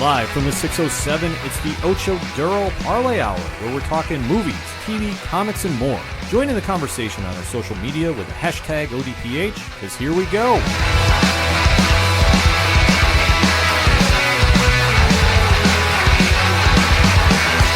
Live from the 607, it's the Ocho Duro Parlay Hour, where we're talking movies, TV, comics, and more. Join in the conversation on our social media with the hashtag ODPH, because here we go.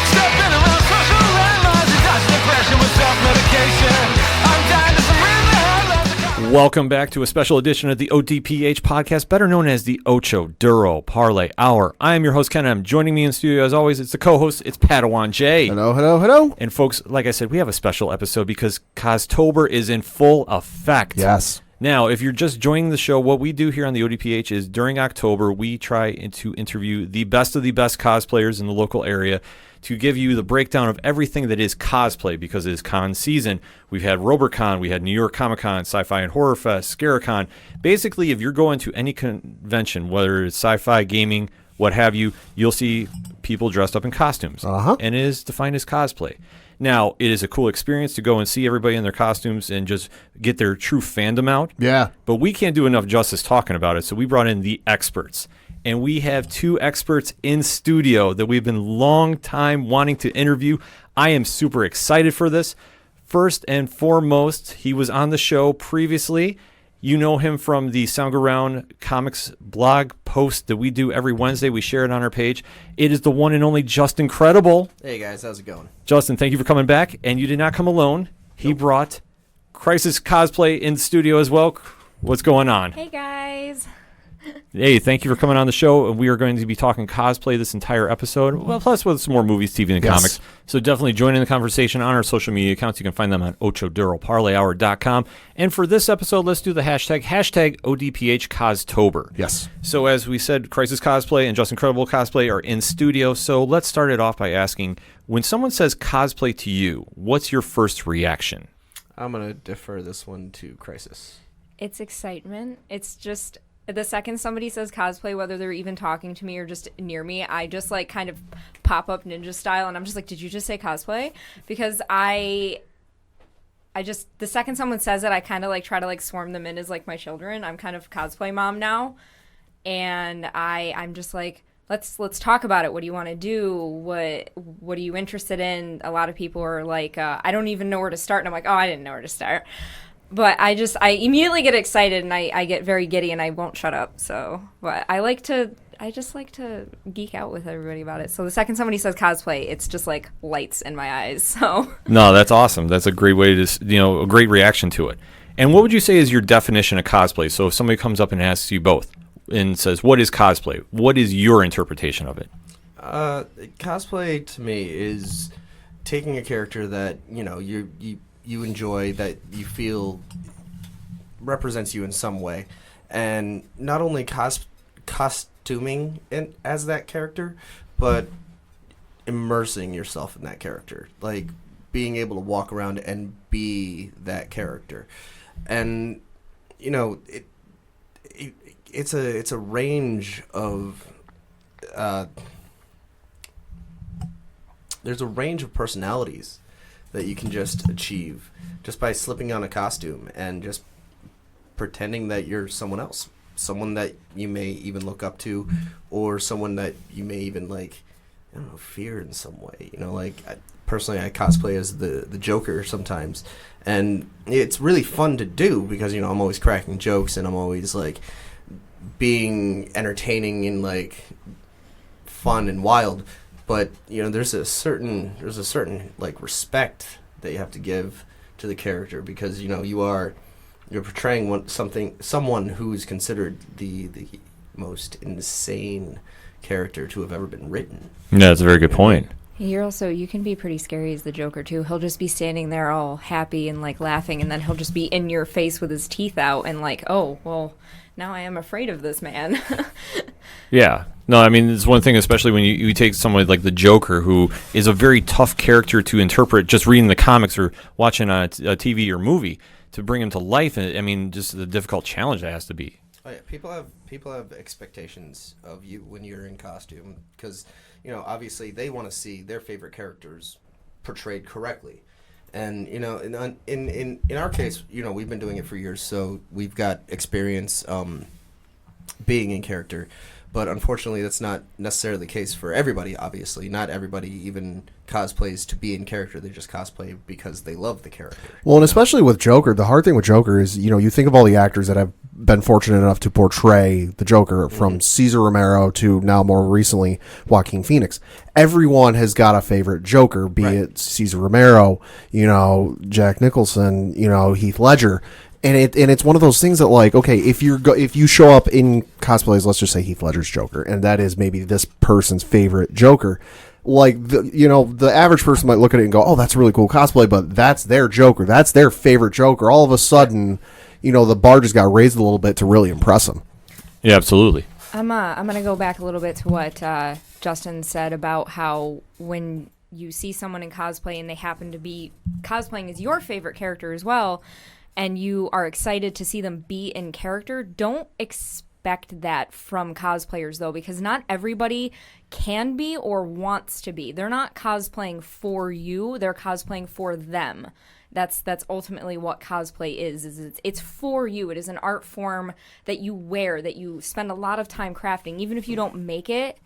Stepping around social landmines and dodging depression with self-medication. I'm dying to some really hard love. Welcome back to a special edition of the ODPH podcast, better known as the Ocho Duro Parlay Hour. I am your host, Ken. I'm joining me in studio, as always, it's the co-host, it's Padawan Jay. Hello, hello, hello. And folks, like I said, we have a special episode because Costober is in full effect. Yes. Now, if you're just joining the show, what we do here on the ODPH is during October, we try to interview the best of the best cosplayers in the local area to give you the breakdown of everything that is cosplay, because it is con season. We've had Robercon, we had New York Comic Con, Sci-Fi and Horror Fest, Scaricon. Basically, if you're going to any convention, whether it's sci-fi, gaming, what have you, you'll see people dressed up in costumes. And it is defined as cosplay. Now, it is a cool experience to go and see everybody in their costumes and just get their true fandom out. Yeah. But we can't do enough justice talking about it, so we brought in the experts. And we have two experts in studio that we've been long time wanting to interview. I am super excited for this. First and foremost, he was on the show previously. You know him from the Sound Around Comics blog post that we do every Wednesday. We share it on our page. It is the one and only Justin Credible. Hey guys, how's it going? Justin, thank you for coming back. And you did not come alone. He brought Crisis Cosplay in the studio as well. What's going on? Hey guys. Hey, thank you for coming on the show. We are going to be talking cosplay this entire episode, well, plus with some more movies, TV, and comics. So definitely join in the conversation on our social media accounts. You can find them on OchoDuroParlayHour.com. And for this episode, let's do the hashtag ODPH Costober. Yes. So as we said, Crisis Cosplay and Justin Credible Cosplay are in studio. So let's start it off by asking, when someone says cosplay to you, what's your first reaction? I'm gonna defer this one to Crisis. It's excitement. It's just the second somebody says cosplay, whether they're even talking to me or just near me, I just like kind of pop up ninja style and I'm just like, did you just say cosplay? Because I just, the second someone says it, I kind of like try to like swarm them in as like my children. I'm kind of cosplay mom now. And I'm just like, let's talk about it. What do you want to do? What are you interested in? A lot of people are like, I don't even know where to start. And I'm like, oh, I didn't know where to start. But I immediately get excited and I get very giddy and I won't shut up. So, but I just like to geek out with everybody about it. So the second somebody says cosplay, it's just like lights in my eyes. So no, that's awesome. That's a great way to, a great reaction to it. And what would you say is your definition of cosplay? So if somebody comes up and asks you both and says, what is cosplay? What is your interpretation of it? Cosplay to me is taking a character that, you enjoy, that you feel represents you in some way, and not only costuming as that character, but immersing yourself in that character, like being able to walk around and be that character. And it's a range of there's a range of personalities that you can just achieve just by slipping on a costume and just pretending that you're someone else, someone that you may even look up to, or someone that you may even fear in some way. Personally, I cosplay as the Joker sometimes, and it's really fun to do because I'm always cracking jokes and I'm always like being entertaining and like fun and wild. But there's a certain like respect that you have to give to the character, because you're portraying someone who's considered the most insane character to have ever been written. Yeah, that's a very good point. you can be pretty scary as the Joker too. He'll just be standing there all happy and like laughing, and then he'll just be in your face with his teeth out and like, oh well, now I am afraid of this man. Yeah. No, I mean, it's one thing, especially when you take someone like the Joker, who is a very tough character to interpret just reading the comics or watching a TV or movie, to bring him to life. And I mean, just the difficult challenge that has to be. Oh, yeah. People have expectations of you when you're in costume, because obviously they want to see their favorite characters portrayed correctly. And in our case, we've been doing it for years, so we've got experience being in character. But unfortunately, that's not necessarily the case for everybody, obviously. Not everybody even cosplays to be in character. They just cosplay because they love the character. Well, and especially with Joker, the hard thing with Joker is, you think of all the actors that have been fortunate enough to portray the Joker, from Cesar Romero to now more recently Joaquin Phoenix. Everyone has got a favorite Joker, be it Cesar Romero, Jack Nicholson, Heath Ledger. And it's one of those things that, like, okay, if you show up in cosplays, let's just say Heath Ledger's Joker, and that is maybe this person's favorite Joker, like, the average person might look at it and go, oh, that's a really cool cosplay, but that's their Joker, that's their favorite Joker. All of a sudden, the bar just got raised a little bit to really impress them. Yeah, absolutely. I'm gonna go back a little bit to what Justin said about how when you see someone in cosplay and they happen to be cosplaying as your favorite character as well, and you are excited to see them be in character, don't expect that from cosplayers, though, because not everybody can be or wants to be. They're not cosplaying for you. They're cosplaying for them. That's ultimately what cosplay is it's for you. It is an art form that you wear, that you spend a lot of time crafting. Even if you don't make it,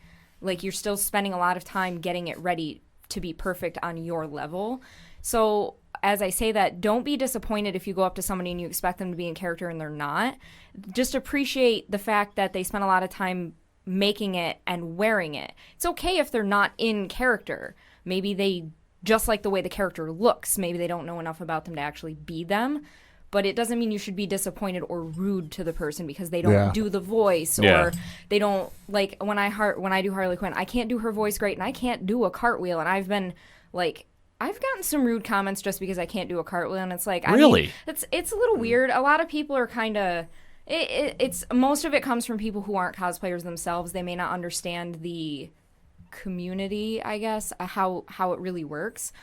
like, you're still spending a lot of time getting it ready to be perfect on your level. So as I say that, don't be disappointed if you go up to somebody and you expect them to be in character and they're not. Just appreciate the fact that they spent a lot of time making it and wearing it. It's okay if they're not in character. Maybe they just like the way the character looks. Maybe they don't know enough about them to actually be them. But it doesn't mean you should be disappointed or rude to the person because they don't do the voice or they don't, like, when I do Harley Quinn, I can't do her voice great and I can't do a cartwheel, and I've been like, I've gotten some rude comments just because I can't do a cartwheel, and it's like, really? It's a little weird. A lot of people are kind of, it's most of it comes from people who aren't cosplayers themselves. They may not understand the community, I guess, how it really works.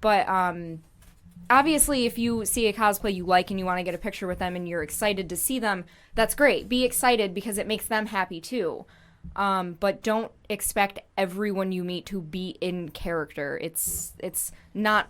But obviously, if you see a cosplay you like and you want to get a picture with them and you're excited to see them, that's great. Be excited because it makes them happy too. But don't expect everyone you meet to be in character. It's not.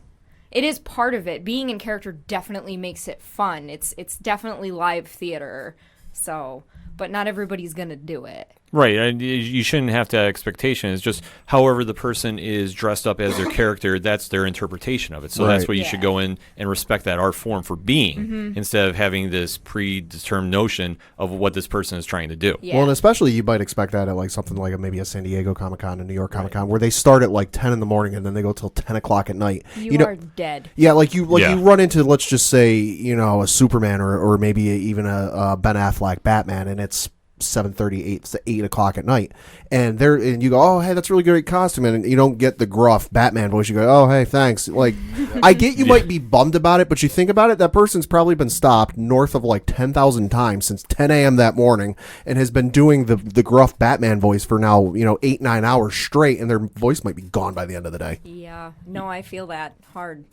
It is part of it. Being in character definitely makes it fun. It's definitely live theater. So, but not everybody's gonna do it. Right, and you shouldn't have to have expectation. It's just however the person is dressed up as their character, that's their interpretation of it. So that's what you should go in and respect that art form for being, instead of having this predetermined notion of what this person is trying to do. Yeah. Well, and especially you might expect that at like something like maybe a San Diego Comic-Con, a New York Comic-Con, where they start at like 10 in the morning and then they go till 10 o'clock at night. You are dead. Yeah, you run into, let's just say, a Superman or maybe even a Ben Affleck Batman, and it's 7:30, 8 o'clock at night, and you go, oh, hey, that's a really great costume, and you don't get the gruff Batman voice. You go, oh, hey, thanks. Like, I get you might be bummed about it, but you think about it, that person's probably been stopped north of like 10,000 times since 10 a.m. that morning and has been doing the gruff Batman voice for now 8-9 hours straight, and their voice might be gone by the end of the day. Yeah, no, I feel that hard.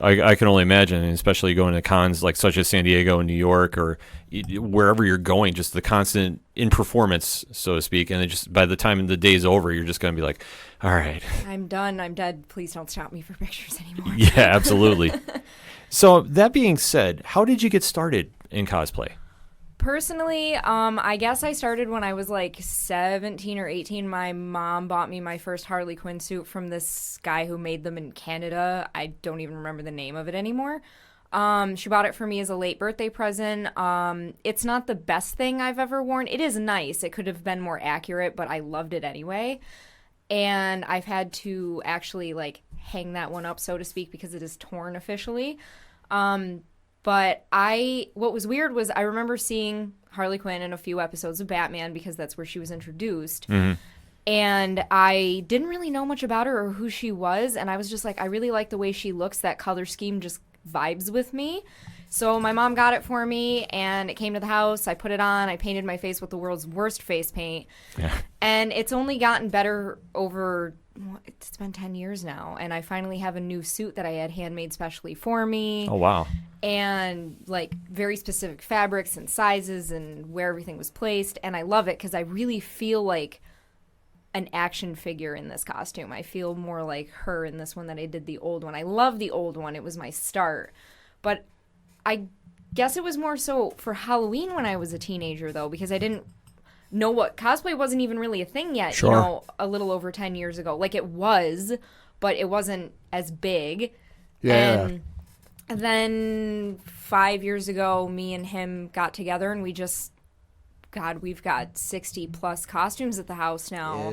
I can only imagine, and especially going to cons like such as San Diego and New York or wherever you're going, just the constant in performance, so to speak, and it just by the time the day's over, you're just going to be like, all right, I'm done, I'm dead, please don't stop me for pictures anymore. Yeah, absolutely. So that being said, how did you get started in cosplay? Personally, I guess I started when I was like 17 or 18. My mom bought me my first Harley Quinn suit from this guy who made them in Canada. I don't even remember the name of it anymore. She bought it for me as a late birthday present. It's not the best thing I've ever worn. It is nice. It could have been more accurate, but I loved it anyway. And I've had to actually like hang that one up, so to speak, because it is torn officially. But what was weird was I remember seeing Harley Quinn in a few episodes of Batman because that's where she was introduced. Mm-hmm. And I didn't really know much about her or who she was. And I was just like, I really like the way she looks. That color scheme just vibes with me. So my mom got it for me and it came to the house. I put it on. I painted my face with the world's worst face paint. Yeah. And it's only gotten better over... It's been 10 years now, and I finally have a new suit that I had handmade specially for me. Oh, wow. And, like, very specific fabrics and sizes and where everything was placed, and I love it because I really feel like an action figure in this costume. I feel more like her in this one than I did the old one. I love the old one. It was my start. But I guess it was more so for Halloween when I was a teenager, though, because I didn't know what cosplay wasn't even really a thing yet. Sure. You know, a little over 10 years ago. Like it was, but it wasn't as big. Yeah. And then 5 years ago, me and him got together, and we just, God, we've got 60 plus costumes at the house now.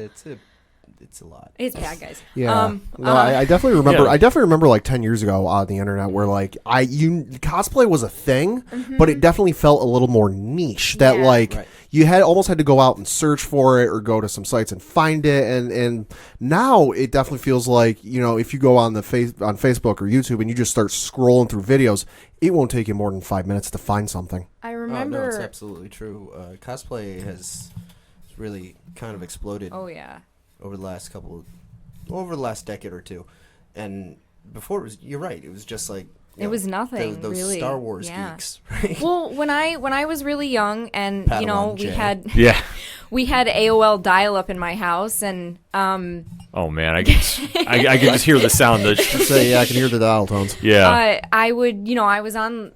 It's a lot. It's bad, guys. Yeah, I definitely remember. Yeah. I definitely remember like 10 years ago on the internet where like cosplay was a thing, but it definitely felt a little more niche. That Yeah. like Right. you almost had to go out and search for it or go to some sites and find it. And now it definitely feels like, you know, if you go on on Facebook or YouTube and you just start scrolling through videos, it won't take you more than 5 minutes to find something. I Oh, remember. no, it's absolutely true. Cosplay has really kind of exploded Oh, yeah. over the last decade or two, and before you're right, it was just like It was nothing, those really. Star Wars Yeah. geeks, right? Well, when I was really young, and you know, Padawan Jay. Yeah. we had AOL dial-up in my house, and Oh man, I can just hear the sound. So yeah, I can hear the dial tones. Yeah. I would, you know, I was online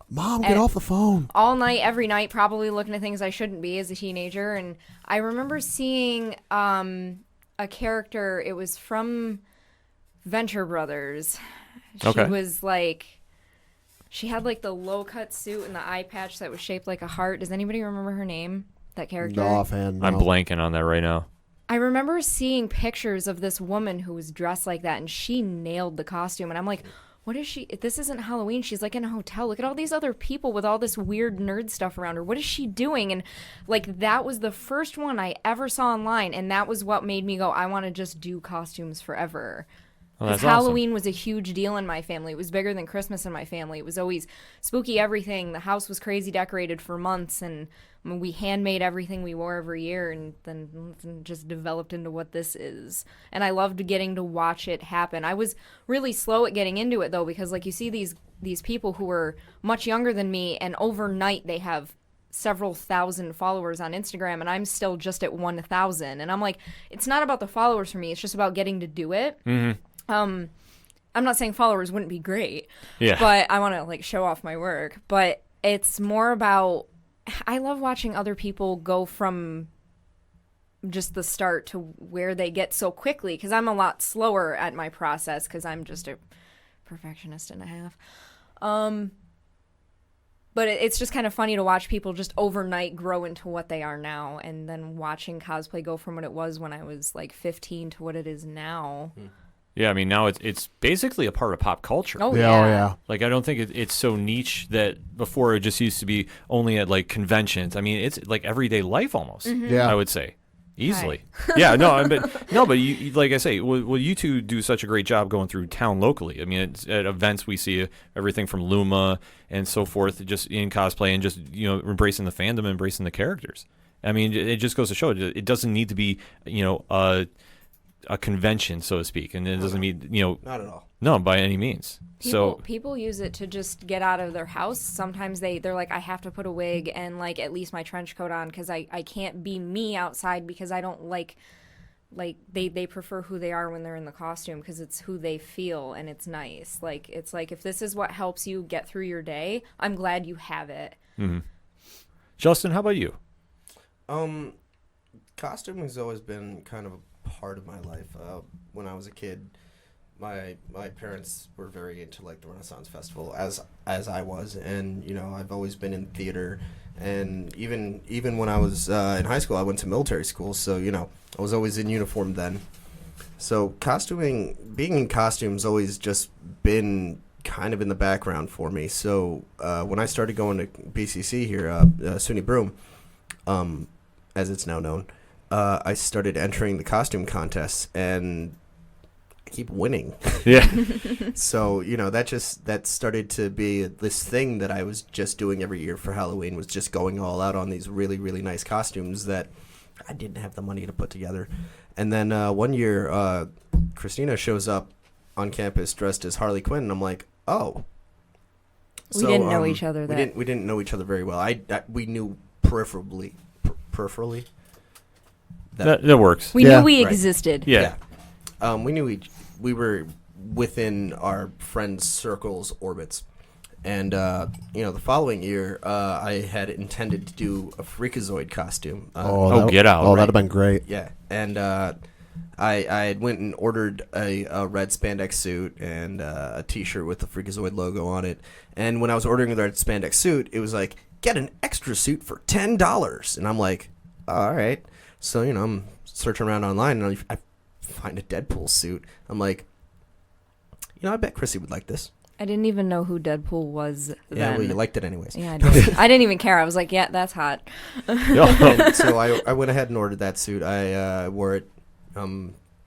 Mom, get off the phone. all night, every night, probably looking at things I shouldn't be as a teenager. And I remember seeing a character. It was from Venture Brothers. Okay. She was like, she had like the low cut suit and the eye patch that was shaped like a heart. Does anybody remember her name? That character? No offhand. No. I'm blanking on that right now. I remember seeing pictures of this woman who was dressed like that, and she nailed the costume. And I'm like, what is she? This isn't Halloween. She's like in a hotel. Look at all these other people with all this weird nerd stuff around her. What is she doing? And like, that was the first one I ever saw online. And that was what made me go, I want to just do costumes forever. Well, Because that's awesome. Halloween was a huge deal in my family. It was bigger than Christmas in my family. It was always spooky everything. The house was crazy decorated for months, and we handmade everything we wore every year, and then just developed into what this is. And I loved getting to watch it happen. I was really slow at getting into it, though, because like you see these people who are much younger than me, and overnight they have several thousand followers on Instagram, and I'm still just at 1,000. And I'm like, it's not about the followers for me. It's just about getting to do it. Mm-hmm. I'm not saying followers wouldn't be great, Yeah. but I want to like show off my work. But it's more about, I love watching other people go from just the start to where they get so quickly, because I'm a lot slower at my process because I'm just a perfectionist and a half. But it's just kind of funny to watch people just overnight grow into what they are now, and then watching cosplay go from what it was when I was like 15 to what it is now. Yeah, I mean, now it's basically a part of pop culture. Oh, Yeah, oh yeah. Like, I don't think it's so niche that before it just used to be only at, like, conventions. I mean, it's, like, everyday life almost, Yeah. I would say. Easily. Yeah, no, but you, like I say, well, you two do such a great job going through town locally. I mean, it's, at events we see everything from Luma and so forth, just in cosplay, and just, you know, embracing the fandom, embracing the characters. I mean, it just goes to show it doesn't need to be, you know, a convention, so to speak, and it doesn't mean, you know, Not at all. no, by any means. People use it to just get out of their house. Sometimes they're like, I have to put a wig and like at least my trench coat on, because I can't be me outside, because I don't like they prefer who they are when they're in the costume, because it's who they feel, and it's nice. Like, it's like, if this is what helps you get through your day, I'm glad you have it. Mm-hmm. Justin, how about you? Costuming has always been kind of a part of my life. When I was a kid, my parents were very into like the Renaissance Festival, as I was, and you know, I've always been in theater, and even when I was in high school, I went to military school, so you know, I was always in uniform then. So costuming, being in costumes, always just been kind of in the background for me. So when I started going to BCC here, SUNY Broome, as it's now known, I started entering the costume contests, and I keep winning. Yeah. So, you know, that started to be this thing that I was just doing every year for Halloween, was just going all out on these really, really nice costumes that I didn't have the money to put together. And then one year, Christina shows up on campus dressed as Harley Quinn, and I'm like, oh. We didn't know each other then. We didn't know each other very well. We knew peripherally. That works. We Yeah. knew we Right. existed. Yeah. We knew we were within our friends' circles, orbits. And the following year, I had intended to do a Freakazoid costume. Get out! Oh, right. that'd have been great. Yeah, and I had went and ordered a red spandex suit and a T-shirt with the Freakazoid logo on it. And when I was ordering the red spandex suit, it was like, get an extra suit for $10. And I'm like, all right. So I'm searching around online and I find a Deadpool suit. I'm like, I bet Chrissy would like this. I didn't even know who Deadpool was then. Yeah, well, you liked it anyways. Yeah, I didn't even care. I was like, yeah, that's hot. And so I went ahead and ordered that suit. I wore it a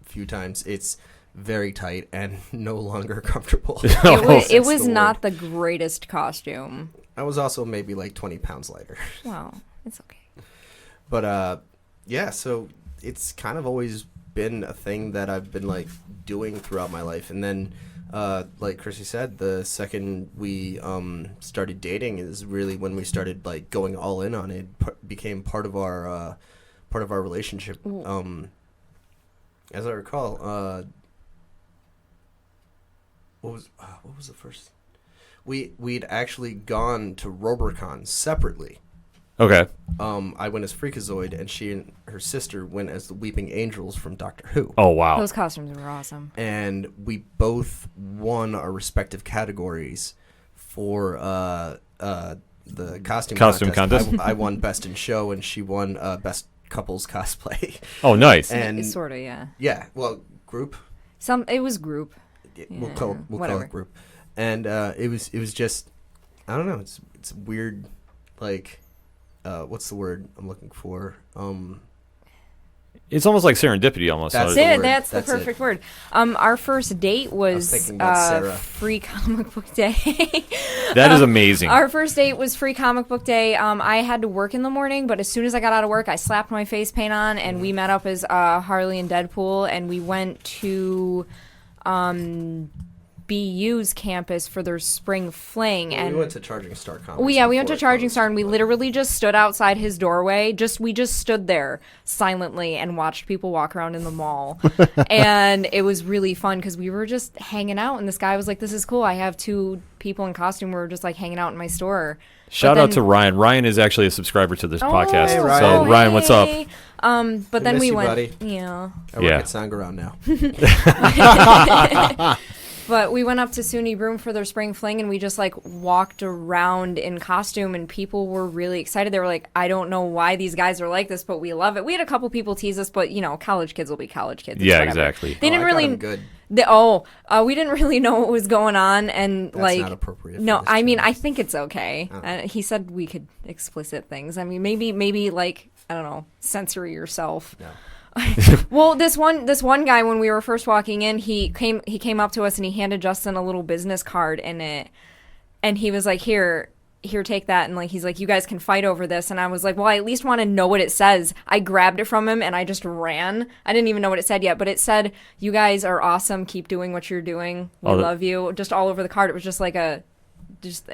few times. It's very tight and no longer comfortable. It was not the greatest costume. I was also maybe like 20 pounds lighter. Wow, it's okay. But yeah, so it's kind of always been a thing that I've been like doing throughout my life. And then like Chrissy said, the second we started dating is really when we started like going all in on it. Became part of our relationship. As I recall, what was the first? We'd actually gone to Robercon separately. Okay. I went as Freakazoid, and she and her sister went as the Weeping Angels from Doctor Who. Oh wow. Those costumes were awesome. And we both won our respective categories for the costume contest. I won Best in Show, and she won Best Couples Cosplay. Oh, nice. And Sort of, yeah. yeah, well, group. It was group. We'll call whatever. it group. And it was just, I don't know. It's weird, like. What's the word I'm looking for? It's almost like serendipity, almost. That's So the Yeah, word. that's the That's perfect word. Our first date was thinking about Sarah. free comic book day. that is amazing. Our first date was free comic book day. I had to work in the morning, but as soon as I got out of work, I slapped my face paint on, and we met up as Harley and Deadpool, and we went to BU's campus for their spring fling. And we went to Charging Star Comics. we went to before it Charging closed, Star, and we but- literally just stood outside his doorway. We just stood there silently and watched people walk around in the mall. And it was really fun because we were just hanging out, and this guy was like, this is cool. I have two people in costume. We were just like hanging out in my store. Shout But out then- to Ryan. Ryan is actually a subscriber to this podcast. Hey, So Ryan. Ryan, what's up? Hey. But then miss we you, went. buddy. Yeah. I work Yeah. at Sangaround now. But we went up to SUNY Broom for their spring fling, and we just like walked around in costume, and people were really excited. They were like, I don't know why these guys are like this, but we love it. We had a couple people tease us, but college kids will be college kids. It's Yeah, whatever. exactly. They didn't I got really. 'em good. We didn't really know what was going on, and That's like, not appropriate for no, this I mean, channel. I think it's okay. He said we could explicit things. I mean, maybe like, I don't know, censor yourself. No. Well, this one guy, when we were first walking in, he came up to us and he handed Justin a little business card in it, and he was like, here, take that, and like he's like, you guys can fight over this. And I was like, well, I at least want to know what it says. I grabbed it from him and I just ran. I didn't even know what it said yet, but it said, you guys are awesome, keep doing what you're doing, we love you, just all over the card. It was just like it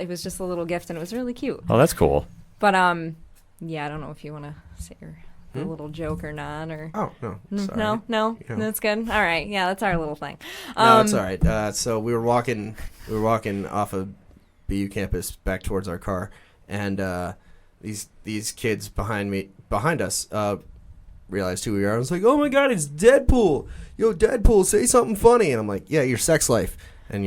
was just a little gift, and it was really cute. Oh, that's cool. But yeah, I don't know if you want to say a little joke or not, or Oh, no. Sorry. no, You know. that's good. All right, yeah, that's our little thing. No, it's all right. So we were walking off of BU campus back towards our car, and these kids behind us realized who we are. I was like, oh my god, it's Deadpool! Yo, Deadpool, say something funny. And I'm like, yeah, your sex life, and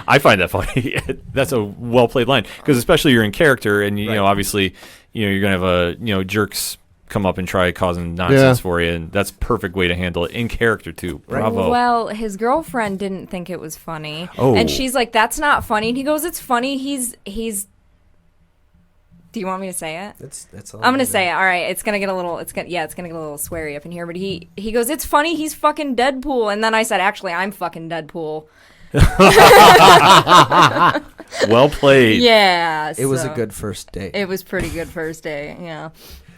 I find that funny. That's a well played line because especially you're in character, and you Right. know obviously you're gonna have jerks come up and try causing nonsense for you, and that's a perfect way to handle it in character too. Bravo. Well, his girlfriend didn't think it was funny, Oh. and she's like, "That's not funny." And he goes, "It's funny. He's." Do you want me to say it? that's all. I'm gonna say it. All right, it's gonna get a little sweary up in here. But he goes, "It's funny. He's fucking Deadpool." And then I said, "Actually, I'm fucking Deadpool." Well played. Yeah, It was a so- good first date. It was pretty good first day. Yeah.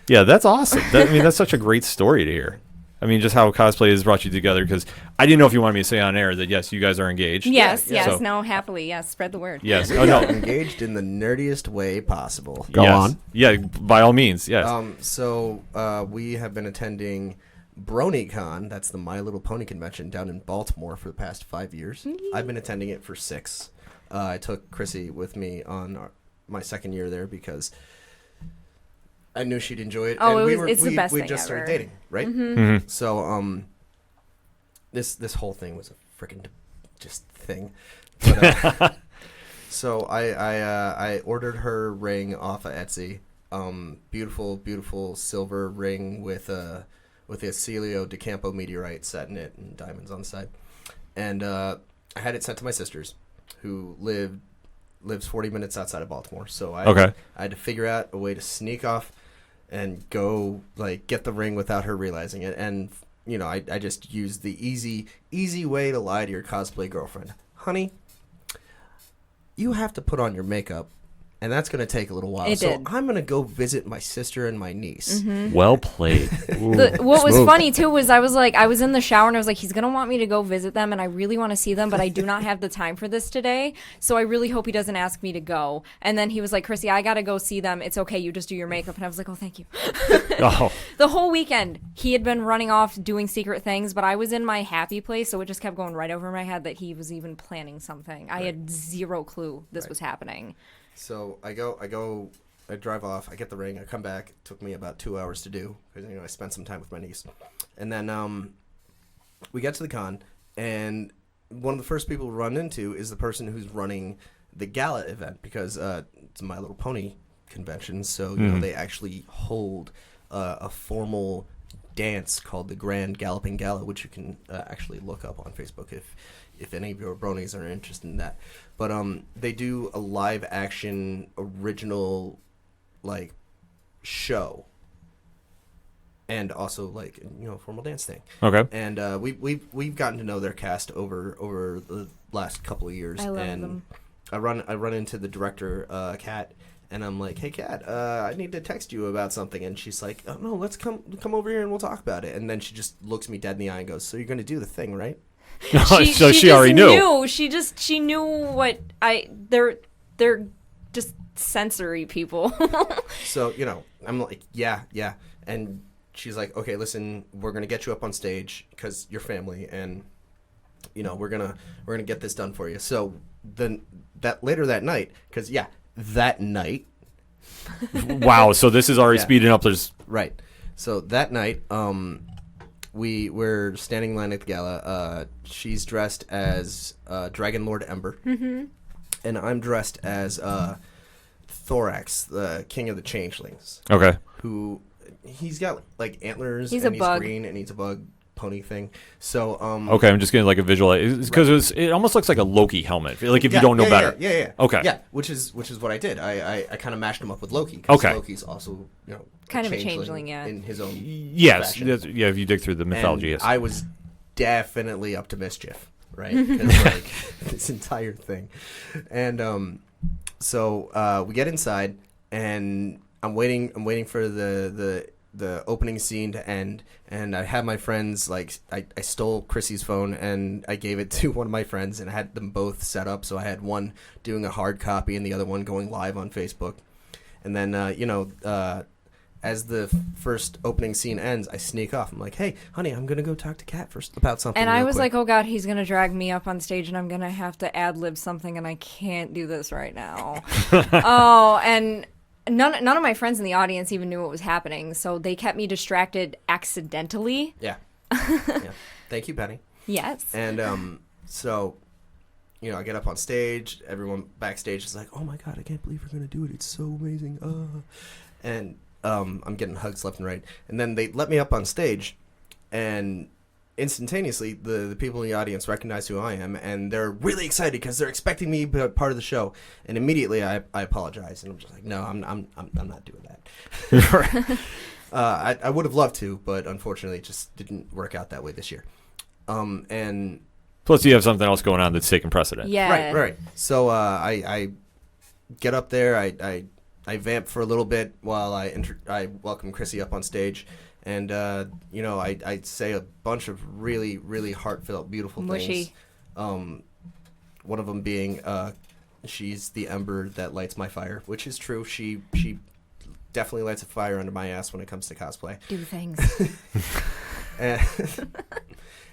Yeah, that's awesome. That's such a great story to hear. I mean, just how cosplay has brought you together, because I didn't know if you wanted me to say on air that, yes, you guys are engaged. Yes. yeah. Yes. So- No. Happily. Yes. Spread the word. Yes. We Oh, no. got engaged in the nerdiest way possible. Go Yes. on. Yeah, by all means, yes. So we have been attending BronyCon, that's the My Little Pony convention down in Baltimore for the past 5 years. I've been attending it for 6. I took Chrissy with me on my second year there because I knew she'd enjoy it. Oh, and it's the best we thing just started ever. dating, right? Mhm. So this whole thing was a freaking just thing. But, so I ordered her ring off of Etsy. Beautiful silver ring with a Celio de Campo meteorite set in it and diamonds on the side. And I had it sent to my sisters, who lives 40 minutes outside of Baltimore. So I had to figure out a way to sneak off and go get the ring without her realizing it. And I just used the easy way to lie to your cosplay girlfriend. Honey, you have to put on your makeup, and that's going to take a little while. It so did. I'm going to go visit my sister and my niece. Well played. What was funny too was I was in the shower and I was like, he's gonna want me to go visit them and I really want to see them, but I do not have the time for this today, so I really hope he doesn't ask me to go. And then he was like, Chrissy, I gotta go see them. It's okay, you just do your makeup. And I was like, oh, thank you. Oh. The whole weekend he had been running off doing secret things, but I was in my happy place, so it just kept going right over my head that he was even planning something. I had zero clue this was happening. So I drive off, I get the ring, I come back. It took me about 2 hours to do because I spent some time with my niece. And then we get to the con, and one of the first people we run into is the person who's running the gala event because it's a My Little Pony convention, so they actually hold a formal dance called the Grand Galloping Gala, which you can actually look up on Facebook if any of your bronies are interested in that. But they do a live action original show, and also formal dance thing. Okay. And we've gotten to know their cast over the last couple of years. I love and them. I run into the director, Kat, and I'm like, hey Kat, I need to text you about something. And she's like, oh no, let's come over here and we'll talk about it. And then she just looks me dead in the eye and goes, so you're gonna do the thing, right? So she just already knew. She knew what they're just sensory people. So I'm like, yeah, and she's like, okay, listen, we're gonna get you up on stage because you're family, and we're gonna get this done for you. So then later that night, because that night. Wow. So this is already speeding up. There's right. So that night, we were standing in line at the gala. She's dressed as Dragon Lord Ember, and I'm dressed as Thorax, the King of the Changelings. okay. Who he's got antlers, He's and a he's bug. green, and he's a bug pony thing. So Okay, I'm just getting a visual because it almost looks like a Loki helmet. If you don't know better. Yeah. Okay. Yeah, which is what I did. I kind of mashed him up with Loki. 'Cause Okay. Loki's also Kind of a changeling, yeah. in his own Yes. fashion. If you dig through the mythology, And yes. I was definitely up to mischief, right? 'Cause, this entire thing. And so we get inside, and I'm waiting for the opening scene to end, and I had my friends I stole Chrissy's phone and I gave it to one of my friends, and I had them both set up. So I had one doing a hard copy and the other one going live on Facebook. And then as the first opening scene ends, I sneak off. I'm like, hey, honey, I'm going to go talk to Kat first about something. And I real was quick. like, oh God, he's going to drag me up on stage and I'm going to have to ad-lib something and I can't do this right now. Oh, and none of my friends in the audience even knew what was happening, so they kept me distracted accidentally. Yeah. Yeah. Thank you, Penny. Yes. And so, I get up on stage. Everyone backstage is like, oh my God, I can't believe we're going to do it. It's so amazing. And I'm getting hugs left and right. And then they let me up on stage, and instantaneously the people in the audience recognize who I am, and they're really excited because they're expecting me to be part of the show. And immediately I apologize, and I'm just like, no, I'm not doing that. I would have loved to, but unfortunately it just didn't work out that way this year. And Plus, you have something else going on that's taking precedent. Yeah. right. So I get up there. I vamp for a little bit while I welcome Chrissy up on stage, and I say a bunch of really, really heartfelt, beautiful Mushy. things. One of them being she's the ember that lights my fire, which is true. She definitely lights a fire under my ass when it comes to cosplay. Do things. And,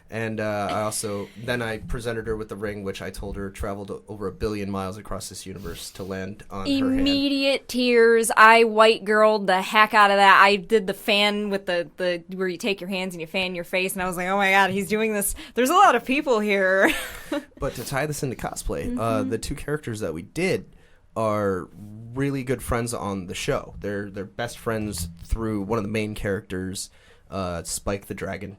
and I presented her with the ring, which I told her traveled over 1 billion miles across this universe to land on her hand. Immediate tears. I white girled the heck out of that. I did the fan with the where you take your hands and you fan your face, and I was like, oh my god, he's doing this. There's a lot of people here. But to tie this into cosplay, the two characters that we did are really good friends on the show. They're best friends through one of the main characters, Spike the Dragon.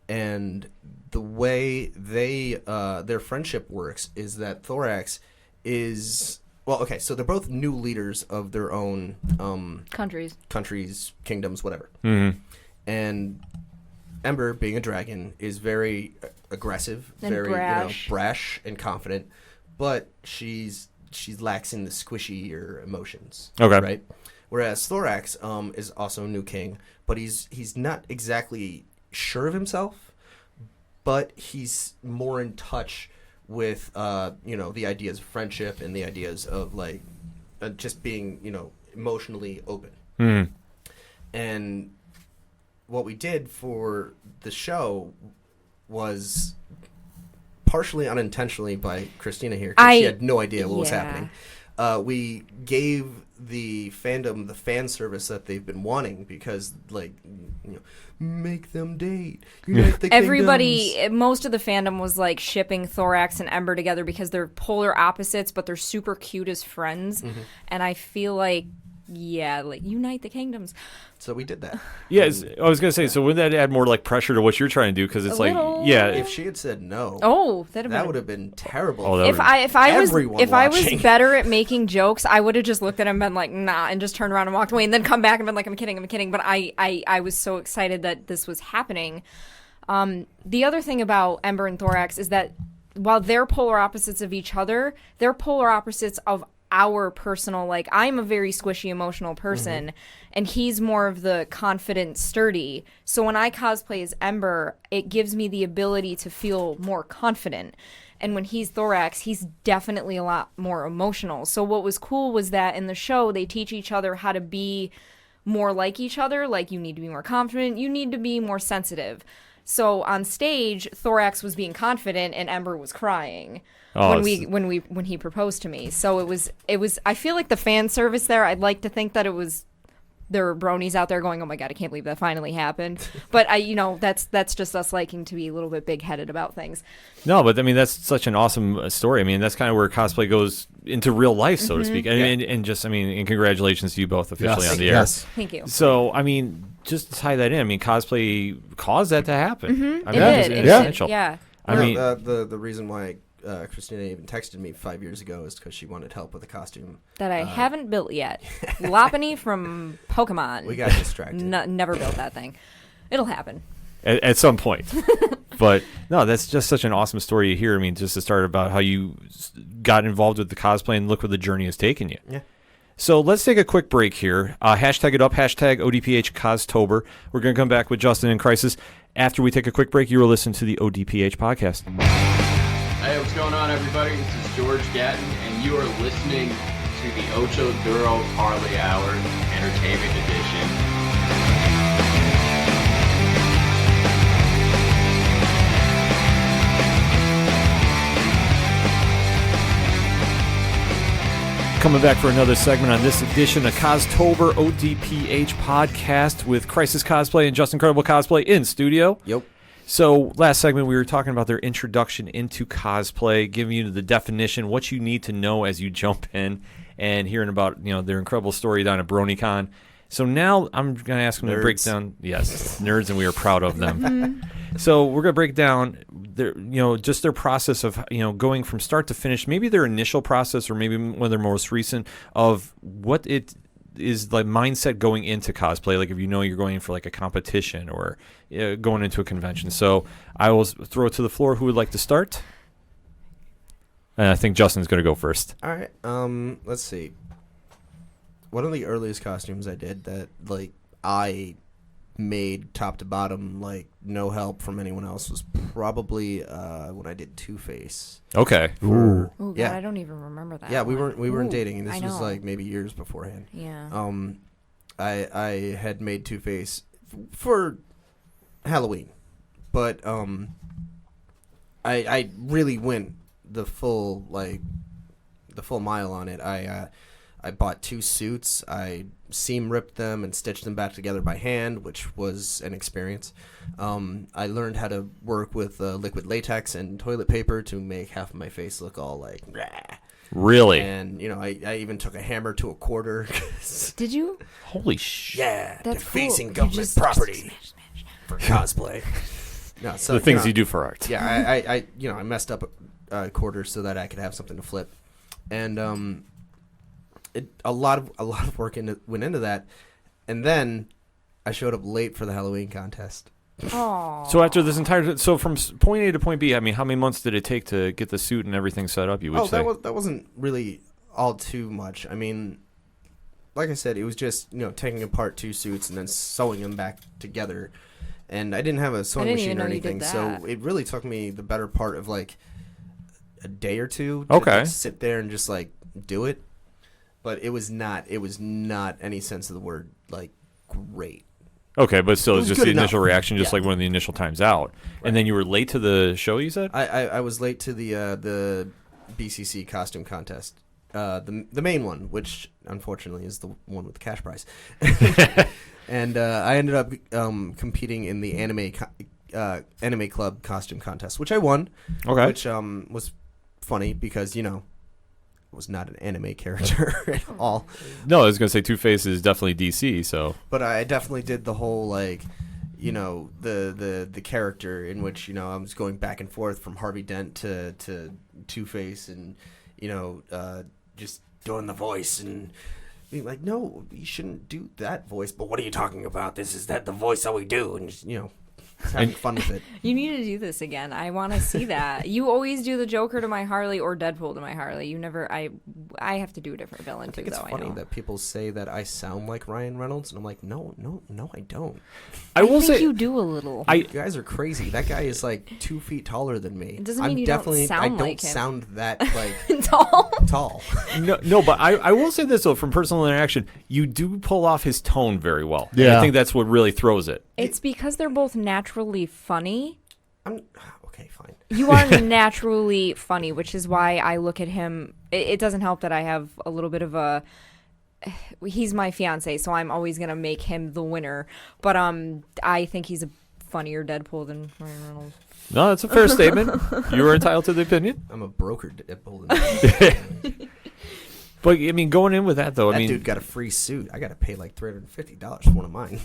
And the way their friendship works is that Thorax is... Well, okay, so they're both new leaders of their own... countries, kingdoms, whatever. Mm-hmm. And Ember, being a dragon, is very aggressive, And very brash. brash and confident, but she's lacks in the squishier emotions. Okay. Right? Whereas Thorax is also a new king, but he's not exactly sure of himself, but he's more in touch with the ideas of friendship and the ideas of just being emotionally open. Mm. And what we did for the show was partially unintentionally by Christina here, because she had no idea what was happening. We gave the fandom the fan service that they've been wanting, because make them date, unite the Everybody, kingdoms. most of the fandom was like shipping Thorax and Ember together because they're polar opposites, but they're super cute as friends. Mm-hmm. And I feel like, unite the kingdoms. So we did that. Yeah, I was gonna say. So wouldn't that add more pressure to what you're trying to do? Because it's little. If she had said no, that would have been terrible. Oh, that If I was watching. better at making jokes, I would have just looked at him and been like, nah, and just turned around and walked away, and then come back and been like, I'm kidding. But I was so excited that this was happening. The other thing about Ember and Thorax is that while they're polar opposites of each other, they're polar opposites of our personal, I'm a very squishy, emotional person, and he's more of the confident, sturdy. So when I cosplay as Ember, it gives me the ability to feel more confident. And when he's Thorax, he's definitely a lot more emotional. So what was cool was that in the show, they teach each other how to be more like each other. Like, you need to be more confident, you need to be more sensitive. So on stage, Thorax was being confident and Ember was crying. When he proposed to me. So it was I feel like the fan service there, I'd like to think that there were bronies out there going, oh my god, I can't believe that finally happened. But that's just us liking to be a little bit big-headed about things. No, but I mean, that's such an awesome story. I mean, that's kind of where cosplay goes into real life, so to speak. And congratulations to you both officially on the air. Yes. Thank you. So, I mean, just to tie that in, I mean, cosplay caused that to happen. I mean, It did. it's essential. Yeah. I mean, the reason why Christina even texted me 5 years ago is because she wanted help with a costume That I haven't built yet. Lopunny from Pokemon. We got distracted. Never built that thing. It'll happen. at some point. But no, that's just such an awesome story to hear. I mean, just to start about how you got involved with the cosplay and look where the journey has taken you. Yeah. So let's take a quick break here. Hashtag it up, hashtag ODPH Costober. We're going to come back with Justin in Crisis. After we take a quick break, you are listening to the ODPH podcast. Hey, what's going on, everybody? This is George Gatton, and you are listening to the Ocho Duro Harley Hour Entertainment Edition. Coming back for another segment on this edition of Costober ODPH podcast with Crisis Cosplay and Just Incredible Cosplay in studio. Yep. So last segment we were talking about their introduction into cosplay, giving you the definition, what you need to know as you jump in, and hearing about their incredible story down at BronyCon. So now I'm going to ask them to break down, yes, nerds, and we are proud of them. So we're going to break down their, just their process of, going from start to finish, maybe their initial process or maybe one of their most recent of what it is like mindset going into cosplay. Like if you're going for like a competition or going into a convention. So I will throw it to the floor. Who would like to start? And I think Justin's going to go first. All right. Let's see. One of the earliest costumes I did that I made top to bottom, no help from anyone else, was probably when I did Two-Face. Okay. Oh god, Yeah. I don't even remember that. Yeah, we one. weren't Ooh, dating, and this I was know. maybe years beforehand. Yeah. I had made Two-Face for Halloween. but I really went the full mile on it. I bought 2 suits. I seam ripped them and stitched them back together by hand, which was an experience. I learned how to work with liquid latex and toilet paper to make half of my face look all like rah. Really? And I even took a hammer to a quarter. Did you? Holy shit. Yeah, That's defacing cool. government Just property for cosplay. No, so The things you do for art. Yeah, I messed up a quarter so that I could have something to flip, and a lot of work went into that, and then I showed up late for the Halloween contest. Oh. So after this entire, so from point A to point B, I mean, how many months did it take to get the suit and everything set up? You would say that wasn't really all too much. I mean, like I said, it was just taking apart 2 suits and then sewing them back together. And I didn't have a sewing machine or anything, so it really took me the better part of like a day or 2 to just sit there and just like do it. But it was not any sense of the word like great. Okay, but still, it's just the initial enough. reaction, just like one of the initial times out. Right. And then you were late to the show, you said? I was late to the BCC costume contest, the main one, which unfortunately is the one with the cash prize. And I ended up competing in the anime club costume contest, which I won. Okay. Which was funny because was not an anime character at all. No, I was going to say Two-Face is definitely DC, so. But I definitely did the whole, like, the character in which, I was going back and forth from Harvey Dent to Two-Face and, just doing the voice and being like, no, you shouldn't do that voice. But what are you talking about? This is the voice that we do. And, just, having fun with it. You need to do this again. I want to see that. You always do the Joker to my Harley or Deadpool to my Harley. You never. I have to do a different villain too. It's funny that people say that I sound like Ryan Reynolds, and I'm like, no, I don't. I will think say you do a little. You guys are crazy. That guy is like 2 feet taller than me. It doesn't mean you don't sound like him. Sound that like tall. No, but I will say this though, from personal interaction, you do pull off his tone very well. Yeah. And I think that's what really throws it. It's because they're both naturally funny. Okay, fine. You are naturally funny, which is why I look at him. It doesn't help that I have a little bit of a. He's my fiance, so I'm always gonna make him the winner. But I think he's a funnier Deadpool than Ryan Reynolds. No, that's a fair statement. You are entitled to the opinion. I'm a broker Deadpool. But I mean, going in with that though, that I mean, dude got a free suit. I got to pay like $350 for one of mine.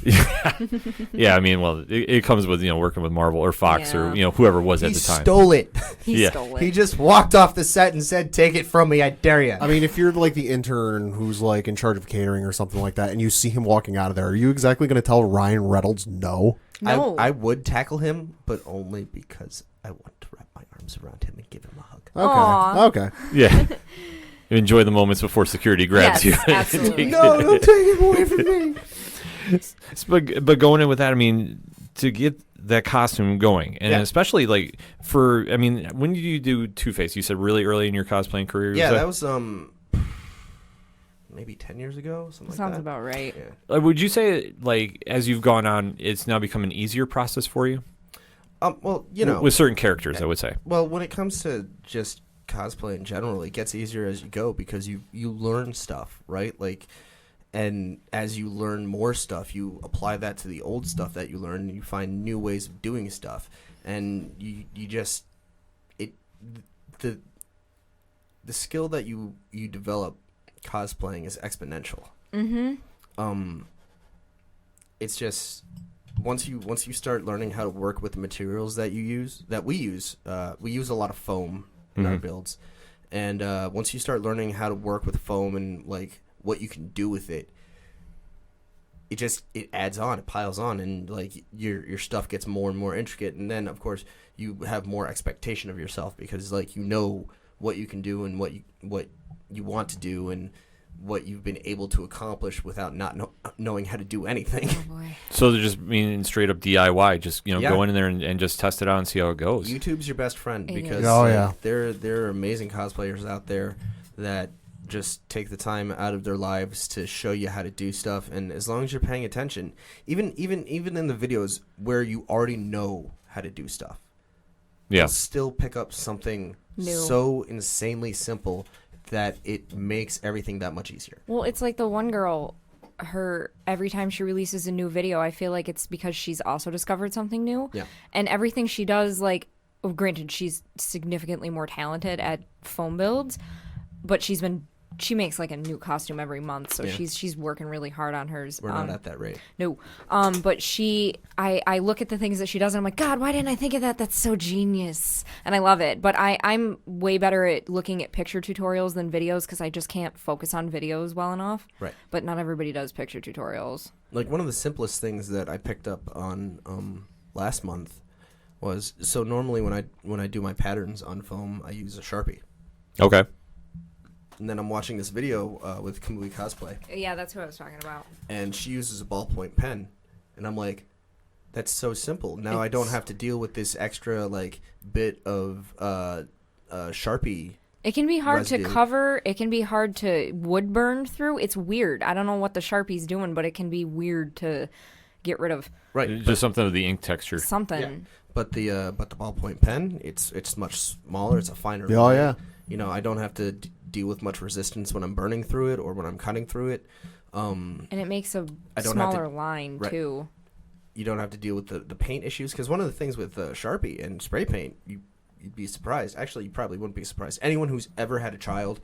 Yeah, I mean, well, it comes with working with Marvel or Fox or whoever was at the time. He stole it. He stole it. He just walked off the set and said, "Take it from me, I dare you." I mean, if you're like the intern who's like in charge of catering or something like that, and you see him walking out of there, are you exactly going to tell Ryan Reynolds no? No. I would tackle him, but only because I want to wrap my arms around him and give him a hug. Aw. Okay. Yeah. Enjoy the moments before security grabs you. Yes, absolutely. No, don't take him away from me. But going in with that, I mean, to get that costume going, and especially like when did you do Two-Face? You said really early in your cosplaying career. Yeah, that was maybe 10 years ago, something Sounds like that. about right. Yeah. Would you say like as you've gone on, it's now become an easier process for you? Well, with certain characters, I would say. Well, when it comes to just cosplay in general, it gets easier as you go because you learn stuff, right? Like, and as you learn more stuff, you apply that to the old stuff that you learn, and you find new ways of doing stuff, and you just the skill that you develop cosplaying is exponential. Mm-hmm. It's just once you start learning how to work with the materials that we use we use a lot of foam in our builds, and once you start learning how to work with foam and like what you can do with it, it adds on, it piles on, and like your stuff gets more and more intricate, and then of course you have more expectation of yourself because like what you can do and what you want to do and what you've been able to accomplish without not knowing how to do anything. Oh boy. So they're just meaning straight up DIY, just go in there and just test it out and see how it goes. YouTube's your best friend because there are amazing cosplayers out there that just take the time out of their lives to show you how to do stuff, and as long as you're paying attention, even in the videos where you already know how to do stuff. Yeah. They'll still pick up something New. so insanely simple that it makes everything that much easier. Well, it's like the one girl, every time she releases a new video, I feel like it's because she's also discovered something new. Yeah. And everything she does, like, granted, she's significantly more talented at foam builds, but she makes like a new costume every month, so Yeah. she's working really hard on hers. We're not at that rate. No. But I look at the things that she does and I'm like, God, why didn't I think of that? That's so genius. And I love it. But I'm way better at looking at picture tutorials than videos because I just can't focus on videos well enough. Right. But not everybody does picture tutorials. Like one of the simplest things that I picked up on last month was, so normally when I do my patterns on foam, I use a Sharpie. Okay. And then I'm watching this video with Kamui Cosplay, Yeah, that's what I was talking about. and she uses a ballpoint pen, and I'm like, that's so simple. Now I don't have to deal with this extra like bit of Sharpie. It can be hard to residue. cover. It can be hard to wood burn through. It's weird. I don't know what the Sharpie's doing, but it can be weird to get rid of Right. Just something with the ink texture. something. Yeah. But the ballpoint pen, it's much smaller. It's a finer. Oh, line. yeah. You know, I don't have to deal with much resistance when I'm burning through it or when I'm cutting through it. And it makes a I don't have to- smaller line, right. too. You don't have to deal with the paint issues, because one of the things with Sharpie and spray paint, you'd be surprised. Actually, you probably wouldn't be surprised. Anyone who's ever had a child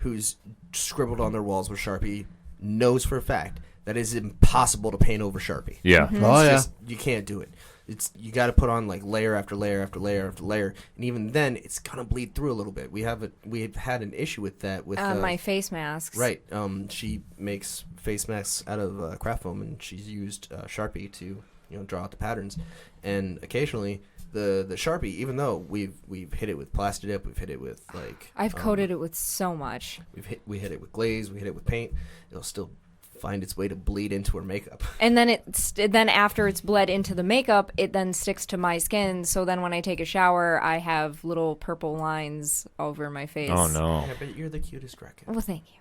who's scribbled on their walls with Sharpie knows for a fact that it's impossible to paint over Sharpie. Yeah. Oh, yeah. You can't do it. You got to put on like layer after layer after layer after layer, and even then, it's gonna bleed through a little bit. We've had an issue with that with My face masks. right. She makes face masks out of craft foam, and she's used Sharpie to draw out the patterns, and occasionally the Sharpie, even though we've hit it with Plastidip, we've hit it with like I've coated it with so much. we hit it with glaze, we hit it with paint, it'll still find its way to bleed into her makeup. And then then after it's bled into the makeup, it then sticks to my skin. So then when I take a shower, I have little purple lines over my face. Oh no. Yeah, but you're the cutest raccoon. Well, thank you.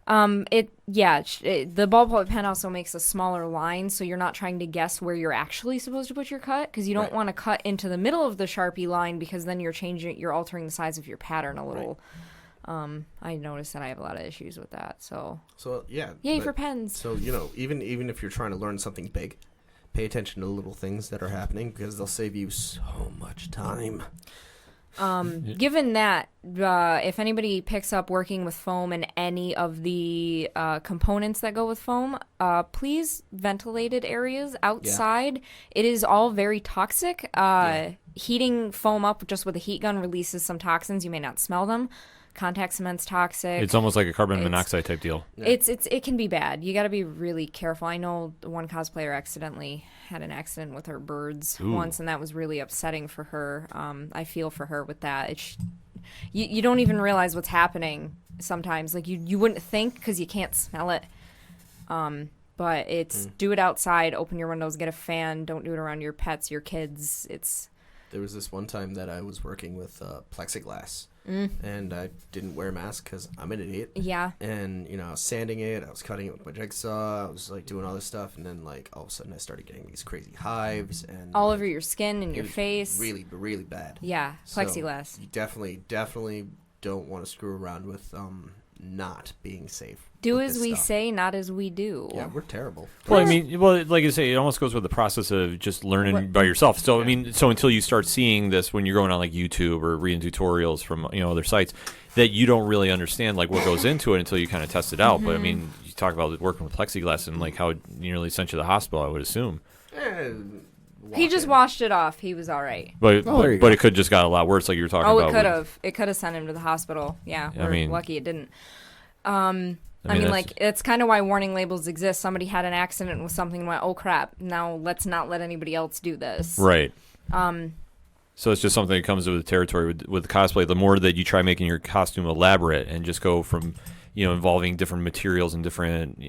The ballpoint pen also makes a smaller line, so you're not trying to guess where you're actually supposed to put your cut, because you don't Right. want to cut into the middle of the Sharpie line, because then you're altering the size of your pattern a little. I noticed that I have a lot of issues with that. So yeah. yay but- for pens. So even if you're trying to learn something big, pay attention to the little things that are happening, because they'll save you so much time. Given that, if anybody picks up working with foam and any of the components that go with foam, please ventilated areas outside. It is all very toxic. Heating foam up just with a heat gun releases some toxins. You may not smell them. Contact cement's toxic. It's almost like a carbon It's- monoxide type deal. It can be bad. You got to be really careful. I know one cosplayer accidentally had an accident with her birds once, and that was really upsetting for her. I feel for her with that. You don't even realize what's happening sometimes. Like you wouldn't think because you can't smell it. But it's do it outside. Open your windows. Get a fan. Don't do it around your pets, your kids. There was this one time that I was working with plexiglass, and I didn't wear a mask because I'm an idiot. Yeah. And I was sanding it, I was cutting it with my jigsaw, I was like doing all this stuff, and then like all of a sudden I started getting these crazy hives and All over your skin and it your was face. really, really bad. Yeah. So Plexiglass. you definitely don't want to screw around with not being safe. Do with as this we stuff. say, not as we do. Yeah, we're terrible. Well, I mean, like you say, it almost goes with the process of just learning by yourself. So, I mean, so until you start seeing this when you're going on like YouTube or reading tutorials from other sites, that you don't really understand like what goes into it until you kind of test it out. But I mean, you talk about working with plexiglass and like how it nearly sent you to the hospital, I would assume. He just washed it off. He was all right. But there you but go. it could just got a lot worse, like you were talking Oh, about. it could have. It could have sent him to the hospital. Yeah, I we're mean- lucky it didn't. I mean, like, it's kind of why warning labels exist. Somebody had an accident with something and went, oh, crap, now let's not let anybody else do this. Right. So it's just something that comes with the territory with cosplay. The more that you try making your costume elaborate and just go from, involving different materials and different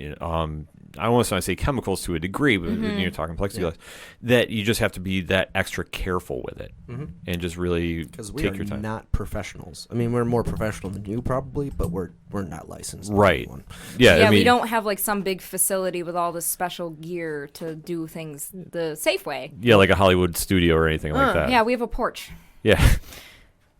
I almost want to say chemicals to a degree, but when you're talking plexiglass, that you just have to be that extra careful with it and just really Because we take are your time. not professionals. I mean, we're more professional than you probably, but we're not licensed. Right. One. Yeah, Yeah, I mean, we don't have like some big facility with all this special gear to do things the safe way. yeah, like a Hollywood studio or anything like that. Yeah, we have a porch. Yeah.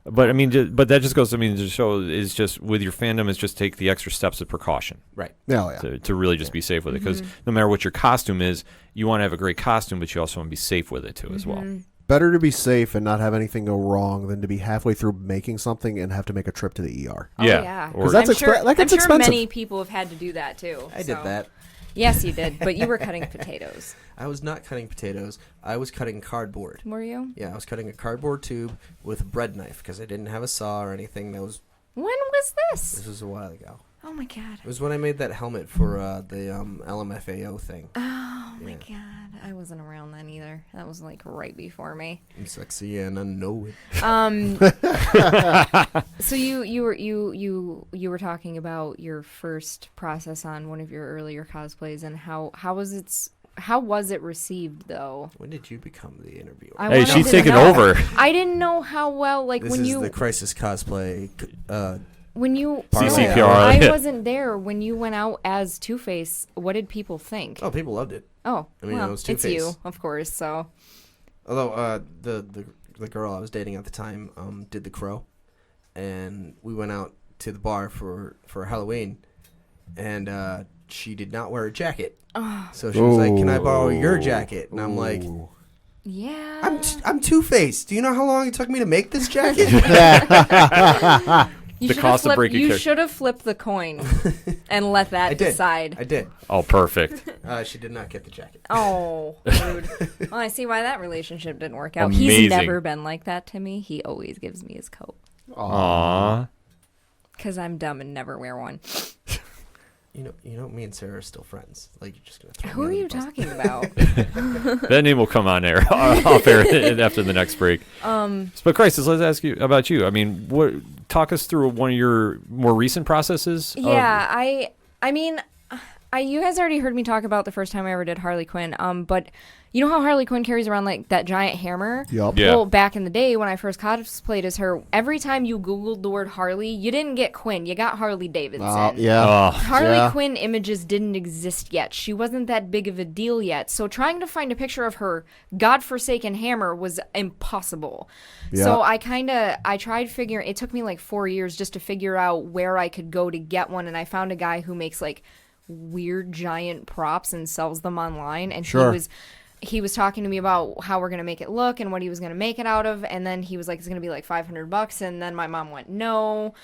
But I mean, but that just goes. I mean, to show is just with your fandom is just take the extra steps of precaution Right. Yeah, to really just be safe with it. Because no matter what your costume is, you want to have a great costume, but you also want to be safe with it too as well. Better to be safe and not have anything go wrong than to be halfway through making something and have to make a trip to the ER. Oh, yeah. Or, that's I'm sure, that gets I'm sure expensive. many people have had to do that too. I did that. Yes, you did, but you were cutting potatoes. I was not cutting potatoes. I was cutting cardboard. Were you? Yeah, I was cutting a cardboard tube with a bread knife because I didn't have a saw or anything. This When was this? was a while ago. Oh my god. It was when I made that helmet for the LMFAO thing. Oh my Yeah. god. I wasn't around then either. That was like right before me. I'm sexy and I know it. So you were talking about your first process on one of your earlier cosplays and how was it received though? When did you become the interviewer? I Hey, wanted she's to taking know. over. I didn't know how well like This when is you the Crisis Cosplay. when you CCPR. No, I Yeah. wasn't there when you went out as Two-Face. What did people think? Oh, people loved it. Oh, I mean, well, it was it's Two-Face. you, of course. So Although the girl I was dating at the time did the crow, and we went out to the bar for Halloween, and she did not wear a jacket. So she was like, "Can I borrow your jacket?" And I'm like, yeah, I'm Two-Face. Do you know how long it took me to make this jacket?" you the should've cost of flipped- breaking You character. should have flipped the coin and let that I did. decide. I did. Oh, perfect. She did not get the jacket. Oh, rude. Well, I see why that relationship didn't work out. He's Amazing. never been like that to me. He always gives me his coat Aww. because I'm dumb and never wear one. You know, me and Sarah are still friends. Like, you're just gonna throw Who me are under you the bus. talking about? That name will come on air off air after the next break. But Crisis, let's ask you about you. I mean, talk us through one of your more recent processes. Yeah, I mean, you guys already heard me talk about the first time I ever did Harley Quinn. But you know how Harley Quinn carries around like that giant hammer? Yup. Yeah. Well, back in the day when I first cosplayed as her, every time you Googled the word Harley, you didn't get Quinn, you got Harley Davidson. Yeah. Harley Yeah. Quinn images didn't exist yet. She wasn't that big of a deal yet. So trying to find a picture of her godforsaken hammer was impossible. Yeah. So I tried figuring, it took me like 4 years just to figure out where I could go to get one. And I found a guy who makes like weird giant props and sells them online. And Sure. he was talking to me about how we're going to make it look and what he was going to make it out of. And then he was like, it's going to be like $500. And then my mom went, no.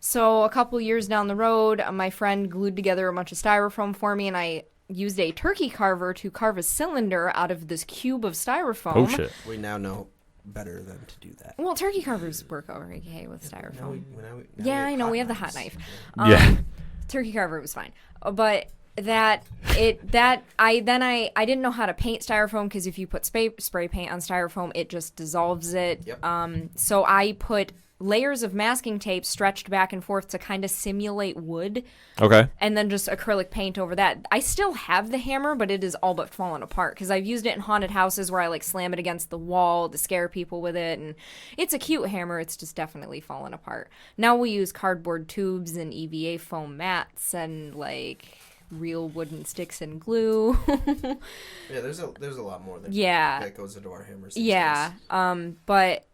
So a couple years down the road, my friend glued together a bunch of styrofoam for me. And I used a turkey carver to carve a cylinder out of this cube of styrofoam. Oh, shit. We now know better than to do that. Well, turkey carvers work okay with styrofoam. Now Yeah, I know. We have the knives. hot knife. Yeah. Turkey carver was fine. But I didn't know how to paint styrofoam because if you put spray paint on styrofoam, it just dissolves it. Yep. So I put layers of masking tape stretched back and forth to kind of simulate wood, Okay. and then just acrylic paint over that. I still have the hammer, but it is all but fallen apart because I've used it in haunted houses where I like slam it against the wall to scare people with it, and it's a cute hammer. It's just definitely fallen apart. Now we use cardboard tubes and EVA foam mats and like real wooden sticks and glue. Yeah, there's a lot more Yeah. that goes into our hammers. these Yeah. days. But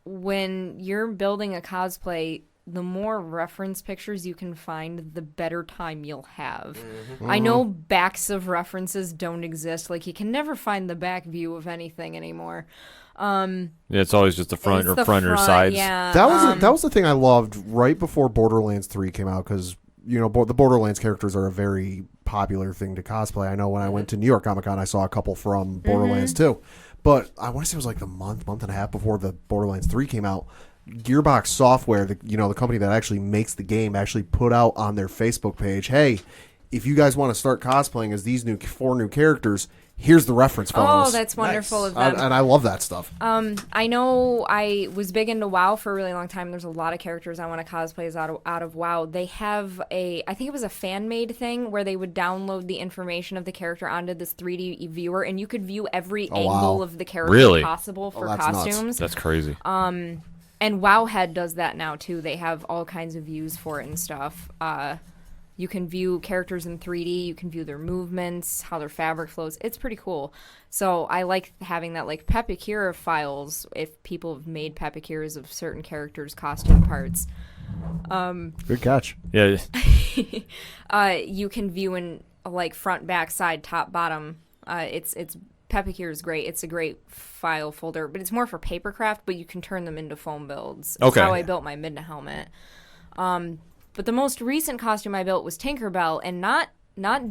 when you're building a cosplay, the more reference pictures you can find, the better time you'll have. I know backs of references don't exist. Like, you can never find the back view of anything anymore. Yeah, it's always just the front It's or the front or sides. Yeah. That was the thing I loved right before Borderlands 3 came out because the Borderlands characters are a very popular thing to cosplay. I know when I went to New York Comic Con, I saw a couple from Borderlands 2, but I want to say it was like the month and a half before the Borderlands 3 came out. Gearbox Software, the company that actually makes the game, actually put out on their Facebook page, hey, if you guys want to start cosplaying as these 4 new characters, here's the reference photos. Oh, that's wonderful Nice. of them. And I love that stuff. I know I was big into WoW for a really long time. There's a lot of characters I want to cosplay out of WoW. They have I think it was a fan-made thing where they would download the information of the character onto this 3D viewer, and you could view every angle wow. of the character Really? possible for that's nuts. costumes. That's crazy. And Wowhead does that now, too. They have all kinds of views for it and stuff. You can view characters in 3D. You can view their movements, how their fabric flows. It's pretty cool. So I like having that, like, Pepakira files, if people have made Pepakiras of certain characters' costume parts. Good catch. Yeah. You can view in, like, front, back, side, top, bottom. It's Pepakira is great. It's a great file folder, but it's more for papercraft, but you can turn them into foam builds. That's Okay. how I built my Midna helmet. But the most recent costume I built was Tinkerbell, and not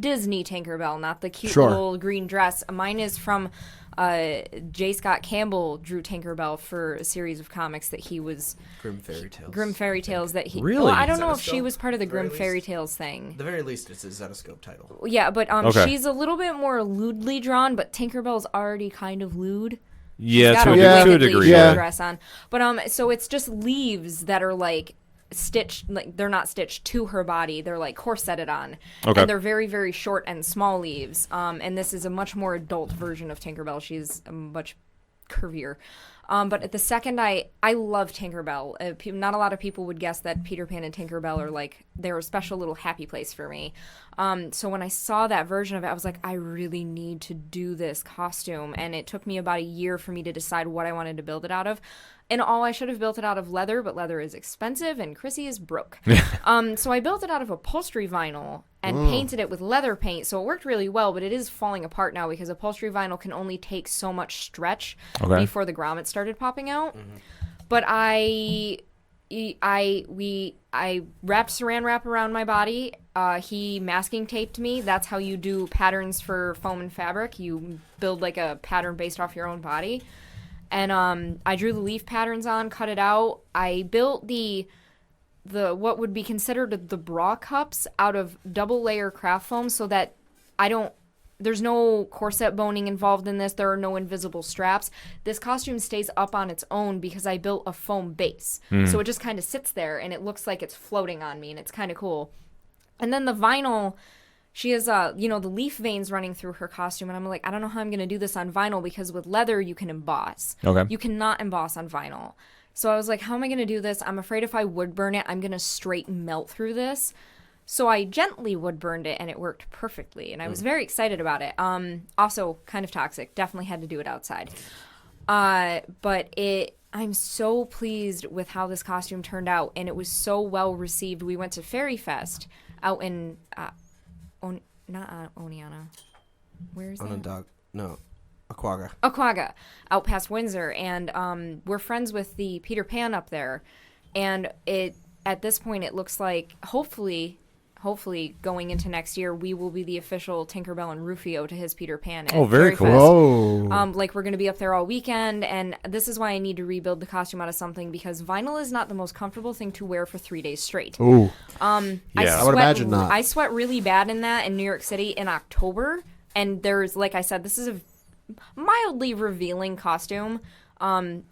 Disney Tinkerbell, not the cute Sure. little green dress. Mine is from J. Scott Campbell drew Tinkerbell for a series of comics that he was Grim Fairy Tales. Grim Fairy Tales that he. Really? Well, I don't know if she Zetoscope, was part of the at the very Grim Fairy least. Tales thing. At the very least, it's a Zetoscope title. Yeah, but Okay. she's a little bit more lewdly drawn, but Tinkerbell's already kind of lewd. Yeah, Got to a a wickedly degree. short Yeah. dress on. But so it's just leaves that are like stitched, like they're not stitched to her body. They're like corseted on. Okay. And they're very, very short and small leaves. And this is a much more adult version of Tinkerbell. She's a much curvier. But at the second, I love Tinkerbell. Not a lot of people would guess that Peter Pan and Tinkerbell are like, they're a special little happy place for me. So when I saw that version of it, I was like, I really need to do this costume. And it took me about a year for me to decide what I wanted to build it out of. And I should have built it out of leather, but leather is expensive and Chrissy is broke. So I built it out of upholstery vinyl and painted it with leather paint. So it worked really well, but it is falling apart now because upholstery vinyl can only take so much stretch before the grommets started popping out. But I wrapped saran wrap around my body. He masking taped me. That's how you do patterns for foam and fabric. You build like a pattern based off your own body. And I drew the leaf patterns on, cut it out. I built the what would be considered the bra cups out of double layer craft foam so that there's no corset boning involved in this. There are no invisible straps. This costume stays up on its own because I built a foam base. So it just kind of sits there and it looks like it's floating on me and it's kind of cool. And then the vinyl, she has, the leaf veins running through her costume. And I'm like, I don't know how I'm going to do this on vinyl because with leather, you can emboss. Okay. You cannot emboss on vinyl. So I was like, how am I going to do this? I'm afraid if I wood burn it, I'm going to straight melt through this. So I gently wood burned it and it worked perfectly. And I was very excited about it. Also kind of toxic. Definitely had to do it outside. But I'm so pleased with how this costume turned out. And it was so well received. We went to Fairy Fest out in, not Oneonta. Where is that? Aquaga, out past Windsor, and we're friends with the Peter Pan up there, and at this point it looks like hopefully going into next year we will be the official Tinkerbell and Rufio to his Peter Pan. Oh, very Fairy cool. Fest. Like we're gonna be up there all weekend, and this is why I need to rebuild the costume out of something because vinyl is not the most comfortable thing to wear for 3 days straight. Ooh. Yeah. I would imagine not. I sweat really bad in that in New York City in October, and there's, like I said, this is a mildly revealing costume.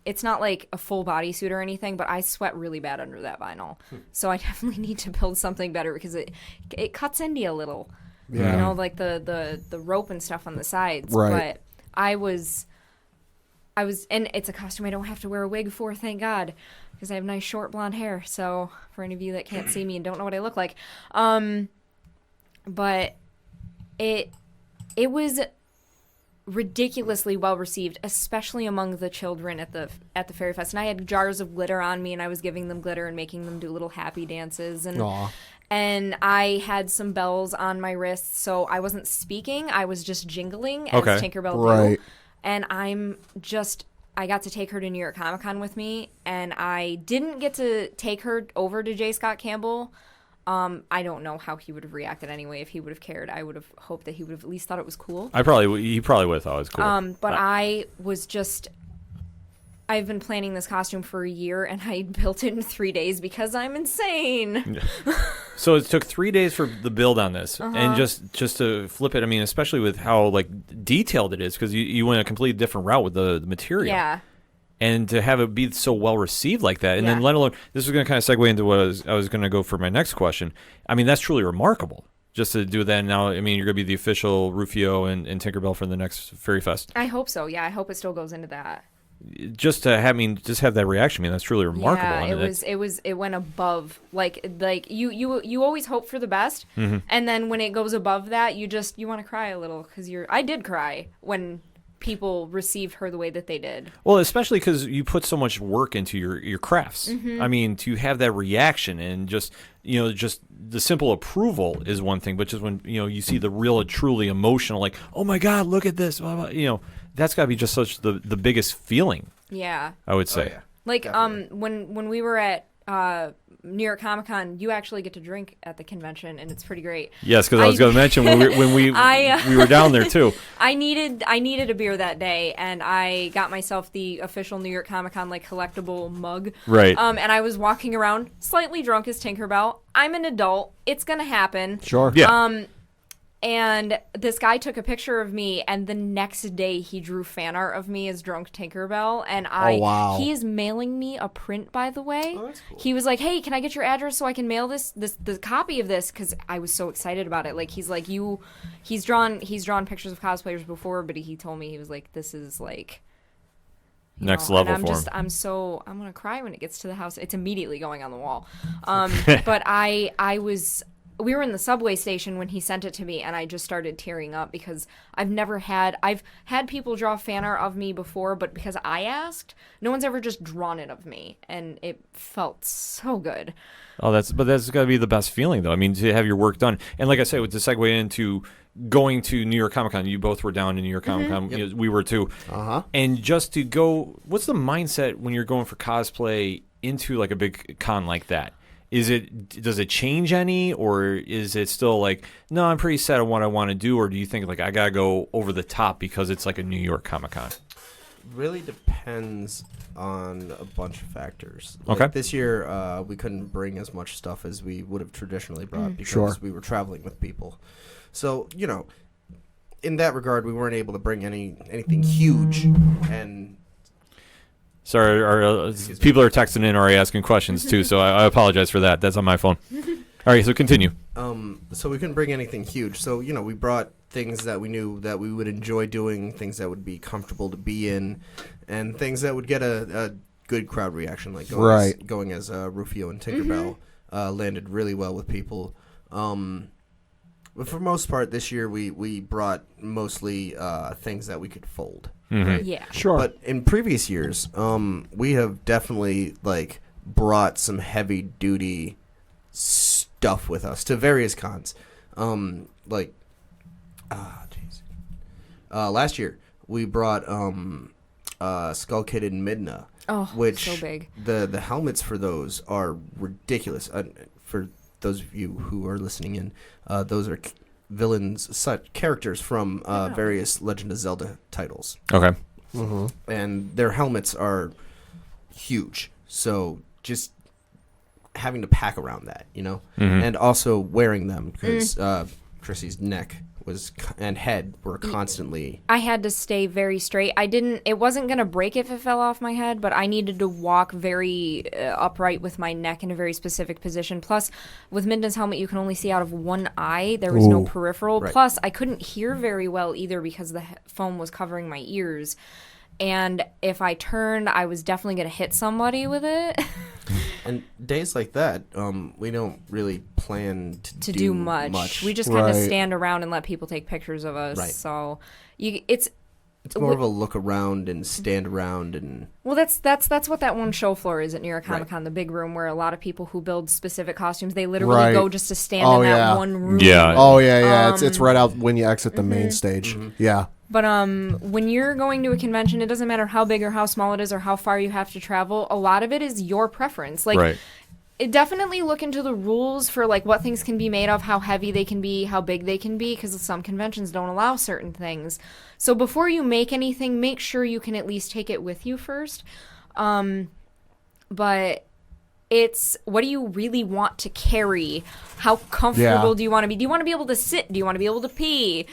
It's not like a full bodysuit or anything, but I sweat really bad under that vinyl. So I definitely need to build something better because it cuts into you a little. Yeah. You know, like the rope and stuff on the sides. Right. But I was, and it's a costume I don't have to wear a wig for, thank God, because I have nice short blonde hair. So for any of you that can't see me and don't know what I look like, but it was ridiculously well received, especially among the children at the Fairy Fest. And I had jars of glitter on me, and I was giving them glitter and making them do little happy dances. And Aw. and I had some bells on my wrists, so I wasn't speaking. I was just jingling as Okay. Tinkerbell Right. do. And I got to take her to New York Comic Con with me, and I didn't get to take her over to J. Scott Campbell. I don't know how he would have reacted anyway. If he would have cared, I would have hoped that he would have at least thought it was cool. He probably would have thought it was cool. But I was just I've been planning this costume for a year, and I built it in 3 days because I'm insane. So it took 3 days for the build on this, and just to flip it. I mean, especially with how like detailed it is, because you went a completely different route with the material. Yeah. And to have it be so well received like that, and Yeah. then let alone, this is going to kind of segue into what I was going to go for my next question. I mean, that's truly remarkable. Just to do that now, I mean, you're going to be the official Rufio and Tinkerbell for the next Fairy Fest. I hope so. Yeah, I hope it still goes into that. Just to have, just have that reaction. I mean, that's truly remarkable. Yeah, I mean, it went above. Like you always hope for the best, and then when it goes above that, you want to cry a little because I did cry when people received her the way that they did. Well, especially because you put so much work into your crafts. I mean, to have that reaction and just the simple approval is one thing, but just when you see the real, truly emotional, like, oh my God, look at this, blah, blah, that's got to be just such the biggest feeling. Yeah, I would say. Oh, yeah. like when we were at New York Comic Con, you actually get to drink at the convention, and it's pretty great. Yes, because I was going to mention when we were down there too. I needed a beer that day, and I got myself the official New York Comic Con collectible mug. Right. And I was walking around slightly drunk as Tinkerbell. I'm an adult. It's gonna happen. Sure. Yeah. And this guy took a picture of me, and the next day he drew fan art of me as drunk Tinkerbell. And wow. he is mailing me a print, by the way. Oh, that's cool. He was like, "Hey, can I get your address so I can mail the copy of this?" Because I was so excited about it. Like he's drawn pictures of cosplayers before, but he told me, he was like, "This is like." Next level and for him. I'm gonna cry when it gets to the house. It's immediately going on the wall. But we were in the subway station when he sent it to me, and I just started tearing up because I've had people draw fan art of me before, but because I asked, no one's ever just drawn it of me, and it felt so good. Oh, that's got to be the best feeling, though. I mean, to have your work done, and like I said, with the segue into going to New York Comic Con, you both were down in New York Comic Con. Yep. We were too. And just to go, what's the mindset when you're going for cosplay into like a big con like that? Does it change any, or is it still like, no, I'm pretty set on what I want to do, or do you think like I gotta go over the top because it's like a New York Comic Con? Really depends on a bunch of factors. Okay. This year, we couldn't bring as much stuff as we would have traditionally brought because Sure. we were traveling with people. So, in that regard, we weren't able to bring anything huge. And Sorry, our people are texting in already asking questions too, so I apologize for that. That's on my phone. All right, so continue. so we couldn't bring anything huge. So, we brought things that we knew that we would enjoy doing, things that would be comfortable to be in, and things that would get a good crowd reaction, like going as Rufio and Tinkerbell landed really well with people. But for the most part, this year we brought mostly things that we could fold. Right? Yeah. Sure. But in previous years, we have definitely brought some heavy duty stuff with us to various cons. Last year we brought Skull Kid and Midna. Oh, which so big. The helmets for those are ridiculous. For those of you who are listening in, those are villains, such characters from various Legend of Zelda titles. Okay. And their helmets are huge. So just having to pack around that, and also wearing them because Trissy's neck and head were constantly. I had to stay very straight. It wasn't going to break if it fell off my head, but I needed to walk very upright with my neck in a very specific position. Plus, with Midna's helmet, you can only see out of one eye. There was no peripheral. Right. Plus, I couldn't hear very well either because the foam was covering my ears. And if I turned, I was definitely going to hit somebody with it. And days like that, we don't really plan to do much. We just kind of stand around and let people take pictures of us. Right. So it's more of a look around and stand around and. Well, that's what that one show floor is at New York Comic Con, the big room where a lot of people who build specific costumes, they literally go just to stand in that one room. Yeah. Oh yeah. It's right out when you exit the main stage. Yeah. But when you're going to a convention, it doesn't matter how big or how small it is or how far you have to travel. A lot of it is your preference. Definitely look into the rules for what things can be made of, how heavy they can be, how big they can be, because some conventions don't allow certain things. So before you make anything, make sure you can at least take it with you first. But it's, what do you really want to carry? How comfortable do you want to be? Do you want to be able to sit? Do you want to be able to pee?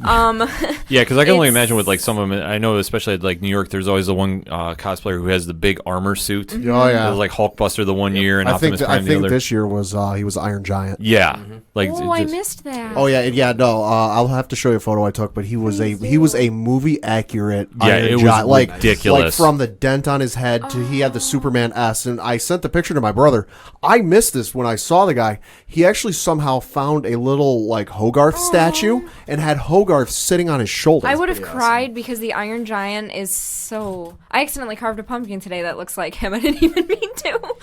Yeah, because I can only imagine with like some of them. I know, especially at like New York, there's always the one cosplayer who has the big armor suit. Oh yeah, It was like Hulkbuster the one year and Optimus Prime the other. This year was he was Iron Giant. Yeah, like I missed that. Oh yeah, no. I'll have to show you a photo I took, but he was a movie accurate. Iron it was Giant. Like ridiculous. Like from the dent on his head to he had the Superman S, and I sent the picture to my brother. I missed this when I saw the guy. He actually somehow found a little like Hogarth statue and had Hogarth sitting on his shoulder. I would have cried because the Iron Giant is so... I accidentally carved a pumpkin today that looks like him. I didn't even mean to.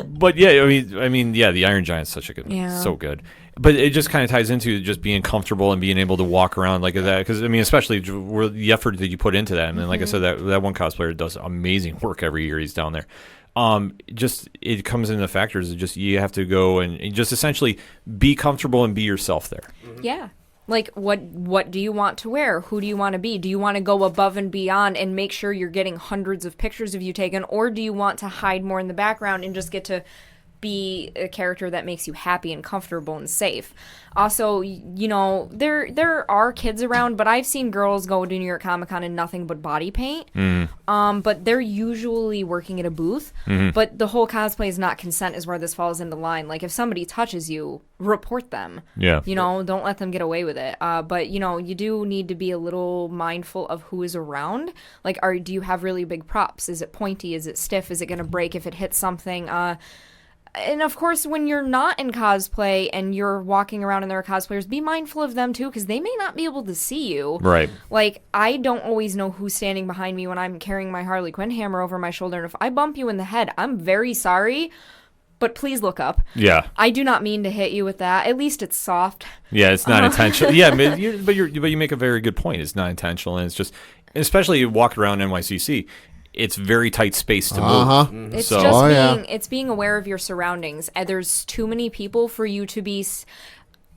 But yeah, I mean, yeah, the Iron Giant's such a good, so good. But it just kind of ties into just being comfortable and being able to walk around like that. Because I mean, especially the effort that you put into that. And then, like I said, that one cosplayer does amazing work every year he's down there. Just it comes into the factors. Just you have to go and just essentially be comfortable and be yourself there. Yeah. Like, what do you want to wear? Who do you want to be? Do you want to go above and beyond and make sure you're getting hundreds of pictures of you taken? Or do you want to hide more in the background and just get to be a character that makes you happy and comfortable and safe? Also, you know, there are kids around, but I've seen girls go to New York Comic Con in nothing but body paint. But they're usually working at a booth. But the whole cosplay is not consent is where this falls into line. Like, if somebody touches you, report them. Yeah. You know, don't let them get away with it. But, you know, you do need to be a little mindful of who is around. Like, do you have really big props? Is it pointy? Is it stiff? Is it going to break if it hits something? And of course, when you're not in cosplay and you're walking around and there are cosplayers, be mindful of them too, because they may not be able to see you. Right. Like, I don't always know who's standing behind me when I'm carrying my Harley Quinn hammer over my shoulder. And if I bump you in the head, I'm very sorry, but please look up. Yeah. I do not mean to hit you with that. At least it's soft. Yeah, it's not intentional. Yeah, but you make a very good point. It's not intentional, and it's just, especially you walk around NYCC. It's very tight space to move. It's So- just it's being aware of your surroundings. And there's too many people for you to be...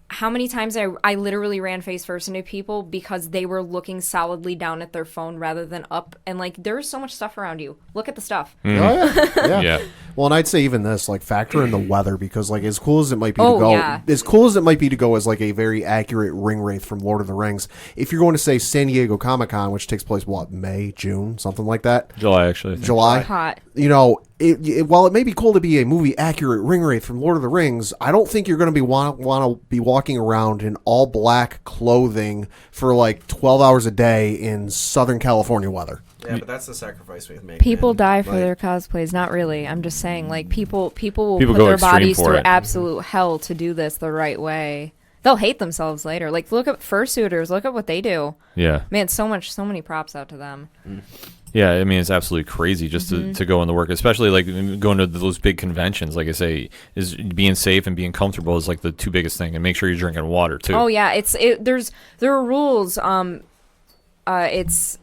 How many times I literally ran face first into people because they were looking solidly down at their phone rather than up. And, like, there's so much stuff around you. Look at the stuff. Yeah. Well, and I'd say even this, like, factor in the weather, because, like, as cool as it might be to go as like a very accurate ring wraith from Lord of the Rings, if you're going to say San Diego Comic-Con, which takes place May, June, something like that, July, actually. I think. July, Hot. you know, while it may be cool to be a movie accurate ring wraith from Lord of the Rings, I don't think you're going to be want to be walking around in all black clothing for like 12 hours a day in Southern California weather. Yeah, but that's the sacrifice we make. People man. die for Like, their cosplays. Not really. I'm just saying, like, people will People put go their extreme bodies for through it. absolute hell to do this the right way. They'll hate themselves later. Like, look at fursuiters. Look at what they do. Yeah. Man, so many props out to them. Yeah, I mean, it's absolutely crazy just to go into work, especially like going to those big conventions. Like I say, is being safe and being comfortable is like the two biggest thing, and make sure you're drinking water too. Oh yeah, there are rules. It's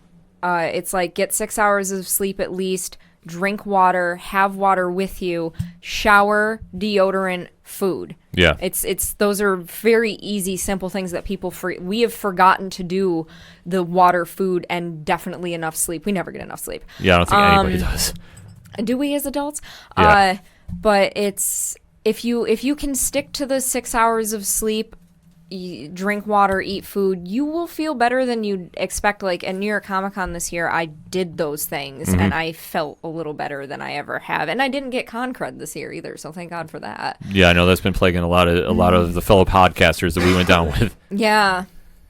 like get 6 hours of sleep at least, drink water, have water with you, shower, deodorant, food. Yeah. It's those are very easy, simple things that we have forgotten to do. The water, food, and definitely enough sleep. We never get enough sleep. Yeah, I don't think anybody does. Do we as adults? Yeah. But it's if you can stick to the 6 hours of sleep, drink water, eat food, you will feel better than you'd expect. Like at New York Comic Con this year, I did those things and I felt a little better than I ever have. And I didn't get con crud this year either, so thank God for that. Yeah, I know that's been plaguing a lot of the fellow podcasters that we went down with. Yeah.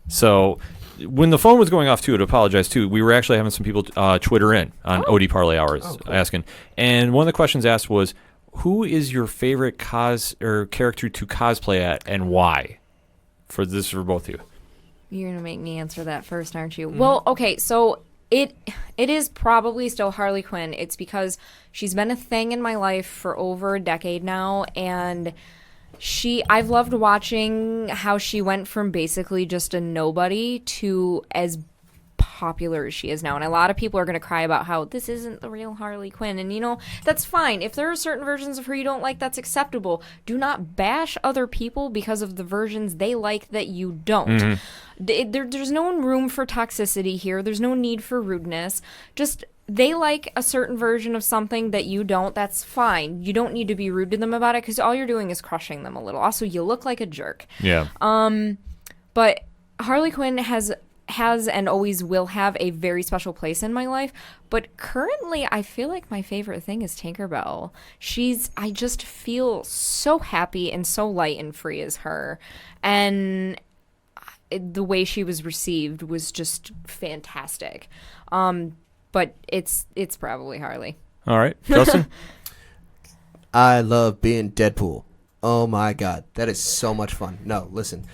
So when the phone was going off too, to apologize too, we were actually having some people Twitter in on OD Parlay Hours asking, and one of the questions asked was, who is your favorite character to cosplay at and why? For both of you. You're going to make me answer that first, aren't you? Well, okay, so it is probably still Harley Quinn. It's because she's been a thing in my life for over a decade now, and I've loved watching how she went from basically just a nobody to as popular as she is now. And a lot of people are going to cry about how this isn't the real Harley Quinn. And, you know, that's fine. If there are certain versions of her you don't like, that's acceptable. Do not bash other people because of the versions they like that you don't. There's no room for toxicity here. There's no need for rudeness. Just... they like a certain version of something that you don't, that's fine. You don't need to be rude to them about it because all you're doing is crushing them a little. Also, you look like a jerk. Yeah. But Harley Quinn has and always will have a very special place in my life. But currently, I feel like my favorite thing is Tinkerbell. I just feel so happy and so light and free as her. And the way she was received was just fantastic. But it's probably Harley. All right. Justin? I love being Deadpool. Oh my god, that is so much fun. No, listen.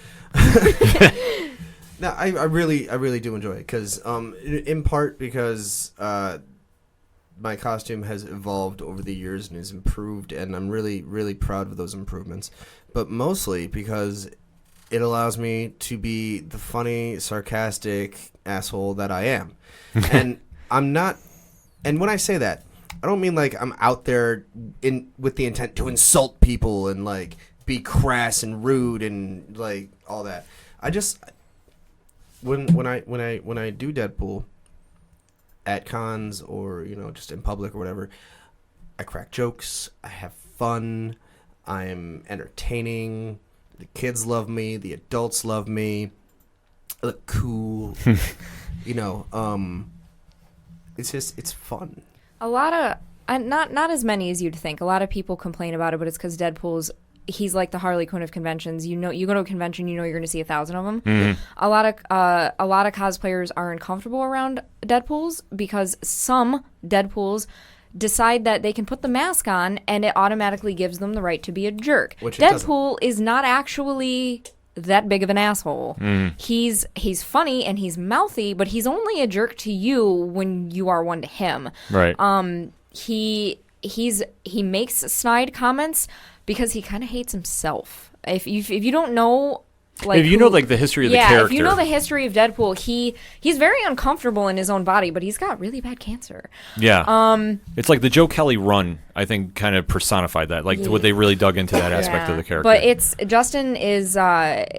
No, I really do enjoy it because, in part because my costume has evolved over the years and has improved, and I'm really, really proud of those improvements. But mostly because it allows me to be the funny, sarcastic asshole that I am, and I'm not. And when I say that, I don't mean like I'm out there with the intent to insult people and like be crass and rude and like all that. I just when I do Deadpool at cons or just in public or whatever, I crack jokes, I have fun, I'm entertaining. The kids love me, the adults love me. I look cool, It's fun. A lot of not as many as you'd think. A lot of people complain about it, but it's because he's like the Harley Quinn of conventions. You go to a convention, you're going to see 1,000 of them. Mm-hmm. A lot of cosplayers are uncomfortable around Deadpools because some Deadpools decide that they can put the mask on and it automatically gives them the right to be a jerk. Which Deadpool is not actually that big of an asshole. He's funny and he's mouthy, but he's only a jerk to you when you are one to him. Right. He makes snide comments because he kind of hates himself. If you don't know, like, if you know like the history of the character, if you know the history of Deadpool, he's very uncomfortable in his own body, but he's got really bad cancer. Yeah. It's like the Joe Kelly run, I think, kind of personified that. Like what they really dug into that aspect of the character. But Justin is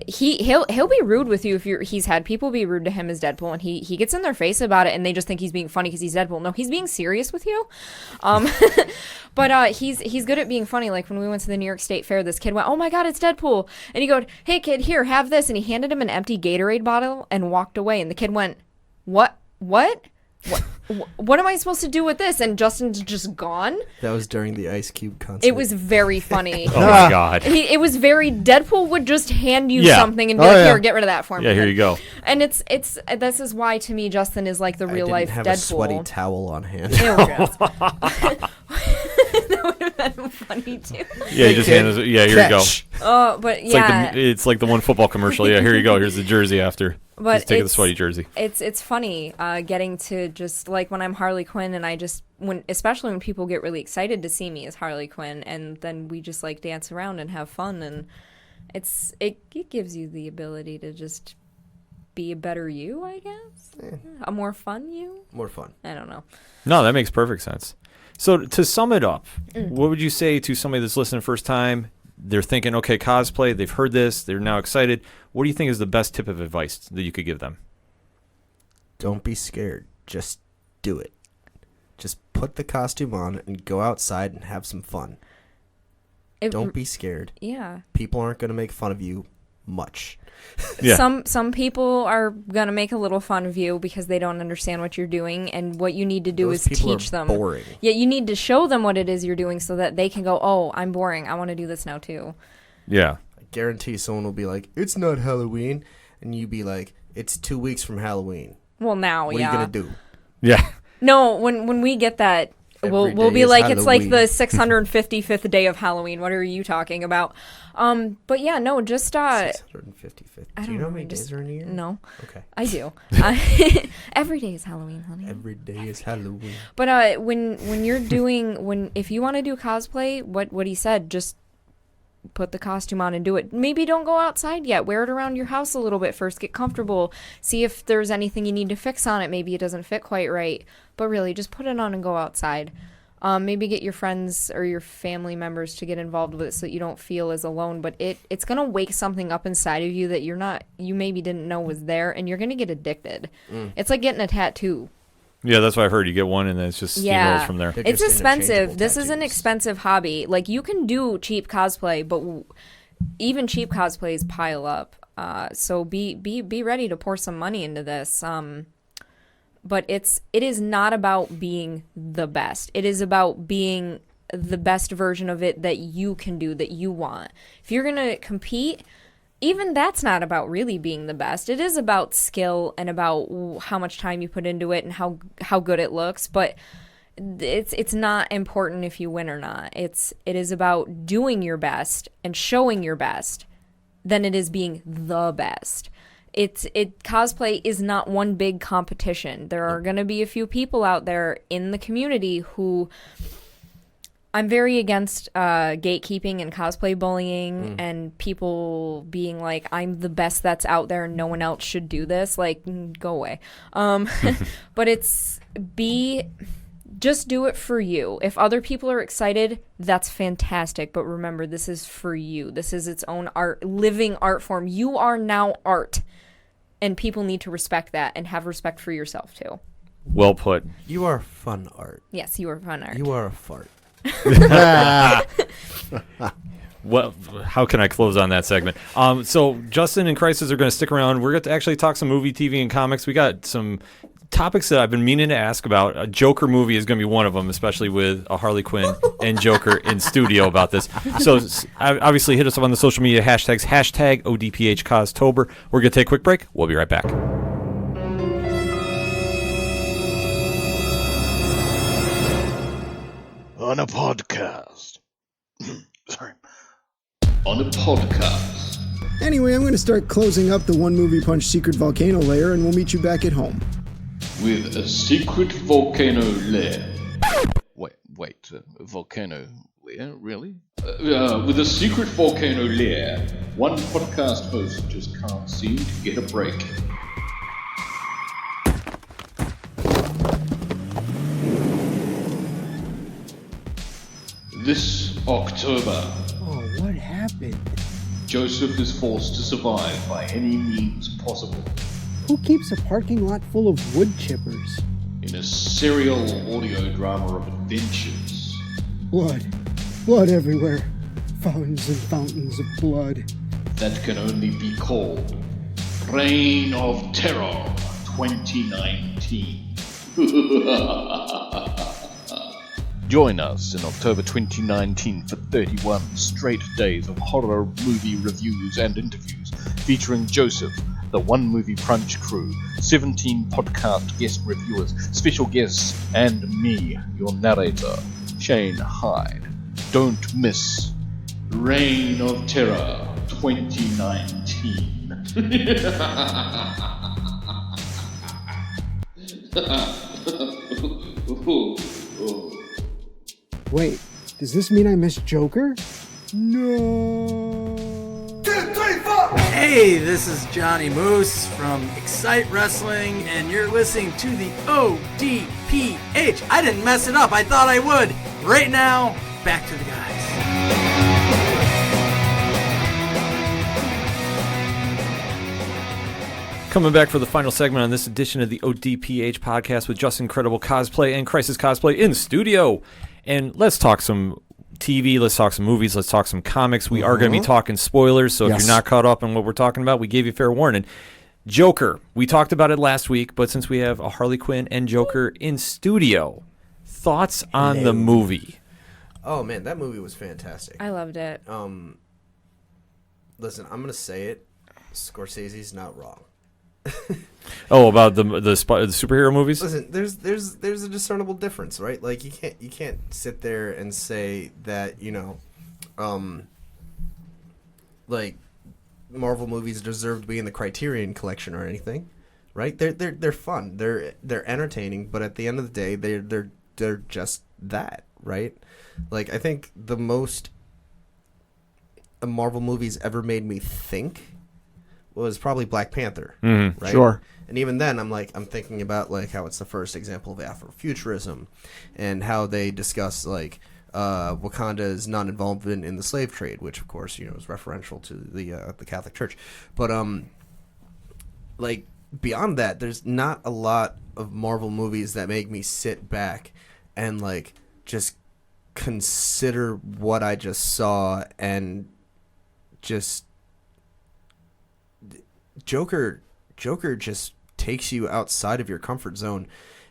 he'll be rude with you if he's had people be rude to him as Deadpool, and he gets in their face about it, and they just think he's being funny because he's Deadpool. No, he's being serious with you. But he's good at being funny. Like when we went to the New York State Fair, this kid went, "Oh my God, it's Deadpool!" And he goes, "Hey kid, here, have this," and he handed him an empty Gatorade bottle and walked away. And the kid went, "What? What am I supposed to do with this?" And Justin's just gone. That was during the Ice Cube concert. It was very funny. Oh my God. It was very Deadpool would just hand you something and be like, "Here, get rid of that for me." Yeah, here you go. And it's this is why to me Justin is like the real life have Deadpool. A sweaty towel on hand. That would have been funny too. Yeah, he just handed it. Yeah, here you go. Oh, but yeah, it's like the one football commercial. Yeah, here you go. Here's the jersey after. But just take the sweaty jersey. It's funny getting to just like when I'm Harley Quinn and especially when people get really excited to see me as Harley Quinn, and then we just like dance around and have fun, and it gives you the ability to just be a better you, I guess. A more fun you. More fun. I don't know. No, that makes perfect sense. So to sum it up, what would you say to somebody that's listening first time? They're thinking, okay, cosplay, they've heard this, they're now excited. What do you think is the best tip of advice that you could give them? Don't be scared. Just do it. Just put the costume on and go outside and have some fun. Don't be scared. Yeah. People aren't going to make fun of you much. Yeah. Some people are going to make a little fun of you because they don't understand what you're doing, and what you need to do Those is teach them. Boring. Yeah, you need to show them what it is you're doing so that they can go, "Oh, I'm boring. I want to do this now too." Yeah. I guarantee someone will be like, "It's not Halloween," and you be like, "It's 2 weeks from Halloween." Well, now, what are you going to do? Yeah. No, when we get that, we'll be like, it's like the 655th day of Halloween. What are you talking about? But yeah, no, just 655th. Do you know how many days are in a year? No. Okay. I do. Every day is Halloween, honey. Every day is Halloween. But when you're doing if you want to do cosplay, what he said, just put the costume on and do it. Maybe don't go outside yet. Wear it around your house a little bit first. Get comfortable. See if there's anything you need to fix on it. Maybe it doesn't fit quite right. But really, just put it on and go outside. Maybe get your friends or your family members to get involved with it so that you don't feel as alone. But it's going to wake something up inside of you that you maybe didn't know was there, and you're going to get addicted. It's like getting a tattoo. Yeah, that's what I heard. You get one, and then it's just steamrolls from there. They're It's just expensive. This is an tattoos. expensive hobby. Like, you can do cheap cosplay, but even cheap cosplays pile up. So be ready to pour some money into this. But it is not about being the best. It is about being the best version of it that you can do, that you want. If you're going to compete, even that's not about really being the best. It is about skill and about how much time you put into it and how good it looks. But it's not important if you win or not. It is about doing your best and showing your best than it is being the best. Cosplay is not one big competition. There are going to be a few people out there in the community who I'm very against gatekeeping and cosplay bullying and people being like, I'm the best that's out there and no one else should do this. Like, go away. But just do it for you. If other people are excited, that's fantastic. But remember, this is for you. This is its own living art form. You are now art. And people need to respect that and have respect for yourself, too. Well put. You are fun art. Yes, you are fun art. You are a fart. Well, how can I close on that segment? So Justin and Crisis are going to stick around. We're going to actually talk some movie, TV, and comics. We got some topics that I've been meaning to ask about. A Joker movie is going to be one of them, especially with a Harley Quinn and Joker in studio about this. So obviously hit us up on the social media hashtags, hashtag ODPH Costober. We're going to take a quick break. We'll be right back. On a podcast. Sorry. On a podcast. Anyway, I'm going to start closing up the One Movie Punch secret volcano layer, and we'll meet you back at home. With a secret volcano lair. Wait, volcano lair? Really? With a secret volcano lair, one podcast host just can't seem to get a break. This October, Oh, what happened? Joseph is forced to survive by any means possible Who keeps a parking lot full of wood chippers? in a serial audio drama of adventures. Blood. Blood everywhere. Fountains and fountains of blood. That can only be called Reign of Terror 2019. Join us in October 2019 for 31 straight days of horror movie reviews and interviews featuring Joseph, the One Movie Punch crew, 17 podcast guest reviewers, special guests, and me, your narrator, Shane Hyde. Don't miss Reign of Terror 2019. Wait, does this mean I missed Joker? No. Hey, this is Johnny Moose from Excite Wrestling, and you're listening to the ODPH. I didn't mess it up. I thought I would. Right now, back to the guys. Coming back for the final segment on this edition of the ODPH podcast with Just Incredible Cosplay and Crisis Cosplay in studio. And let's talk some TV, let's talk some movies, let's talk some comics. We are going to be talking spoilers, so if you're not caught up on what we're talking about, we gave you fair warning. Joker, we talked about it last week, but since we have a Harley Quinn and Joker in studio, thoughts on the movie? Oh man, that movie was fantastic. I loved it. Listen, I'm gonna say it. Scorsese's not wrong. Oh, about the superhero movies? Listen, there's a discernible difference, right? Like you can't sit there and say that, you know, like Marvel movies deserve to be in the Criterion collection or anything, right? They're fun. They're entertaining, but at the end of the day, they're just that, right? Like I think the most the Marvel movies ever made me think was probably Black Panther. Mm-hmm. Right? Sure. And even then, I'm thinking about like how it's the first example of Afrofuturism, and how they discuss like Wakanda's non-involvement in the slave trade, which of course is referential to the Catholic Church. But like beyond that, there's not a lot of Marvel movies that make me sit back and like just consider what I just saw and just Joker just takes you outside of your comfort zone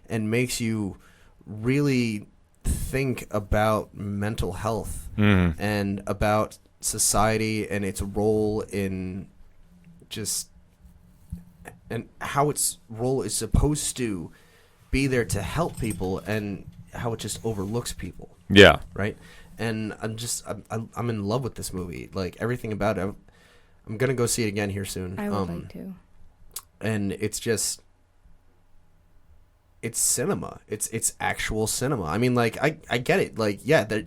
and makes you really think about mental health and about society and its role in just and how its role is supposed to be there to help people and how it just overlooks people. Yeah. Right. And I'm in love with this movie. Like everything about it. I'm gonna go see it again here soon. I would like to. And it's cinema. It's actual cinema. I mean, like I get it. Like that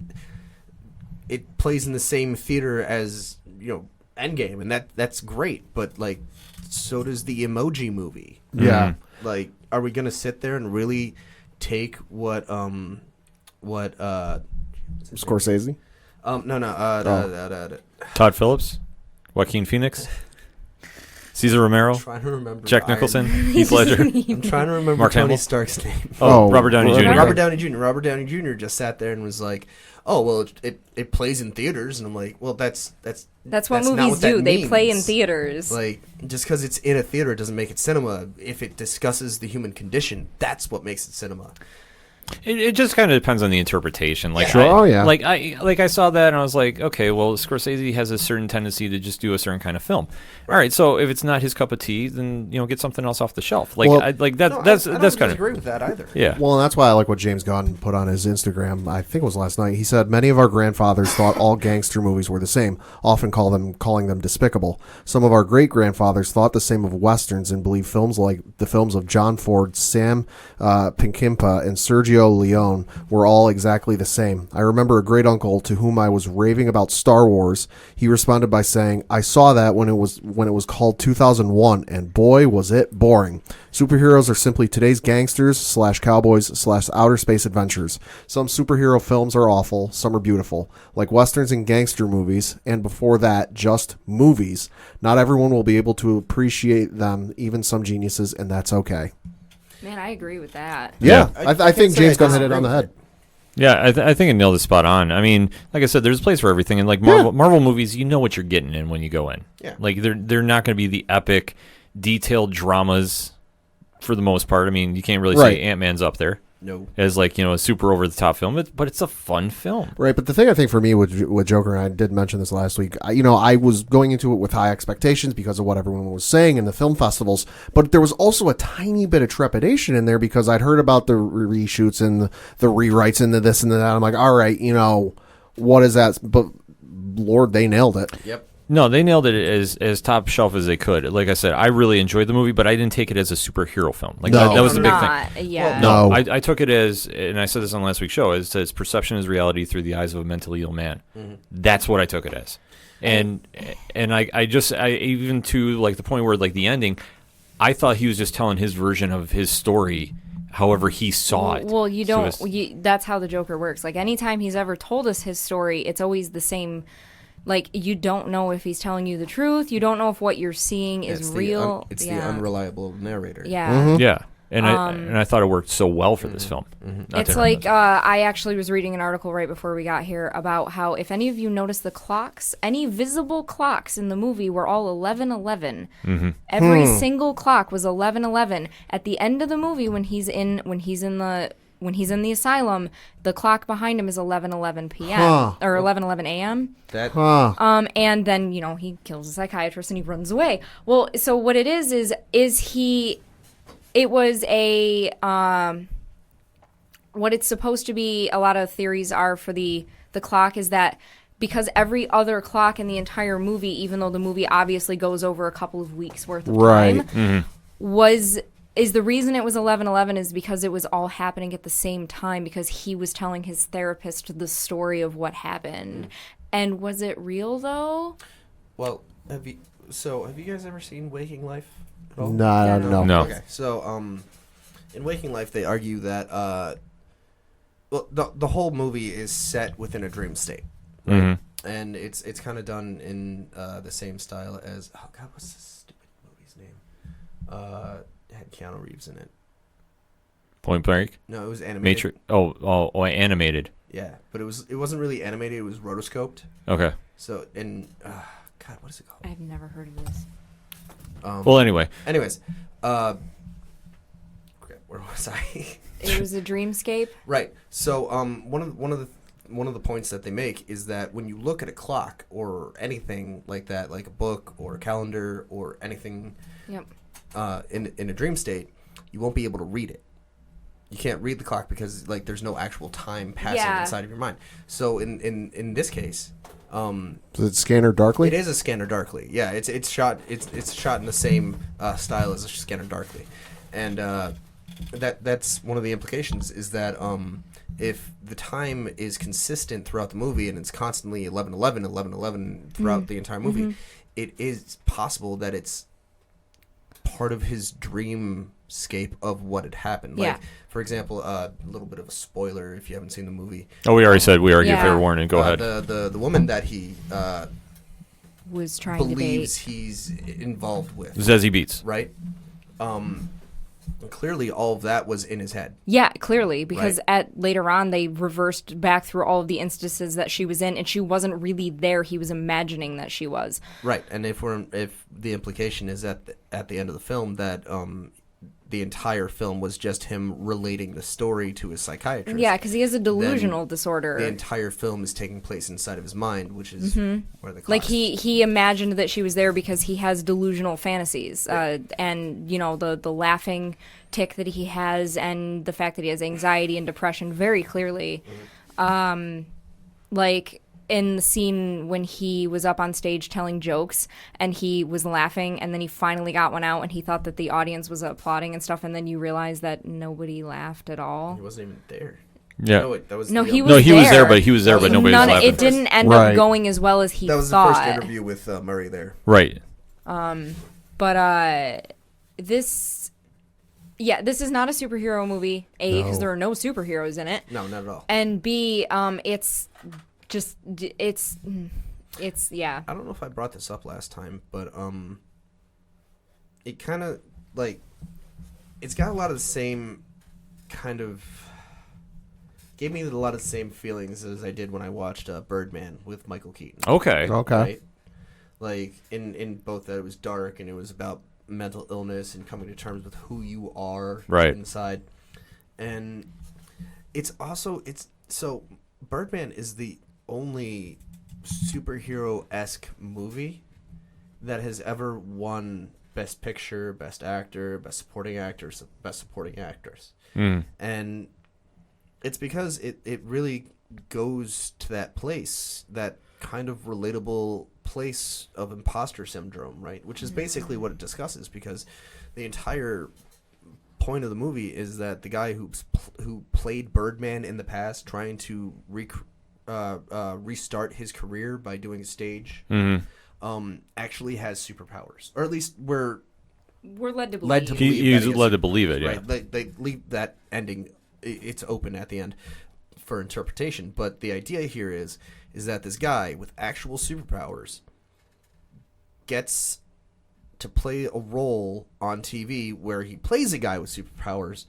it plays in the same theater as Endgame, and that's great. But like, so does the Emoji Movie. Yeah. Like, are we gonna sit there and really take what Scorsese? Todd Phillips, Joaquin Phoenix, Cesar Romero, Trying to remember Jack Nicholson, Heath Ledger. I'm trying to remember Mark Tony Hamill? Stark's name. Oh, Robert Downey Jr. Robert Downey Jr. Robert Downey Jr. just sat there and was like, "Oh, well, it plays in theaters," and I'm like, "Well, that's That's not what movies what that do. They play in means. theaters. Like, just because it's in a theater doesn't make it cinema. If it discusses the human condition, that's what makes it cinema. It just kind of depends on the interpretation. Like, Sure. I saw that and I was like, okay, well, Scorsese has a certain tendency to just do a certain kind of film. All right, so if it's not his cup of tea, then get something else off the shelf. Like, Well, I that's don't kind of disagree with that either. yeah. Well, and that's why I like what James Gunn put on his Instagram. I think it was last night. He said many of our grandfathers thought all gangster movies were the same, often calling them despicable. Some of our great grandfathers thought the same of westerns and believed films like the films of John Ford, Sam Peckinpah, and Sergio Leone were all exactly the same. I remember a great uncle to whom I was raving about Star Wars. He responded by saying, "I saw that when it was called 2001, and boy was it boring. Superheroes are simply today's gangsters / cowboys / outer space adventures. Some superhero films are awful, some are beautiful, like westerns and gangster movies, and before that, just movies. Not everyone will be able to appreciate them, even some geniuses, and that's okay." Man, I agree with that. Yeah, I I think say James I Gunn hit it disagree on the with head. Yeah, I think it nailed it spot on. I mean, like I said, there's a place for everything, and like Marvel movies, you know what you're getting in when you go in. Yeah. Like they're not going to be the epic, detailed dramas for the most part. I mean, you can't really say Ant-Man's up there No. as like a super over the top film, but it's a fun film. Right, but the thing I think for me with Joker, and I did mention this last week, I was going into it with high expectations because of what everyone was saying in the film festivals, but there was also a tiny bit of trepidation in there because I'd heard about the reshoots and the rewrites and the this and the that. I'm like, all right, what is that? But Lord, they nailed it. Yep. No, they nailed it as top shelf as they could. Like I said, I really enjoyed the movie, but I didn't take it as a superhero film. Like No. that was the big Not, thing. yeah. No. I took it as, and I said this on last week's show, as perception is reality through the eyes of a mentally ill man. Mm-hmm. That's what I took it as. And I even to like the point where like the ending, I thought he was just telling his version of his story, however he saw it. Well, you don't. So That's how the Joker works. Like anytime he's ever told us his story, it's always the same. Like you don't know if he's telling you the truth. You don't know if what you're seeing is real. It's the unreliable narrator. Yeah. yeah. And I thought it worked so well for this film. Not It's to like interrupt. I actually was reading an article right before we got here about how if any of you notice the clocks, any visible clocks in the movie were all 11:11. Every single clock was 11:11. At the end of the movie, when he's in the asylum, the clock behind him is 11:11 p.m. or 11:11 a.m. And then he kills a psychiatrist and he runs away. Well, so what it is he. It was a what it's supposed to be. A lot of theories are for the clock is that because every other clock in the entire movie, even though the movie obviously goes over a couple of weeks worth of time, is the reason it was 11:11 is because it was all happening at the same time because he was telling his therapist the story of what happened. And was it real though? Well, have you guys ever seen Waking Life at all? No. Okay, so in Waking Life, they argue that the whole movie is set within a dream state, right? And it's kind of done in the same style as what's this stupid movie's name? It had Keanu Reeves in it. Point Blank. No, it was animated. Matrix. Oh, animated. Yeah, but it wasn't really animated. It was rotoscoped. Okay. So God, what is it called? I've never heard of this. Well, anyway. Anyways, crap, where was I? It was a dreamscape. Right. So one of the points that they make is that when you look at a clock or anything like that, like a book or a calendar or anything, Yep. In a dream state, you won't be able to read it. You can't read the clock because there's no actual time passing inside of your mind. So in this case, Does it scanner darkly? it is a scanner darkly. Yeah, it's shot in the same style as a scanner darkly, and that's one of the implications is that if the time is consistent throughout the movie and it's constantly 11:11 throughout the entire movie, it is possible that it's part of his dreamscape of what had happened. Yeah. Like, for example, a little bit of a spoiler if you haven't seen the movie. Oh, we already said we already give Yeah. fair warning. Go ahead. The woman that he Was trying believes to he's involved with, Zazie Beetz. right? Clearly, all of that was in his head. Yeah, clearly, because Right. later on they reversed back through all of the instances that she was in, and she wasn't really there. He was imagining that she was. Right, and if the implication is at the end of the film that the entire film was just him relating the story to his psychiatrist. Yeah, because he has a delusional disorder. The entire film is taking place inside of his mind, which is where the Like class- he imagined that she was there because he has delusional fantasies, and the laughing tic that he has, and the fact that he has anxiety and depression very clearly. Like in the scene when he was up on stage telling jokes and he was laughing, and then he finally got one out and he thought that the audience was applauding and stuff, and then you realize that nobody laughed at all. he wasn't even there. Yeah. No, that was No, the he other- was He was there, there. but nobody was laughing. It didn't end Right. up going as well as he That was thought. the first interview with Murray there. Right. But this is not a superhero movie. A, because there are no superheroes in it, No, not at all. and B, it's yeah. I don't know if I brought this up last time, but it kind of it's got a lot of the same kind of gave me a lot of the same feelings as I did when I watched Birdman with Michael Keaton. Okay. Okay. Right? Like in both that it was dark and it was about mental illness and coming to terms with who you are Right. inside, and it's so Birdman is the only superhero-esque movie that has ever won Best Picture, Best Actor, Best Supporting Actor, Best Supporting Actress. And it's because it really goes to that place, that kind of relatable place of imposter syndrome, right? Which is basically what it discusses, because the entire point of the movie is that the guy who played Birdman in the past, trying to restart his career by doing stage, actually has superpowers, or at least we're led to believe. led to believe. He's that he led has to believe it, yeah. Right. They leave that ending. It's open at the end for interpretation. But the idea here is that this guy with actual superpowers gets to play a role on TV where he plays a guy with superpowers,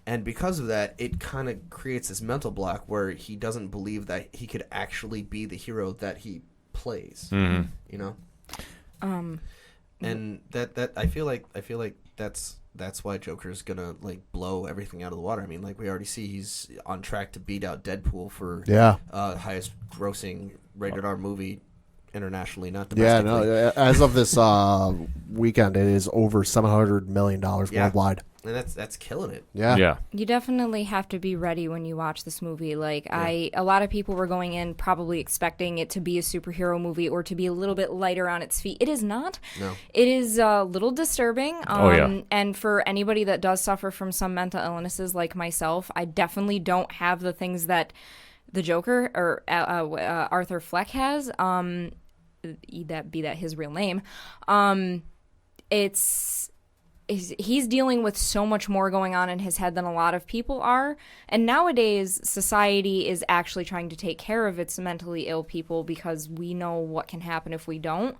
and because of that, it kind of creates this mental block where he doesn't believe that he could actually be the hero that he plays. You know. And that I feel like that's why Joker's gonna blow everything out of the water. I mean, we already see he's on track to beat out Deadpool for highest grossing rated R movie internationally, not Yeah, domestically. no. As of this weekend, it is over $700 million worldwide. And that's killing it. Yeah. Yeah. You definitely have to be ready when you watch this movie. A lot of people were going in probably expecting it to be a superhero movie or to be a little bit lighter on its feet. It is not. No. It is a little disturbing. Yeah. And for anybody that does suffer from some mental illnesses like myself, I definitely don't have the things that the Joker or Arthur Fleck has, be that his real name, he's dealing with so much more going on in his head than a lot of people are. And nowadays, society is actually trying to take care of its mentally ill people because we know what can happen if we don't.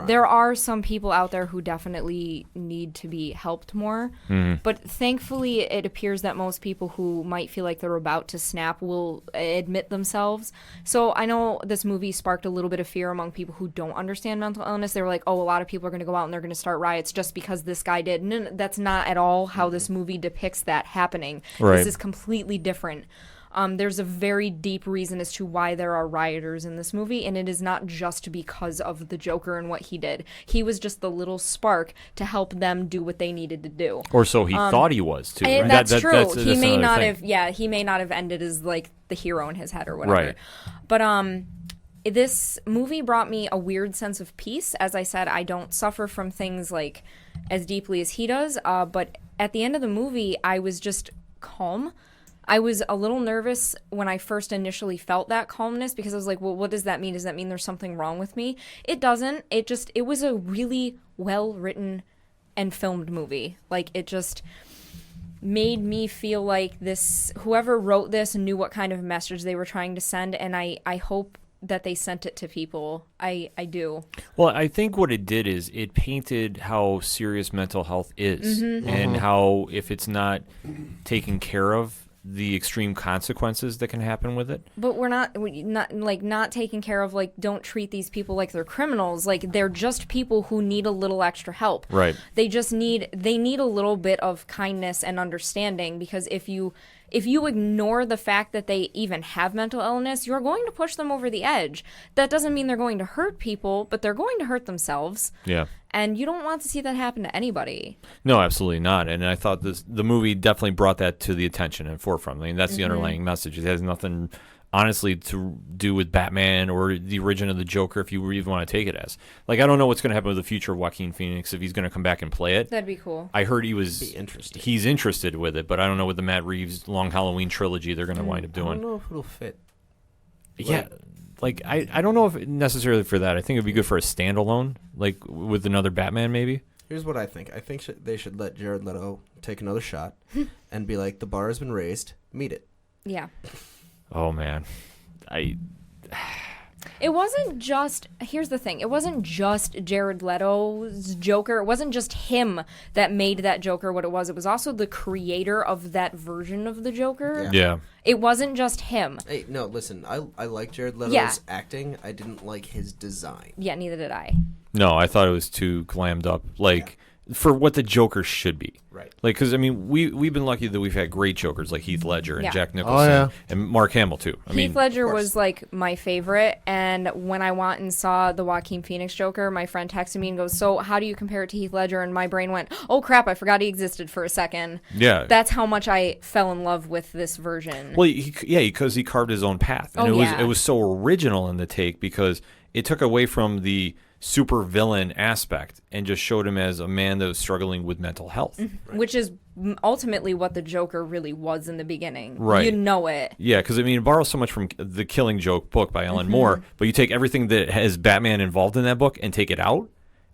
There are some people out there who definitely need to be helped more. But thankfully, it appears that most people who might feel like they're about to snap will admit themselves. So I know this movie sparked a little bit of fear among people who don't understand mental illness. They were like, oh, a lot of people are going to go out and they're going to start riots just because this guy did. No, that's not at all how this movie depicts that happening. Right. This is completely different. There's a very deep reason as to why there are rioters in this movie, and it is not just because of the Joker and what he did. He was just the little spark to help them do what they needed to do. Or so he thought he was, too. And Right? that's true. That's he may another not thing. have. Yeah, he may not have ended as like the hero in his head or whatever. Right. But this movie brought me a weird sense of peace. As I said, I don't suffer from things like as deeply as he does. But at the end of the movie, I was just calm. I was a little nervous when I first initially felt that calmness because I was like, well, what does that mean? Does that mean there's something wrong with me? It doesn't. It was a really well-written and filmed movie. Like, it just made me feel like whoever wrote this knew what kind of message they were trying to send, and I hope that they sent it to people. I do. Well, I think what it did is it painted how serious mental health is and how if it's not taken care of, the extreme consequences that can happen with it. But we're not taken care of. Like, don't treat these people like they're criminals. Like, they're just people who need a little extra help. Right. They need a little bit of kindness and understanding, because if you ignore the fact that they even have mental illness, you're going to push them over the edge. That doesn't mean they're going to hurt people, but they're going to hurt themselves. Yeah. And you don't want to see that happen to anybody. No, absolutely not. And I thought the movie definitely brought that to the attention and forefront. I mean, that's the underlying message. It has nothing, honestly, to do with Batman or the origin of the Joker, if you even want to take it as. Like, I don't know what's going to happen with the future of Joaquin Phoenix, if he's going to come back and play it. That'd be cool. I heard Be interesting. he's interested with it, but I don't know with the Matt Reeves Long Halloween trilogy they're going to wind up I doing. don't know if it'll fit. Yeah. Like, I don't know if necessarily for that. I think it'd be good for a standalone, like with another Batman, maybe. Here's what I think. I think they should let Jared Leto take another shot and be like, the bar has been raised. Meet it. Yeah. Oh, man. It wasn't just, here's the thing, it wasn't just Jared Leto's Joker. It wasn't just him that made that Joker what it was. It was also the creator of that version of the Joker. Yeah. It wasn't just him. Hey, no, listen. I like Jared Leto's acting. I didn't like his design. Yeah, neither did I. No, I thought it was too glammed up. Like, for what the Joker should be. Right. Like, because, I mean, we've been lucky that we've had great Jokers like Heath Ledger and Yeah. Jack Nicholson and Mark Hamill, too. Heath Ledger was, like, my favorite, and when I went and saw the Joaquin Phoenix Joker, my friend texted me and goes, so how do you compare it to Heath Ledger? And my brain went, oh, crap, I forgot he existed for a second. Yeah. That's how much I fell in love with this version. Well, because he carved his own path. And it was so original in the take because it took away from the super villain aspect and just showed him as a man that was struggling with mental health. Right. Which is ultimately what the Joker really was in the beginning. Right. You know it. Yeah, because, I mean, it borrows so much from the Killing Joke book by Alan Moore, but you take everything that has Batman involved in that book and take it out,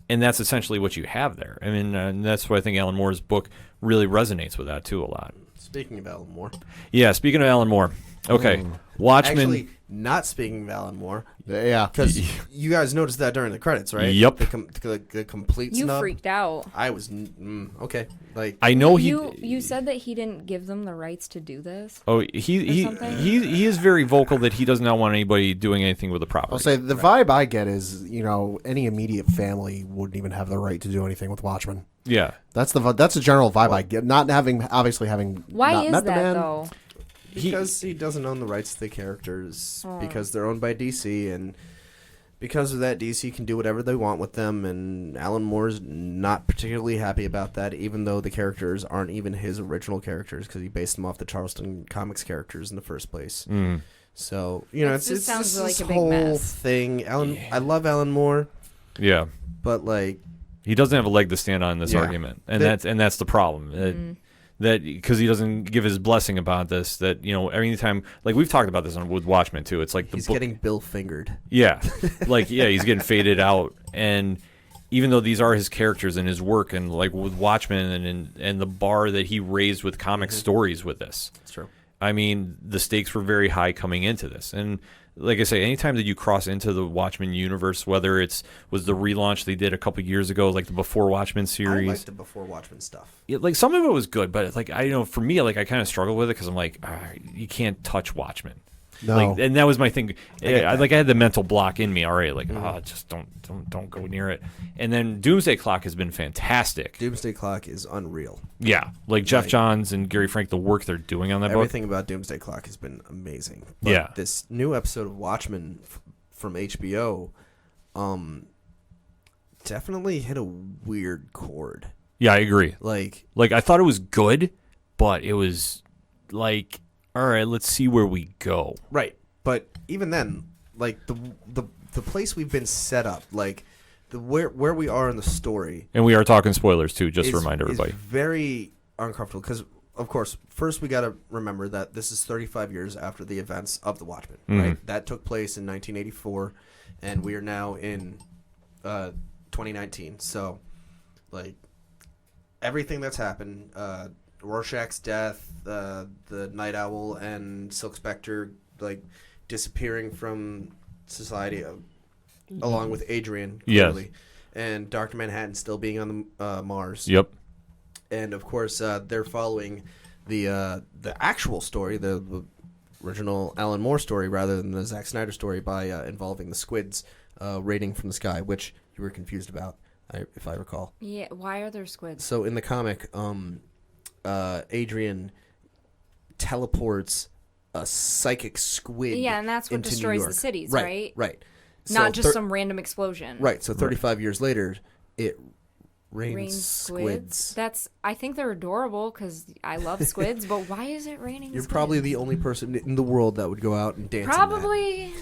and that's essentially what you have there. I mean, and that's why I think Alan Moore's book really resonates with that, too, a lot. Speaking of Alan Moore. Yeah, speaking of Alan Moore. Okay, Watchmen. Actually, not speaking of Alan Moore. Yeah. Because you guys noticed that during the credits, right? Yep. The complete You snub. freaked out. I was, okay. Like, I know You said that he didn't give them the rights to do this. Oh, he is very vocal that he does not want anybody doing anything with the property. I'll say the vibe I get is, any immediate family wouldn't even have the right to do anything with Watchmen. Yeah. That's the general vibe I get. Not having Why not is met the that man. though? because he doesn't own the rights to the characters, because they're owned by DC, and because of that, DC can do whatever they want with them, and Alan Moore's not particularly happy about that, even though the characters aren't even his original characters, because he based them off the Charleston Comics characters in the first place. So, it's sounds like this a big whole mess. thing. I love Alan Moore, Yeah. but, like... He doesn't have a leg to stand on in this argument, and that's the problem. that because he doesn't give his blessing about this. That anytime, like we've talked about this with Watchmen too. It's like he's getting Bill fingered. Yeah, he's getting faded out, and even though these are his characters and his work, and like with Watchmen and the bar that he raised with comic stories with this. That's true. I mean, the stakes were very high coming into this, and like I say, anytime that you cross into the Watchmen universe, whether was the relaunch they did a couple years ago, like the Before Watchmen series. I like the Before Watchmen stuff. Like some of it was good, but like for me, like I kind of struggle with it because I'm like, you can't touch Watchmen. No. And that was my thing. I had the mental block in me already. Like, just don't go near it. And then Doomsday Clock has been fantastic. Doomsday Clock is unreal. Yeah, like Jeff Johns and Gary Frank, the work they're doing on that book. Everything about Doomsday Clock has been amazing. But this new episode of Watchmen from HBO, definitely hit a weird chord. Yeah, I agree. Like I thought it was good, but it was like, all right, let's see where we go. Right, but even then, like the place we've been set up, like where we are in the story, and we are talking spoilers too, just to remind everybody. Is very uncomfortable because, of course, first we got to remember that this is 35 years after the events of the Watchmen. Right, that took place in 1984, and we are now in 2019. So, like everything that's happened. Rorschach's death, the Night Owl, and Silk Spectre like disappearing from society, along with Adrian, clearly, and Dr. Manhattan still being on the Mars. Yep. And of course, they're following the actual story, the original Alan Moore story, rather than the Zack Snyder story, by involving the squids raiding from the sky, which you were confused about, if I recall. Yeah. Why are there squids? So in the comic, Adrian teleports a psychic squid. Yeah, and that's what into destroys New York. the cities, right? Right. Not just some random explosion. Right. So 35 years later, it rains Rains squids. I think they're adorable because I love squids, but why is it raining You're squids? probably the only person in the world that would go out and dance. Probably.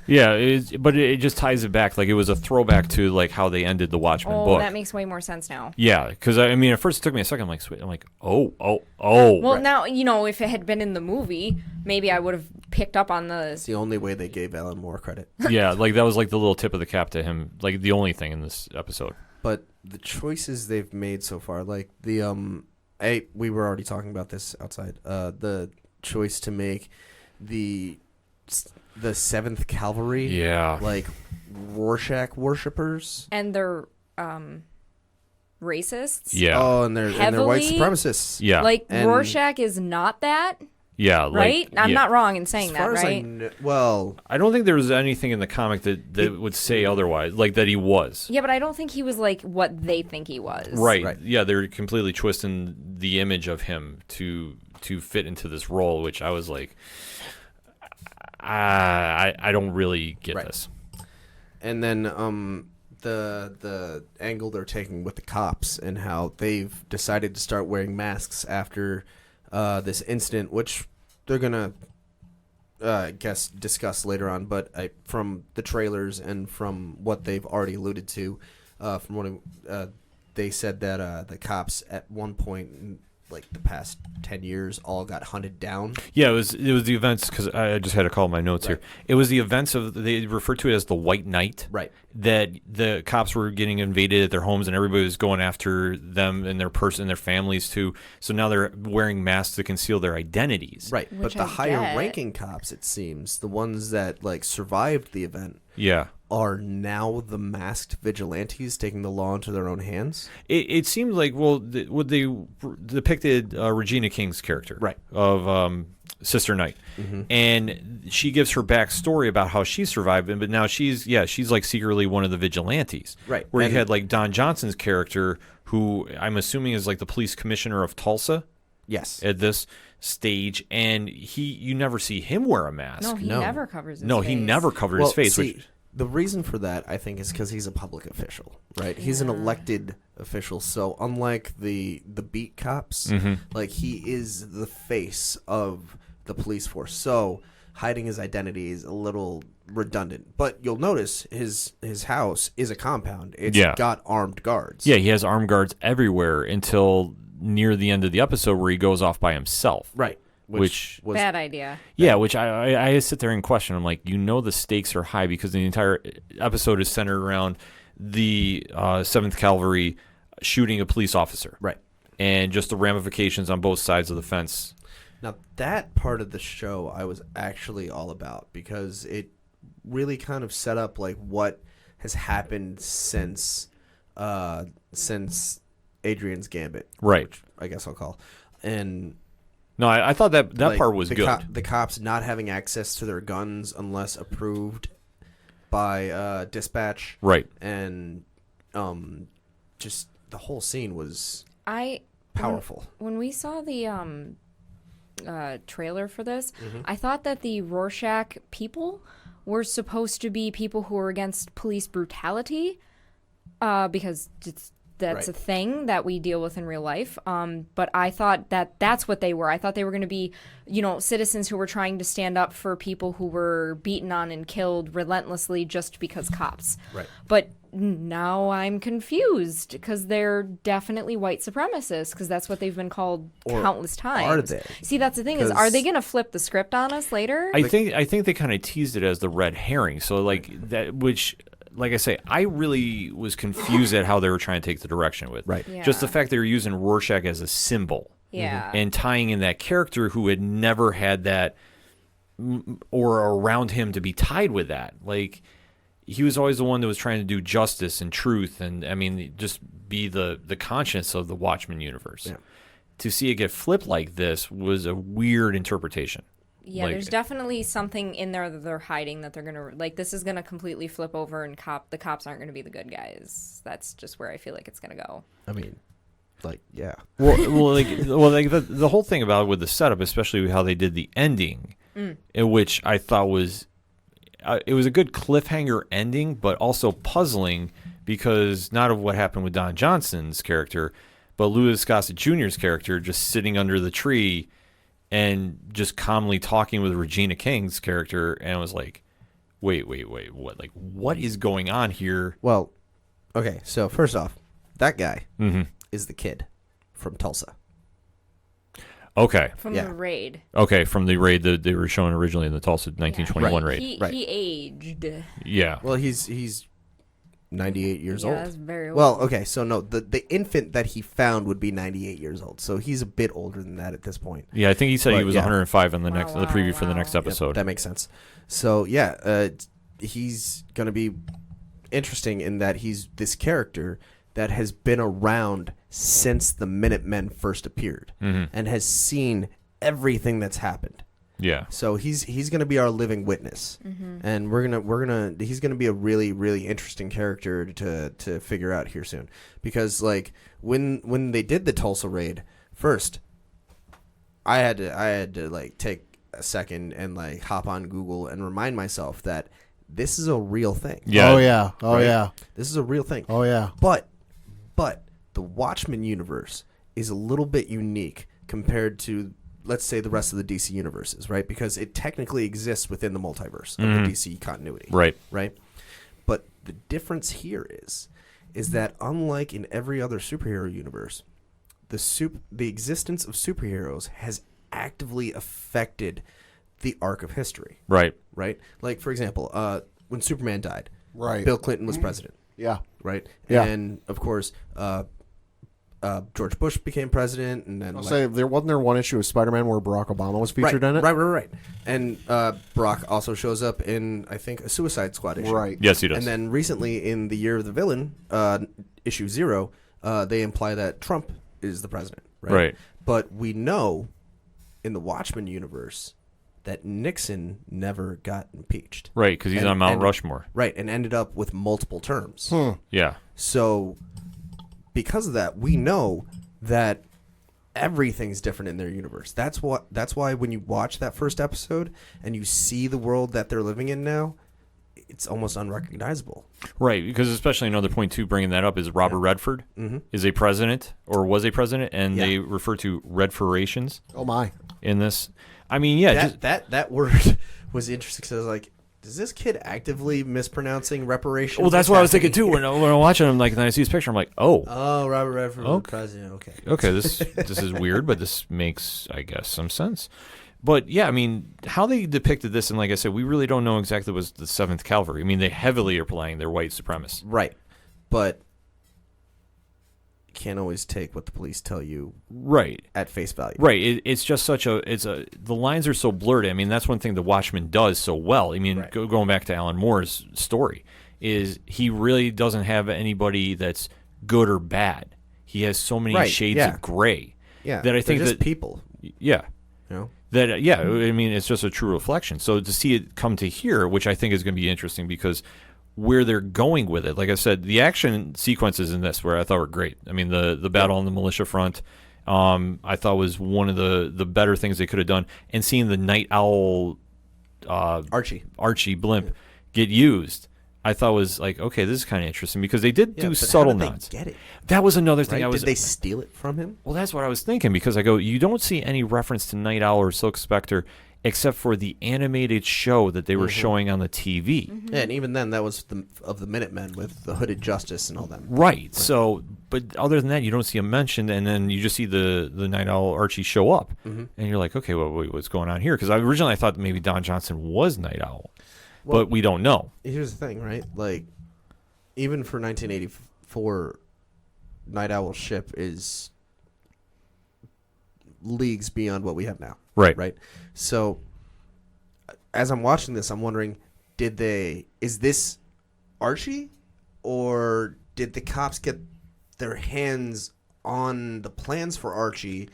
Yeah, but it just ties it back. Like it was a throwback to like how they ended the Watchmen book. That makes way more sense now. Yeah, because I mean, at first it took me a second. I'm like, oh. Well, now if it had been in the movie, maybe I would have picked up on the. It's the only way they gave Alan Moore credit. Yeah, like that was like the little tip of the cap to him. Like the only thing in this episode. But the choices they've made so far, like the we were already talking about this outside. The choice to make the 7th Cavalry, like Rorschach worshippers, And they're racists. Yeah. Oh, and they're white supremacists. Yeah. Like And- Rorschach is not that. Yeah. Right? I'm not wrong in saying As that, far as right? well, I don't think there was anything in the comic that would say otherwise, like that he was. Yeah, but I don't think he was like what they think he was. Right. Yeah, they're completely twisting the image of him to fit into this role, which I was like, I don't really get this. And then the angle they're taking with the cops and how they've decided to start wearing masks after this incident, which they're gonna discuss later on. But from the trailers and from what they've already alluded to, from what they said that the cops at one point, like the past 10 years, all got hunted down. Yeah, it was the events, because I just had to call my notes here. It was the events they referred to it as the White Night. Right. That the cops were getting invaded at their homes and everybody was going after them and their families too. So now they're wearing masks to conceal their identities. Right. Which but the I higher get. ranking cops, it seems, the ones that like survived the event, Yeah. are now the masked vigilantes taking the law into their own hands. It seemed like, well, what they depicted Regina King's character, Right. of Sister Knight, and she gives her backstory about how she survived, but now she's like secretly one of the vigilantes, Right. Where And- you had like Don Johnson's character, who I'm assuming is like the police commissioner of Tulsa. Yes. At this stage, and you never see him wear a mask. No, he never covers his No, face. he never covered his face. See, Which, the reason for that, I think, is because he's a public official, right? He's an elected official, so unlike the beat cops, like he is the face of the police force. So hiding his identity is a little redundant. But you'll notice his house is a compound. It's got armed guards. yeah, he has armed guards everywhere until near the end of the episode where he goes off by himself. Right. Which was Bad idea. Yeah, which I sit there and question. I'm like, the stakes are high because the entire episode is centered around the 7th Cavalry shooting a police officer. Right. And just the ramifications on both sides of the fence. Now, that part of the show I was actually all about because it really kind of set up like what has happened since Adrian's Gambit. Right. Which I guess I'll call. And no, I thought that like, part was good. The cops not having access to their guns unless approved by dispatch. Right. And just the whole scene was powerful. When we saw the trailer for this, I thought that the Rorschach people were supposed to be people who were against police brutality because that's a thing that we deal with in real life. But I thought that's what they were. I thought they were going to be, citizens who were trying to stand up for people who were beaten on and killed relentlessly just because cops. Right. But now I'm confused because they're definitely white supremacists because that's what they've been called countless times. Are they? See, that's the thing is, are they going to flip the script on us later? I think they kind of teased it as the red herring. So like that, which. Like I say, I really was confused at how they were trying to take the direction with. Right. Yeah. Just the fact they were using Rorschach as a symbol. Yeah. And tying in that character who had never had that or around him to be tied with that. Like, he was always the one that was trying to do justice and truth and, just be the conscience of the Watchmen universe. Yeah. To see it get flipped like this was a weird interpretation. Yeah, there's definitely something in there that they're hiding that they're gonna this is gonna completely flip over and the cops aren't gonna be the good guys. That's just where I feel like it's gonna go. Yeah. The whole thing about it with the setup, especially how they did the ending, in which I thought was it was a good cliffhanger ending, but also puzzling because not of what happened with Don Johnson's character, but Louis Gossett Jr.'s character just sitting under the tree. And just calmly talking with Regina King's character, and I was like, wait, what? Like, what is going on here? Well, okay, so first off, that guy is the kid from Tulsa. Okay. From the raid. Okay, from the raid that they were showing originally in the Tulsa 1921 raid. He aged. Yeah. Well, he's 98 years old. Yeah, that's very old. Well, okay, so no, the infant that he found would be 98 years old, so he's a bit older than that at this point. Yeah, I think he said he was 105 on the the preview for the next episode. Yep, that makes sense. So he's gonna be interesting in that he's this character that has been around since the Minutemen first appeared and has seen everything that's happened. Yeah. So he's going to be our living witness, and he's going to be a really, really interesting character to figure out here soon, because like when they did the Tulsa raid first, I had to like take a second and like hop on Google and remind myself that this is a real thing. Yeah. Oh yeah. Oh right? yeah. This is a real thing. Oh yeah. But the Watchmen universe is a little bit unique compared to, let's say, the rest of the DC universes, right? Because it technically exists within the multiverse of the DC continuity. Right. Right? But the difference here is that unlike in every other superhero universe, the existence of superheroes has actively affected the arc of history. Right. Right? Like, for example, when Superman died, Right. Bill Clinton was president. Yeah. Right? Yeah. And, of course, George Bush became president, and then I'll say there wasn't there one issue of Spider-Man where Barack Obama was featured in it. Right. And Barack also shows up in, I think, a Suicide Squad issue. Right. Yes, he does. And then recently in the Year of the Villain, issue 0, they imply that Trump is the president. Right. But we know in the Watchmen universe that Nixon never got impeached. Right, because he's on Mount Rushmore. Right, and ended up with multiple terms. Yeah. So because of that, we know that everything's different in their universe. That's why when you watch that first episode and you see the world that they're living in now, it's almost unrecognizable. Right, because especially another point too, bringing that up is Robert Redford is a president or was a president, and they refer to Redfurations. Oh my! In this, I mean, yeah, that word was interesting because I was like, Is this kid actively mispronouncing reparations? Well, that's what I was thinking too when I'm watching him. Like, and I see his picture, I'm like, oh, Robert Redford, Okay. president. Okay. okay, this is weird, but this makes, I guess, some sense. But yeah, I mean, how they depicted this, and like I said, we really don't know exactly what was the 7th Cavalry. I mean, they heavily are playing their white supremacists. Right, but you can't always take what the police tell you Right. at face value. Right. It's just the lines are so blurred. I mean, that's one thing the Watchmen does so well. I mean, Right. going back to Alan Moore's story, is he really doesn't have anybody that's good or bad. He has so many Right, shades yeah. of gray. Yeah, That I think they're just that people. Yeah. You know. That yeah, I mean, it's just a true reflection. So to see it come to here, which I think is going to be interesting because where they're going with it, like I said, the action sequences in this where I thought were great. I mean, the battle on the militia front, I thought was one of the better things they could have done. And seeing the Night Owl, Archie blimp get used, I thought was like, okay, this is kind of interesting because they did do but subtle how did nods. they get it? That was another thing. Right? I was. Did they steal it from him? Well, that's what I was thinking because I go, you don't see any reference to Night Owl or Silk Spectre except for the animated show that they were showing on the TV. Yeah, and even then, that was of the Minutemen with the Hooded Justice and all that. Right. So, but other than that, you don't see him mentioned, and then you just see the Night Owl Archie show up, and you're like, okay, well, what's going on here? Because originally I thought maybe Don Johnson was Night Owl, but we don't know. Here's the thing, right? Like, even for 1984, Night Owl's ship is leagues beyond what we have now. Right. Right. So, as I'm watching this, I'm wondering, is this Archie, or did the cops get their hands on the plans for Archie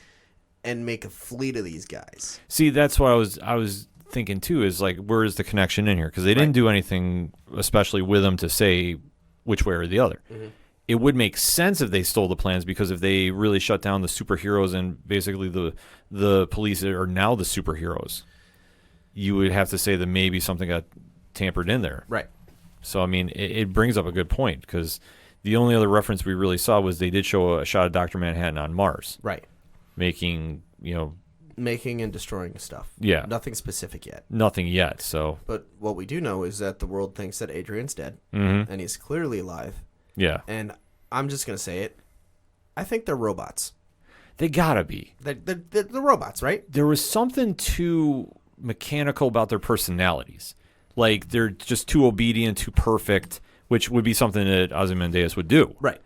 and make a fleet of these guys? See, that's what I was thinking too. Is like, where is the connection in here? Because they didn't do anything, especially with them, to say which way or the other. It would make sense if they stole the plans, because if they really shut down the superheroes and basically the police are now the superheroes, you would have to say that maybe something got tampered in there. Right. So, I mean, it brings up a good point, because the only other reference we really saw was they did show a shot of Dr. Manhattan on Mars. Right. Making and destroying stuff. Yeah. Nothing specific yet. Nothing yet, so. But what we do know is that the world thinks that Adrian's dead, and he's clearly alive. Yeah. And I'm just going to say it. I think they're robots. They gotta be. They're robots, right? There was something too mechanical about their personalities. Like, they're just too obedient, too perfect, which would be something that Ozymandias would do. Right.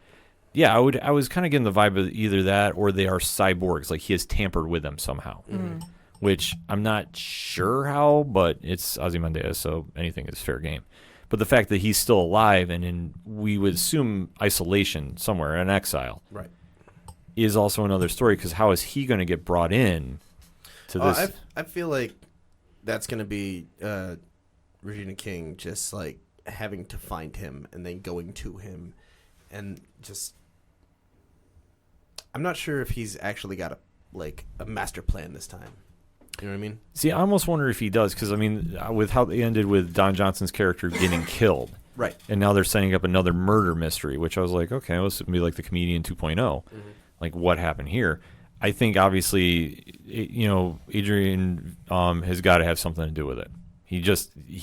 Yeah, I was kind of getting the vibe of either that or they are cyborgs. Like, he has tampered with them somehow. Which I'm not sure how, but it's Ozymandias, so anything is fair game. But the fact that he's still alive and we would assume isolation somewhere, in exile, right, is also another story, because how is he going to get brought in to this? I feel like that's going to be Regina King just, like, having to find him and then going to him and just... I'm not sure if he's actually got a master plan this time. You know what I mean? See, I almost wonder if he does, because, I mean, with how they ended with Don Johnson's character getting killed. Right. And now they're setting up another murder mystery, which I was like, okay, this would be like the Comedian 2.0. Like, what happened here? I think, obviously, Adrian has got to have something to do with it. He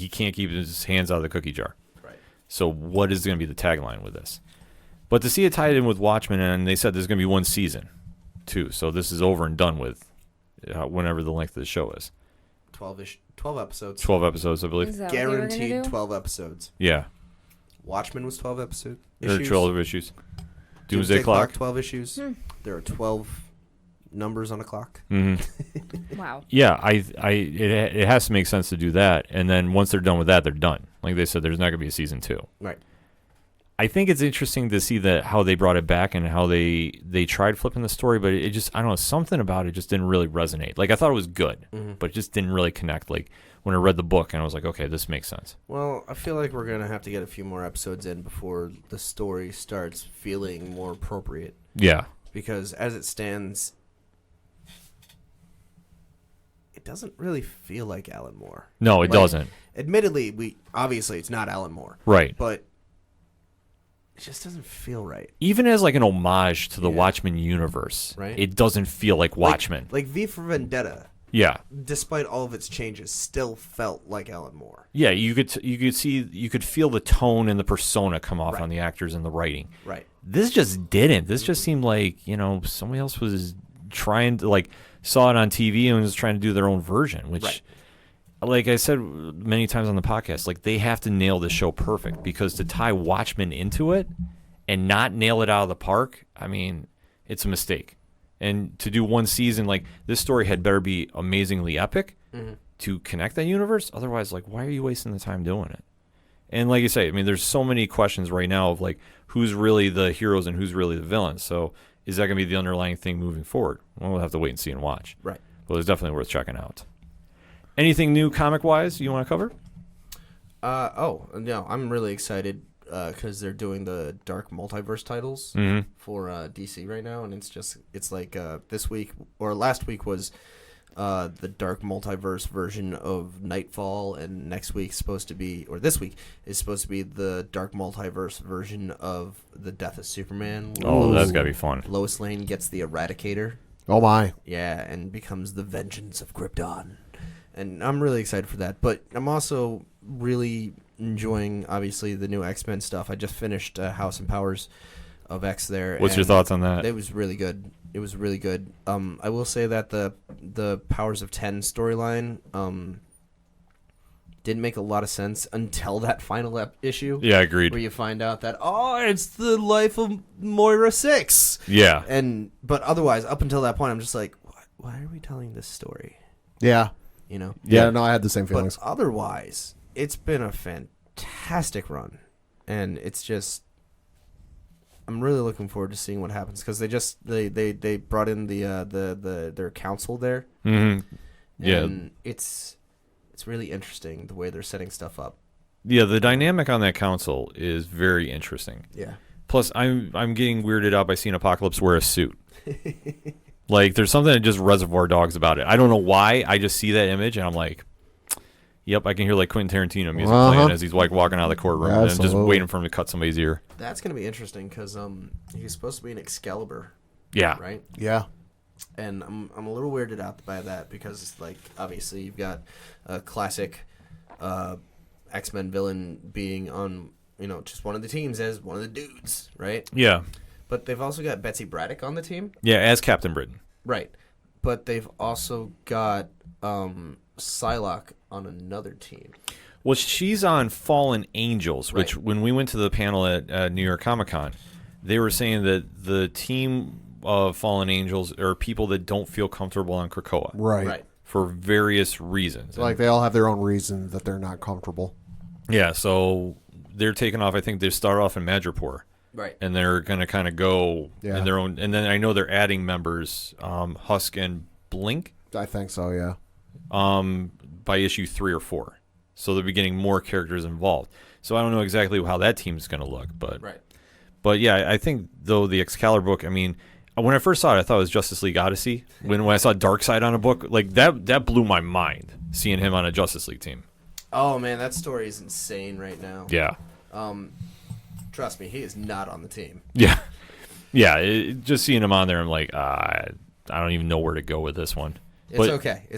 can't keep his hands out of the cookie jar. Right. So what is going to be the tagline with this? But to see it tied in with Watchmen, and they said there's going to be one season, too. So this is over and done with. Whenever the length of the show is. 12 episodes. 12 episodes, I believe. Is that what they were gonna Guaranteed do? 12 episodes. Yeah. Watchmen was 12 episodes. There are 12 issues. Doomsday Clock. 12 issues. There are 12 numbers on a clock. Wow. Yeah, it has to make sense to do that. And then once they're done with that, they're done. Like they said, there's not going to be a season 2. Right. I think it's interesting to see how they brought it back and how they tried flipping the story, but it just, I don't know, something about it just didn't really resonate. Like, I thought it was good, but it just didn't really connect. Like, when I read the book, and I was like, okay, this makes sense. Well, I feel like we're going to have to get a few more episodes in before the story starts feeling more appropriate. Yeah. Because as it stands, it doesn't really feel like Alan Moore. No, it doesn't. Admittedly, obviously it's not Alan Moore. Right. But it just doesn't feel right. Even as like an homage to the Watchmen universe, right? It doesn't feel like Watchmen. Like V for Vendetta Yeah. despite all of its changes, still felt like Alan Moore. Yeah, you could feel the tone and the persona come off on the actors and the writing. Right. This just didn't. This just seemed like, somebody else was trying to, like, saw it on TV and was trying to do their own version, which, like I said many times on the podcast, like, they have to nail the show perfect, because to tie Watchmen into it and not nail it out of the park, I mean, it's a mistake. And to do one season, like, this story had better be amazingly epic to connect that universe. Otherwise, like, why are you wasting the time doing it? And like you say, I mean, there's so many questions right now of, like, who's really the heroes and who's really the villains. So is that going to be the underlying thing moving forward? Well, we'll have to wait and see and watch. Right. But it's definitely worth checking out. Anything new comic-wise you want to cover? No, I'm really excited because they're doing the Dark Multiverse titles for DC right now, and it's like this week or last week was the Dark Multiverse version of Nightfall, and this week is supposed to be the Dark Multiverse version of the Death of Superman. Oh, that's gotta be fun. Lois Lane gets the Eradicator. Oh my. Yeah, and becomes the Vengeance of Krypton. And I'm really excited for that. But I'm also really enjoying, obviously, the new X-Men stuff. I just finished House and Powers of X there. What's your thoughts on that? It was really good. I will say that the Powers of 10 storyline didn't make a lot of sense until that final issue. Yeah, agreed. Where you find out that, it's the life of Moira 6. Yeah. But otherwise, up until that point, I'm just like, why are we telling this story? Yeah. Yeah, no, I had the same feelings. But otherwise, it's been a fantastic run, and it's just, I'm really looking forward to seeing what happens, because they brought in their council there. Mm-hmm. Yeah, and it's really interesting the way they're setting stuff up. Yeah, the dynamic on that council is very interesting. Yeah. Plus, I'm getting weirded out by seeing Apocalypse wear a suit. Like, there's something that just Reservoir Dogs about it. I don't know why. I just see that image, and I'm like, yep, I can hear, like, Quentin Tarantino music playing as he's, like, walking out of the courtroom. And I'm just waiting for him to cut somebody's ear. That's going to be interesting, because he's supposed to be an Excalibur. Yeah. Right? Yeah. And I'm a little weirded out by that, because, like, obviously you've got a classic X-Men villain being on, just one of the teams as one of the dudes, right? Yeah. But they've also got Betsy Braddock on the team. Yeah, as Captain Britain. Right. But they've also got Psylocke on another team. Well, she's on Fallen Angels, which when we went to the panel at New York Comic Con, they were saying that the team of Fallen Angels are people that don't feel comfortable on Krakoa. Right. For various reasons. Like, they all have their own reason that they're not comfortable. Yeah, so they're taking off. I think they start off in Madripoor. Right. And they're going to kind of go in their own. And then I know they're adding members, Husk and Blink. I think so, yeah. By issue 3 or 4. So they'll be getting more characters involved. So I don't know exactly how that team's going to look. But yeah, I think, though, the Excalibur book, I mean, when I first saw it, I thought it was Justice League Odyssey. When I saw Darkseid on a book, like, that blew my mind, seeing him on a Justice League team. Oh, man, that story is insane right now. Yeah. Trust me, he is not on the team. Yeah. Yeah, just seeing him on there, I'm like, I don't even know where to go with this one. It's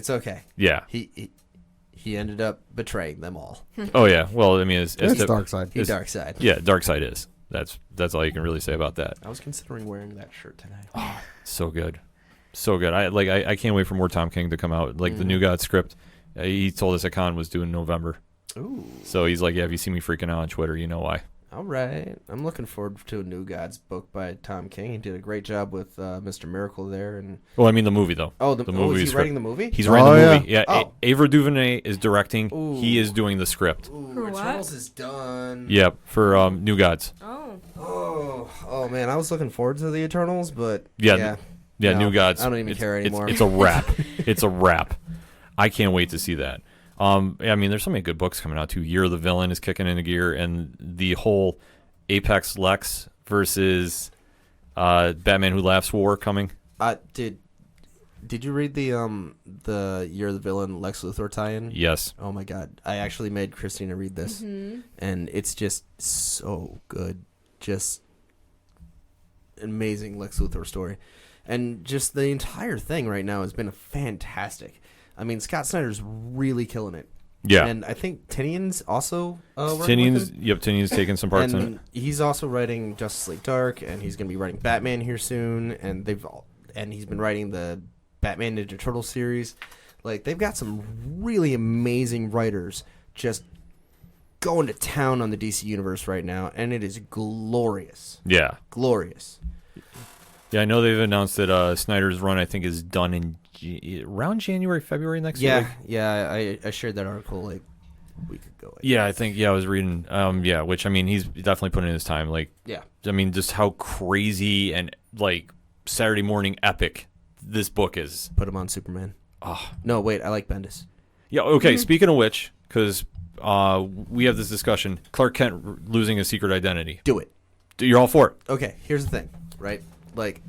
okay. Yeah. He ended up betraying them all. Oh, yeah. Well, I mean, it's Darkseid. He's Darkseid. Yeah, Darkseid is. That's all you can really say about that. I was considering wearing that shirt tonight. Oh, so good. So good. I can't wait for more Tom King to come out. Like, the New God script, he told us at Con was due in November. Ooh. So he's like, yeah, if you see me freaking out on Twitter, you know why. All right. I'm looking forward to a New Gods book by Tom King. He did a great job with Mr. Miracle there. Well, I mean the movie, though. Oh, the movie. Is he writing the movie? He's writing the movie. Yeah. Oh. Ava DuVernay is directing. Ooh. He is doing the script. Ooh, For what? Eternals is done. Yep, for New Gods. Oh, man. I was looking forward to the Eternals, but yeah, no, New Gods. I don't even care anymore. It's a wrap. It's a wrap. I can't wait to see that. I mean, there's so many good books coming out too. Year of the Villain is kicking into gear, and the whole Apex Lex versus Batman Who Laughs war coming. Did you read the Year of the Villain Lex Luthor tie-in? Yes. Oh my God! I actually made Christina read this, and it's just so good. Just amazing Lex Luthor story, and just the entire thing right now has been fantastic. I mean, Scott Snyder's really killing it. Yeah. And I think Tinian's also working with Tinian's him. Tinian's taking some parts in And it. he's also writing Justice League Dark, and he's going to be writing Batman here soon. And he's been writing the Batman Ninja Turtle series. Like, they've got some really amazing writers just going to town on the DC universe right now, and it is glorious. Yeah. Glorious. Yeah, I know they've announced that Snyder's run, I think, is done in around January, February next year. Yeah, I shared that article like a week ago. I think I was reading. Which I mean, he's definitely putting in his time. Like, Yeah. I mean, just how crazy and like Saturday morning epic this book is. Put him on Superman. Oh. No, wait, I like Bendis. Yeah. Okay. Speaking of which, because we have this discussion, Clark Kent losing his secret identity. Do it. You're all for it. Okay, here's the thing, right? Like,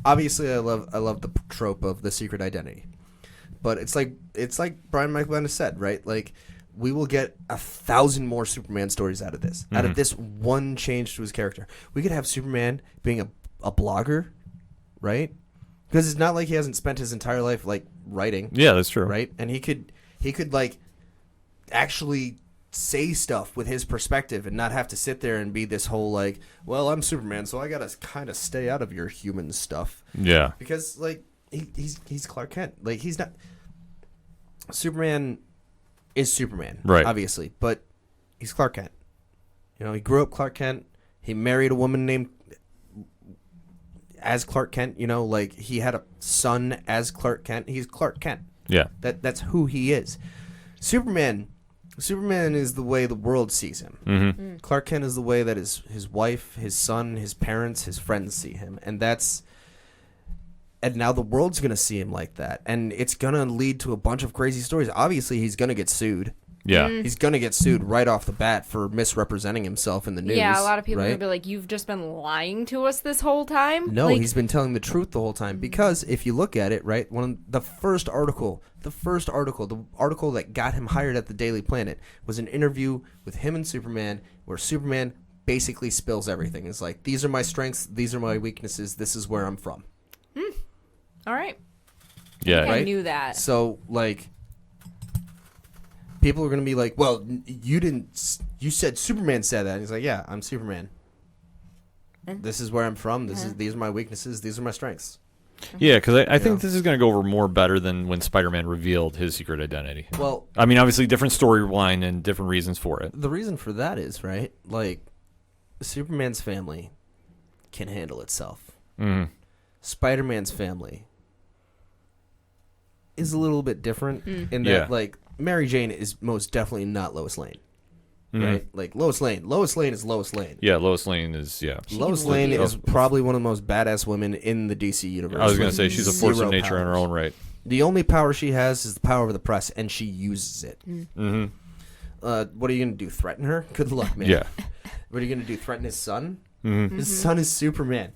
obviously, I love the trope of the secret identity, but it's like Brian Michael Bendis said, right? Like, we will get 1,000 more Superman stories out of this, out of this one change to his character. We could have Superman being a blogger, right? Because it's not like he hasn't spent his entire life like writing. Yeah, that's true. Right, and he could like actually say stuff with his perspective and not have to sit there and be this whole like, well, I'm Superman, so I gotta kind of stay out of your human stuff. Yeah. Because like he's Clark Kent. Like, he's not. Superman is Superman, right? Obviously, but he's Clark Kent. You know, he grew up Clark Kent. He married a woman named as Clark Kent. You know, like, he had a son as Clark Kent. He's Clark Kent. Yeah. That's who he is. Superman is the way the world sees him. Mm-hmm. Clark Kent is the way that his wife, his son, his parents, his friends see him. And now the world's going to see him like that. And it's going to lead to a bunch of crazy stories. Obviously, he's going to get sued. Yeah. He's going to get sued right off the bat for misrepresenting himself in the news. Yeah, a lot of people are right? going to be like, you've just been lying to us this whole time? No, like, he's been telling the truth the whole time. Because if you look at it, right, the article that got him hired at the Daily Planet was an interview with him and Superman, where Superman basically spills everything. It's like, these are my strengths, these are my weaknesses, this is where I'm from. All right. Yeah. I knew that. So, like, people are going to be like, well, you said Superman said that. And he's like, yeah, I'm Superman. This is where I'm from. These are my weaknesses. These are my strengths. Yeah, because I think this is going to go over more better than when Spider-Man revealed his secret identity. Well, I mean, obviously, different storyline and different reasons for it. the reason for that is, right, like, Superman's family can handle itself. Mm-hmm. Spider-Man's family is a little bit different in that, like, Mary Jane is most definitely not Lois Lane. Right? Like, Lois Lane is Lois Lane. Yeah, Lois Lane is, Lois Lane is probably one of the most badass women in the DC universe. I was going to say, she's a force of nature in her powers. own right. The only power she has is the power of the press, and she uses it. Mm-hmm. What are you going to do, threaten her? Good luck, man. Yeah. What are you going to do, threaten his son? Mm-hmm. His son is Superman.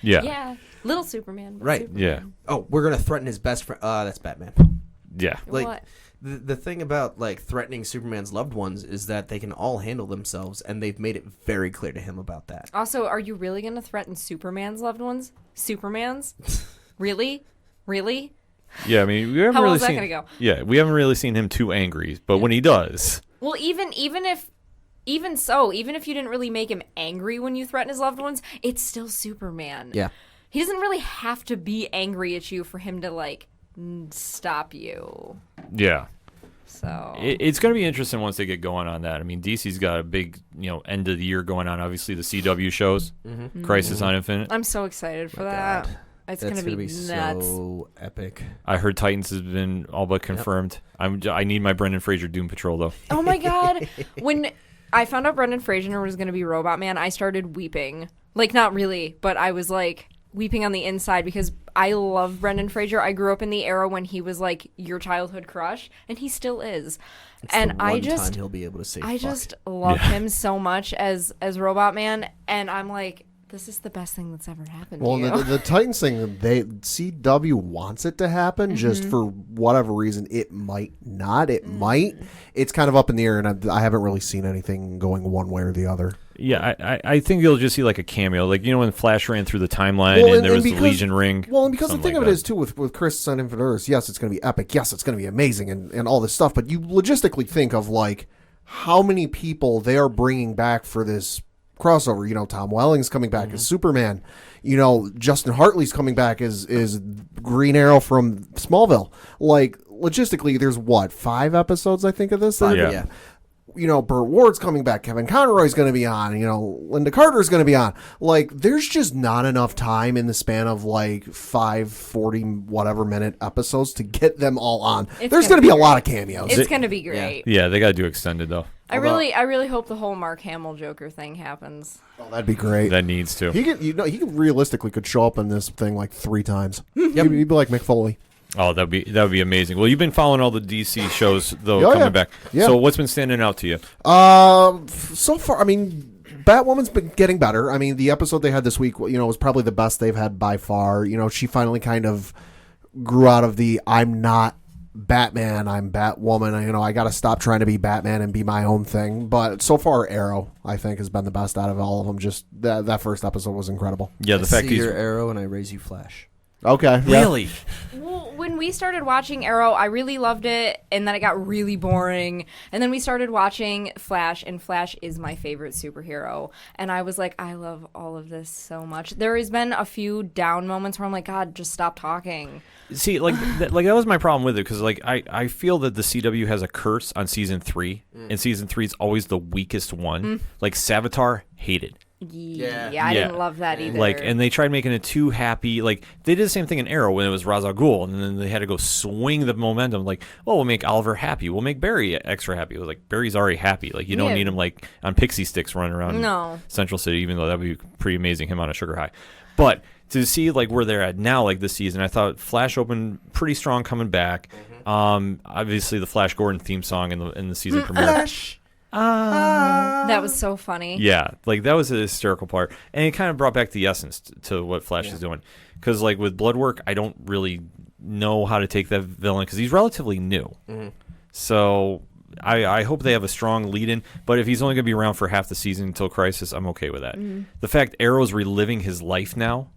Yeah. Yeah. Little Superman. But Right. Superman. Yeah. Oh, we're going to threaten his best friend. That's Batman. Yeah. Like, What? the thing about, like, threatening Superman's loved ones is that they can all handle themselves, and they've made it very clear to him about that. Also, are you really going to threaten Superman's loved ones? Superman's? Really? Really? Yeah, I mean, we haven't How really well is that seen. gonna go? Yeah, we haven't really seen him too angry, but when he does, Well, even if you didn't really make him angry when you threaten his loved ones, it's still Superman. Yeah. He doesn't really have to be angry at you for him to, like, stop you. yeah, So it's going to be interesting once they get going on that. I mean, DC's got a big, end of the year going on. Obviously, the CW shows, Crisis on Infinite. I'm so excited for that. God. It's That's gonna be nuts. so epic. I heard Titans has been all but confirmed. I need my Brendan Fraser Doom Patrol though. Oh my god! When I found out Brendan Fraser was going to be Robot Man, I started weeping. Like, not really, but I was like weeping on the inside because I love Brendan Fraser. I grew up in the era when he was like your childhood crush, and he still is. It's and the one time he'll be able to say I fuck. just love him so much as Robot Man, and I'm like, this is the best thing that's ever happened Well, to you. the Titans thing, CW wants it to happen, just for whatever reason. It might not. It might. It's kind of up in the air, and I haven't really seen anything going one way or the other. Yeah, I think you'll just see like a cameo, like when Flash ran through the timeline and there was the Legion ring. Well, and because the thing like of it is too with Chris on Infinite Earths, yes, it's going to be epic. Yes, it's going to be amazing and all this stuff. But you logistically think of like how many people they are bringing back for this crossover. Tom Welling's coming back as Superman. Justin Hartley's coming back as Green Arrow from Smallville. Like logistically, there's 5 episodes I think of this. Yeah. Burt Ward's coming back. Kevin Conroy's going to be on. Linda Carter's going to be on. Like, there's just not enough time in the span of like 40 whatever minute episodes to get them all on. There's going to be a lot of cameos. It's going to be great. Yeah, they got to do extended though. I really hope the whole Mark Hamill Joker thing happens. Oh, that'd be great. That needs to. He could realistically could show up in this thing like 3 times. He'd be like Mick Foley. Oh, that would be amazing. Well, you've been following all the DC shows though coming back. Yeah. So what's been standing out to you? So far, I mean, Batwoman's been getting better. I mean, the episode they had this week, was probably the best they've had by far. She finally kind of grew out of the I'm not Batman, I'm Batwoman. I got to stop trying to be Batman and be my own thing. But so far, Arrow, I think, has been the best out of all of them. Just that first episode was incredible. Yeah, the fact see he's your Arrow and I raise you Flash. Okay. Really. Well, when we started watching Arrow, I really loved it, and then it got really boring. And then we started watching Flash, and Flash is my favorite superhero. And I was like, I love all of this so much. There has been a few down moments where I'm like, God, just stop talking. See, that was my problem with it because I feel that the CW has a curse on season 3, and season 3 is always the weakest one. Like Savitar, hated. Yeah, I didn't love that either. And they tried making it too happy. Like they did the same thing in Arrow when it was Ra's al Ghul, and then they had to go swing the momentum. Like, oh, we'll make Oliver happy. We'll make Barry extra happy. It was like Barry's already happy. Like you don't need him like on pixie sticks running around Central City, even though that'd be pretty amazing him on a sugar high. But to see like where they're at now, like this season, I thought Flash opened pretty strong coming back. Obviously the Flash Gordon theme song in the season premiere. Flash. That was so funny. Yeah, like that was a hysterical part, and it kind of brought back the essence to what Flash is doing. Because like with Bloodwork, I don't really know how to take that villain because he's relatively new. So I hope they have a strong lead-in. But if he's only going to be around for half the season until Crisis, I'm okay with that. The fact Arrow's reliving his life now,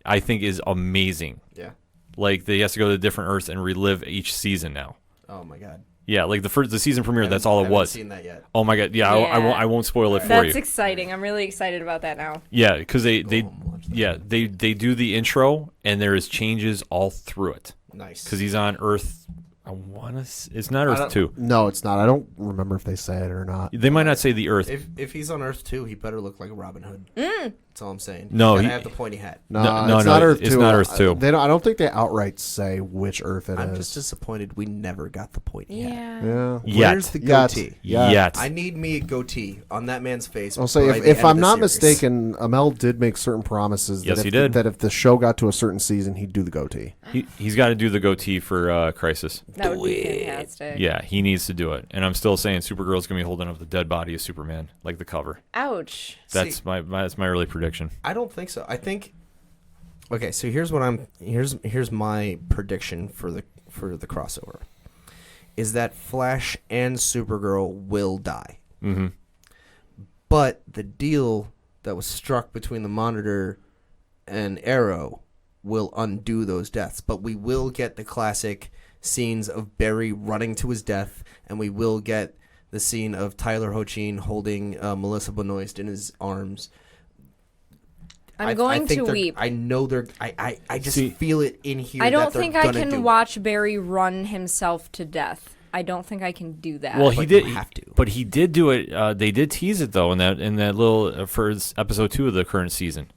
I think, is amazing. Yeah. Like he has to go to different Earths and relive each season now. Oh my God. Yeah, like the season premiere, that's all it was. I haven't seen that yet. Oh my God, yeah. I won't spoil it for you. That's exciting. I'm really excited about that now. Yeah, because they do the intro and there is changes all through it. Nice. Because he's on Earth. It's not Earth 2. No, it's not. I don't remember if they say it or not. They might not say the Earth. If he's on Earth 2, he better look like a Robin Hood. That's all I'm saying. No, he he have the pointy hat. No, it's not Earth 2. It's not Earth 2. I don't think they outright say which Earth it is. I'm just disappointed we never got the pointy hat. Yeah. Where's the goatee? Yet. I need me a goatee on that man's face. I'll say, if I'm not mistaken, Amel did make certain promises Yes, he did. that if the show got to a certain season, he'd do the goatee. He's got to do the goatee for Crisis. That would be fantastic. Yeah, he needs to do it. And I'm still saying Supergirl's going to be holding up the dead body of Superman, like the cover. Ouch. That's my early prediction. I don't think so. I think. Okay, so here's my prediction for the crossover, is that Flash and Supergirl will die. Mm-hmm. But the deal that was struck between the Monitor and Arrow will undo those deaths. But we will get the classic scenes of Barry running to his death, and we will get the scene of Tyler Hoechlin holding Melissa Benoist in his arms. I'm going to weep. I know they're. I just feel it in here. I don't think I can watch Barry run himself to death. I don't think I can do that. Well, he did have to. But he did do it. They did tease it though in that little first episode 2 of the current season.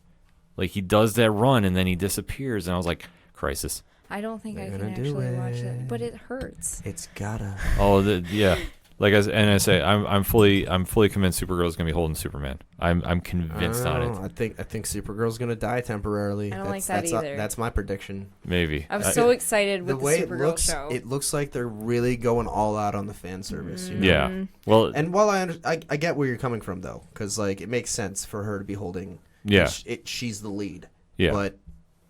Like he does that run and then he disappears, and I was like, Crisis. I don't think I can actually watch it, but it hurts. It's gotta. Oh, yeah. Like I say, I'm fully convinced Supergirl's gonna be holding Superman. I'm convinced on it. I think Supergirl's gonna die temporarily. I don't like that either. That's my prediction. Maybe. I was so excited with the way Supergirl show. It looks like they're really going all out on the fan service. You know? Yeah. Well, and while I get where you're coming from though, because like it makes sense for her to be holding Yeah. She's the lead. Yeah. But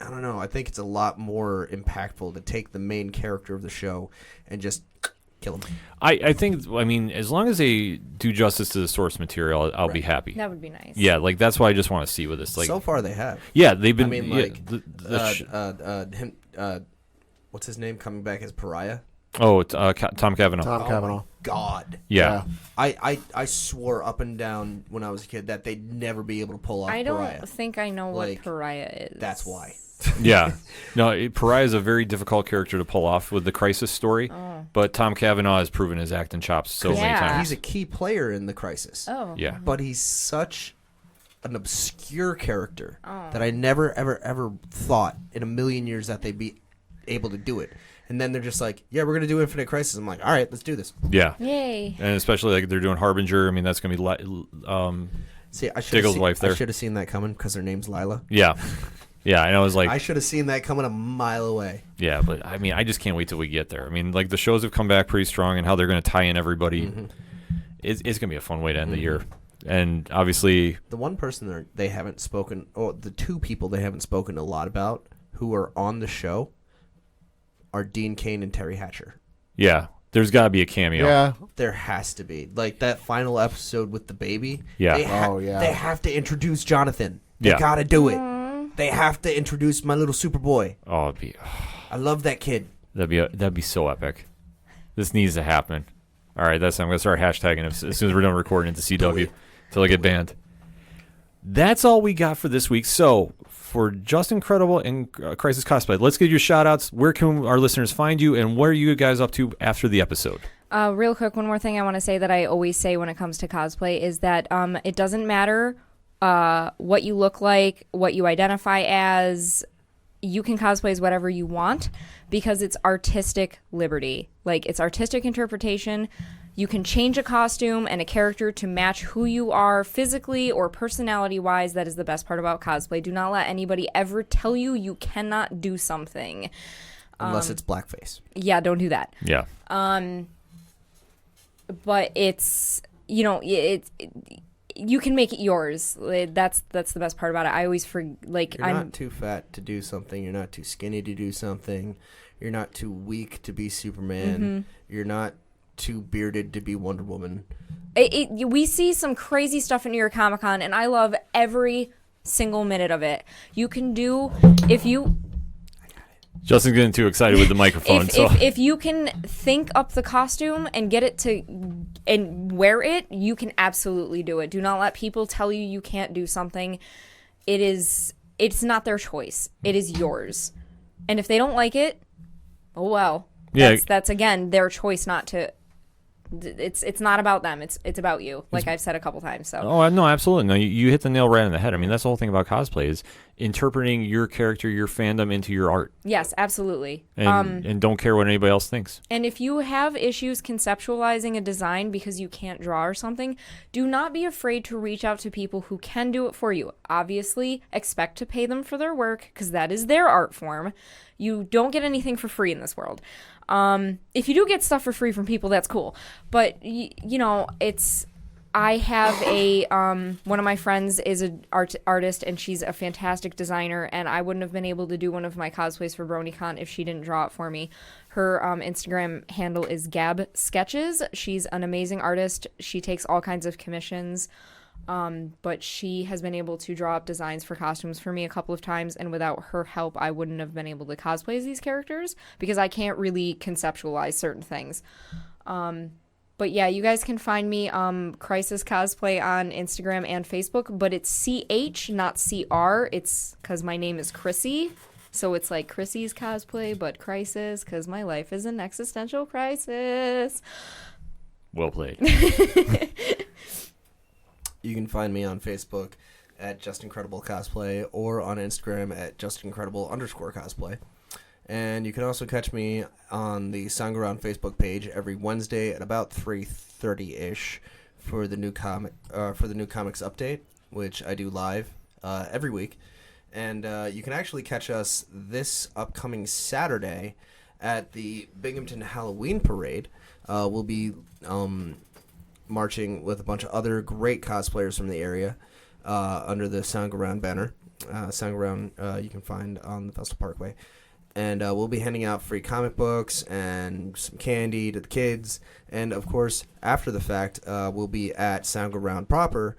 I don't know. I think it's a lot more impactful to take the main character of the show and just kill him. I think, I mean, as long as they do justice to the source material, I'll be happy. That would be nice. Yeah, like that's what I just want to see with this. Like, so far they have. Yeah, they've been. I mean, like, what's his name coming back as Pariah? Oh, Tom Cavanaugh. Tom Cavanaugh. God. Yeah. I swore up and down when I was a kid that they'd never be able to pull off I don't Pariah. think I know Like, what Pariah is. That's why. Yeah. No, Pariah is a very difficult character to pull off with the Crisis story, but Tom Cavanaugh has proven his acting chops so many times. He's a key player in the Crisis. Oh. Yeah. But he's such an obscure character that I never, ever, ever thought in a million years that they'd be able to do it. And then they're just like, yeah, we're going to do Infinite Crisis. I'm like, all right, let's do this. Yeah. Yay. And especially like they're doing Harbinger. I mean, that's going to be See, Diggle's wife there. I should have seen that coming because her name's Lila. Yeah. Yeah, I know. I was like, I should have seen that coming a mile away. yeah, but I mean, I just can't wait till we get there. I mean, like the shows have come back pretty strong, and how they're going to tie in everybody. It's going to be a fun way to end the year. And obviously, The one person they haven't spoken, or the two people they haven't spoken a lot about who are on the show are Dean Cain and Terry Hatcher. yeah, there's got to be a cameo. Yeah. There has to be. Like that final episode with the baby. Yeah. They have to introduce Jonathan. They Yeah. got to do it. They have to introduce my little Superboy. Oh, it'd be, I love that kid. that'd be so epic. This needs to happen. All right, I'm going to start hashtagging as soon as we're done recording into CW until I get banned. That's all we got for this week. So, for Just Incredible and Crisis Cosplay, let's get your shout-outs. Where can our listeners find you, and what are you guys up to after the episode? Real quick, one more thing I want to say that I always say when it comes to cosplay is that it doesn't matter what you look like, what you identify as. You can cosplay as whatever you want because it's artistic liberty. Like, it's artistic interpretation. You can change a costume and a character to match who you are physically or personality-wise. That is the best part about cosplay. Do not let anybody ever tell you you cannot do something. Unless it's blackface. Yeah, don't do that. Yeah. But it's, you know, you can make it yours. That's the best part about it. I always You're not too fat to do something. You're not too skinny to do something. You're not too weak to be Superman. You're not too bearded to be Wonder Woman. We see some crazy stuff in New York Comic Con, and I love every single minute of it. You can do, if you... Justin's getting too excited with the microphone. If you can think up the costume and get it to and wear it, you can absolutely do it. Do not let people tell you you can't do something. It's not their choice. It is yours. And if they don't like it, oh well. That's again their choice not to. It's not about them. It's about you. Like I've said a couple times. So. Oh no, absolutely. No, you hit the nail right on the head. I mean, that's the whole thing about cosplay is interpreting your character, your fandom into your art. Yes, absolutely. And don't care what anybody else thinks. And if you have issues conceptualizing a design because you can't draw or something, do not be afraid to reach out to people who can do it for you. Obviously, expect to pay them for their work because that is their art form. You don't get anything for free in this world. If you do get stuff for free from people, that's cool. But, you know, I have one of my friends is an artist, and she's a fantastic designer, and I wouldn't have been able to do one of my cosplays for BronyCon if she didn't draw it for me. Her Instagram handle is Gab Sketches. She's an amazing artist. She takes all kinds of commissions. But she has been able to draw up designs for costumes for me a couple of times, and without her help, I wouldn't have been able to cosplay as these characters because I can't really conceptualize certain things. But yeah, you guys can find me Crisis Cosplay on Instagram and Facebook, but it's CH, not CR. It's because my name is Chrissy. So it's like Chrissy's Cosplay, but Crisis, because my life is an existential crisis. Well played. You can find me on Facebook at Just Incredible Cosplay or on Instagram at JustIncredible_cosplay. And you can also catch me on the Sangaround Facebook page every Wednesday at about 3:30-ish for the new comics update, which I do live every week. And you can actually catch us this upcoming Saturday at the Binghamton Halloween Parade. We'll be marching with a bunch of other great cosplayers from the area. under the Soundground banner. Soundground you can find on the Vestal Parkway. And we'll be handing out free comic books and some candy to the kids. And, of course, after the fact, we'll be at Soundground proper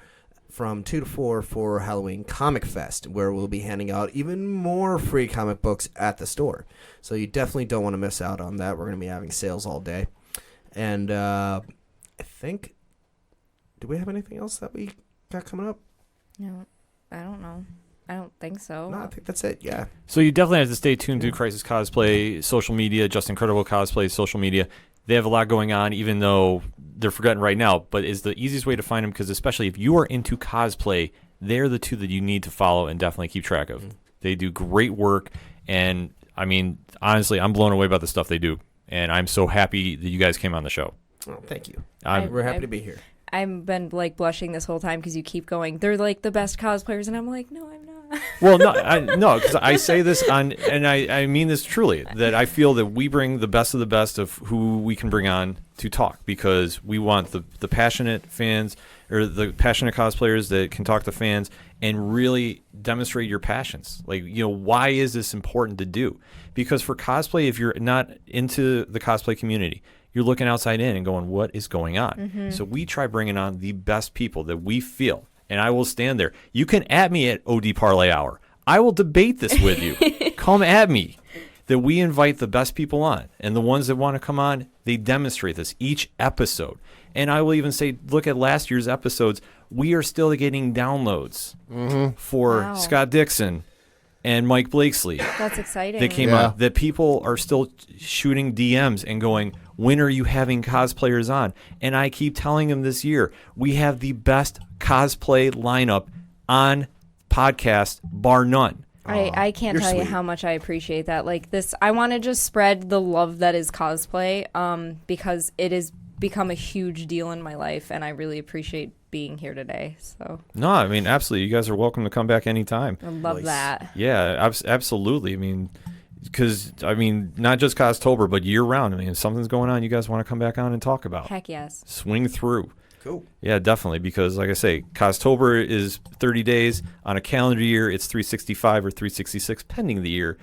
from 2 to 4 for Halloween Comic Fest, where we'll be handing out even more free comic books at the store. So you definitely don't want to miss out on that. We're going to be having sales all day. And I think, do we have anything else that we got coming up? No, I don't know. I don't think so. No, I think that's it, yeah. So you definitely have to stay tuned to Crisis Cosplay social media, Just Incredible Cosplay social media. They have a lot going on, even though they're forgotten right now, but it's the easiest way to find them, because especially if you are into cosplay, they're the two that you need to follow and definitely keep track of. They do great work, and I mean, honestly, I'm blown away by the stuff they do, and I'm so happy that you guys came on the show. Oh, thank you. We're happy to be here. I've been like blushing this whole time because you keep going, they're like the best cosplayers, and I'm like, no, I'm not. Well, no, because I say this and I mean this truly, that I feel that we bring the best of who we can bring on to talk, because we want the passionate fans, or the passionate cosplayers that can talk to fans and really demonstrate your passions. Like, why is this important to do? Because for cosplay, if you're not into the cosplay community, you're looking outside in and going, what is going on? Mm-hmm. So we try bringing on the best people that we feel. And I will stand there. You can at me at OD Parlay Hour. I will debate this with you. Come at me. That we invite the best people on. And the ones that want to come on, they demonstrate this each episode. And I will even say, look at last year's episodes. We are still getting downloads for Scott Dixon and Mike Blakesley. That's exciting. That came out. That people are still shooting DMs and going, when are you having cosplayers on? And I keep telling them this year, we have the best cosplay lineup on podcast, bar none. I can't tell you how much I appreciate that. Like this, I want to just spread the love that is cosplay, because it has become a huge deal in my life, and I really appreciate being here today. So no, I mean, absolutely, you guys are welcome to come back anytime. I love that. Yeah, absolutely. I mean, because not just Costober, but year round. I mean, if something's going on, you guys want to come back on and talk about. Heck yes. Swing through. Cool. Yeah, definitely. Because like I say, Costober is 30 days. On a calendar year, it's 365 or 366, pending the year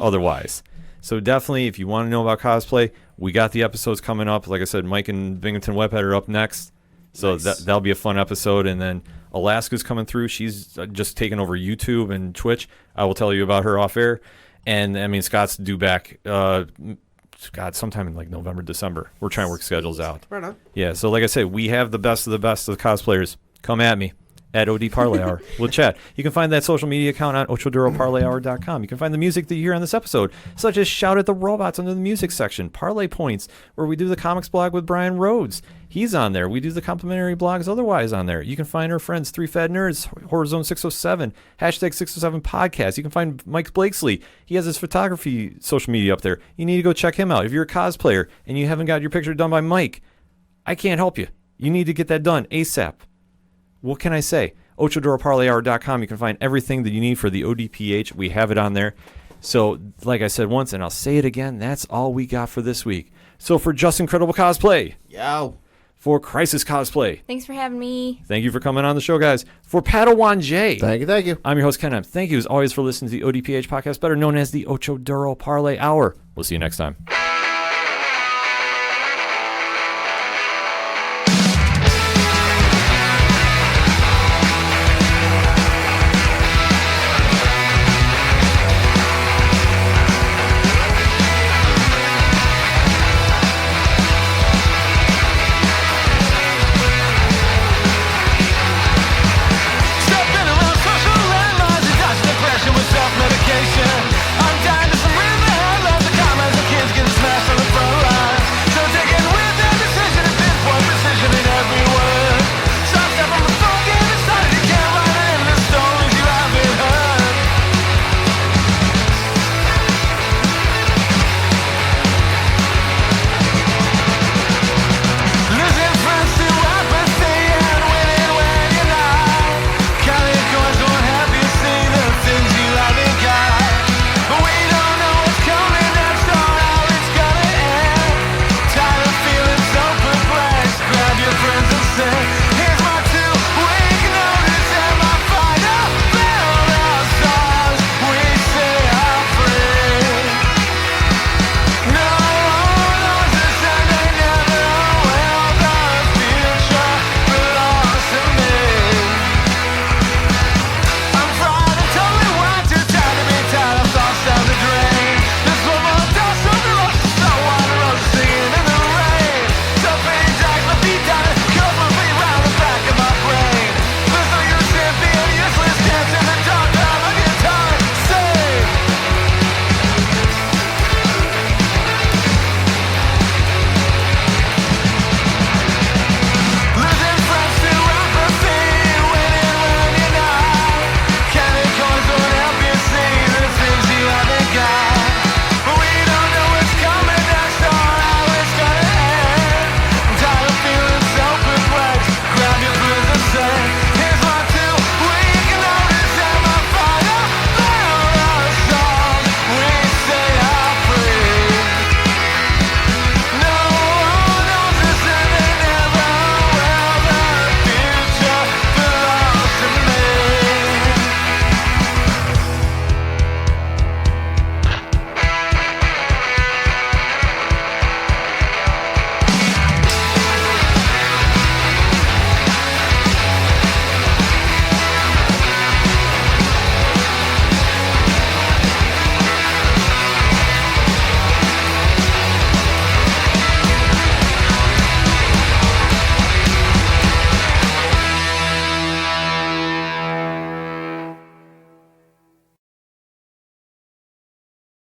otherwise. So definitely, if you want to know about cosplay, we got the episodes coming up. Like I said, Mike and Binghamton Webhead are up next. So Nice. that'll be a fun episode. And then Alaska's coming through. She's just taken over YouTube and Twitch. I will tell you about her off air. And I mean, Scott's due back, sometime in like November, December. We're trying to work schedules out. Right on. Yeah, so like I say, we have the best of the cosplayers. Come at me at OD Parlay Hour. We'll chat. You can find that social media account on OchoDuroParlayHour.com. You can find the music that you hear on this episode, such as Shout at the Robots under the music section, Parlay Points, where we do the comics blog with Brian Rhodes. He's on there. We do the complimentary blogs otherwise on there. You can find our friends, 3 Fat Nerds, Horror Zone 607, hashtag 607 Podcast. You can find Mike Blakesley. He has his photography social media up there. You need to go check him out. If you're a cosplayer and you haven't got your picture done by Mike, I can't help you. You need to get that done ASAP. What can I say? OchoDuroParlayHour.com. You can find everything that you need for the ODPH. We have it on there. So, like I said once, and I'll say it again, that's all we got for this week. So, for Just Incredible Cosplay. Yow. For Crisis Cosplay. Thanks for having me. Thank you for coming on the show, guys. For Padawan J. Thank you. I'm your host, Ken M. Thank you, as always, for listening to the ODPH podcast, better known as the Ocho Duro Parlay Hour. We'll see you next time.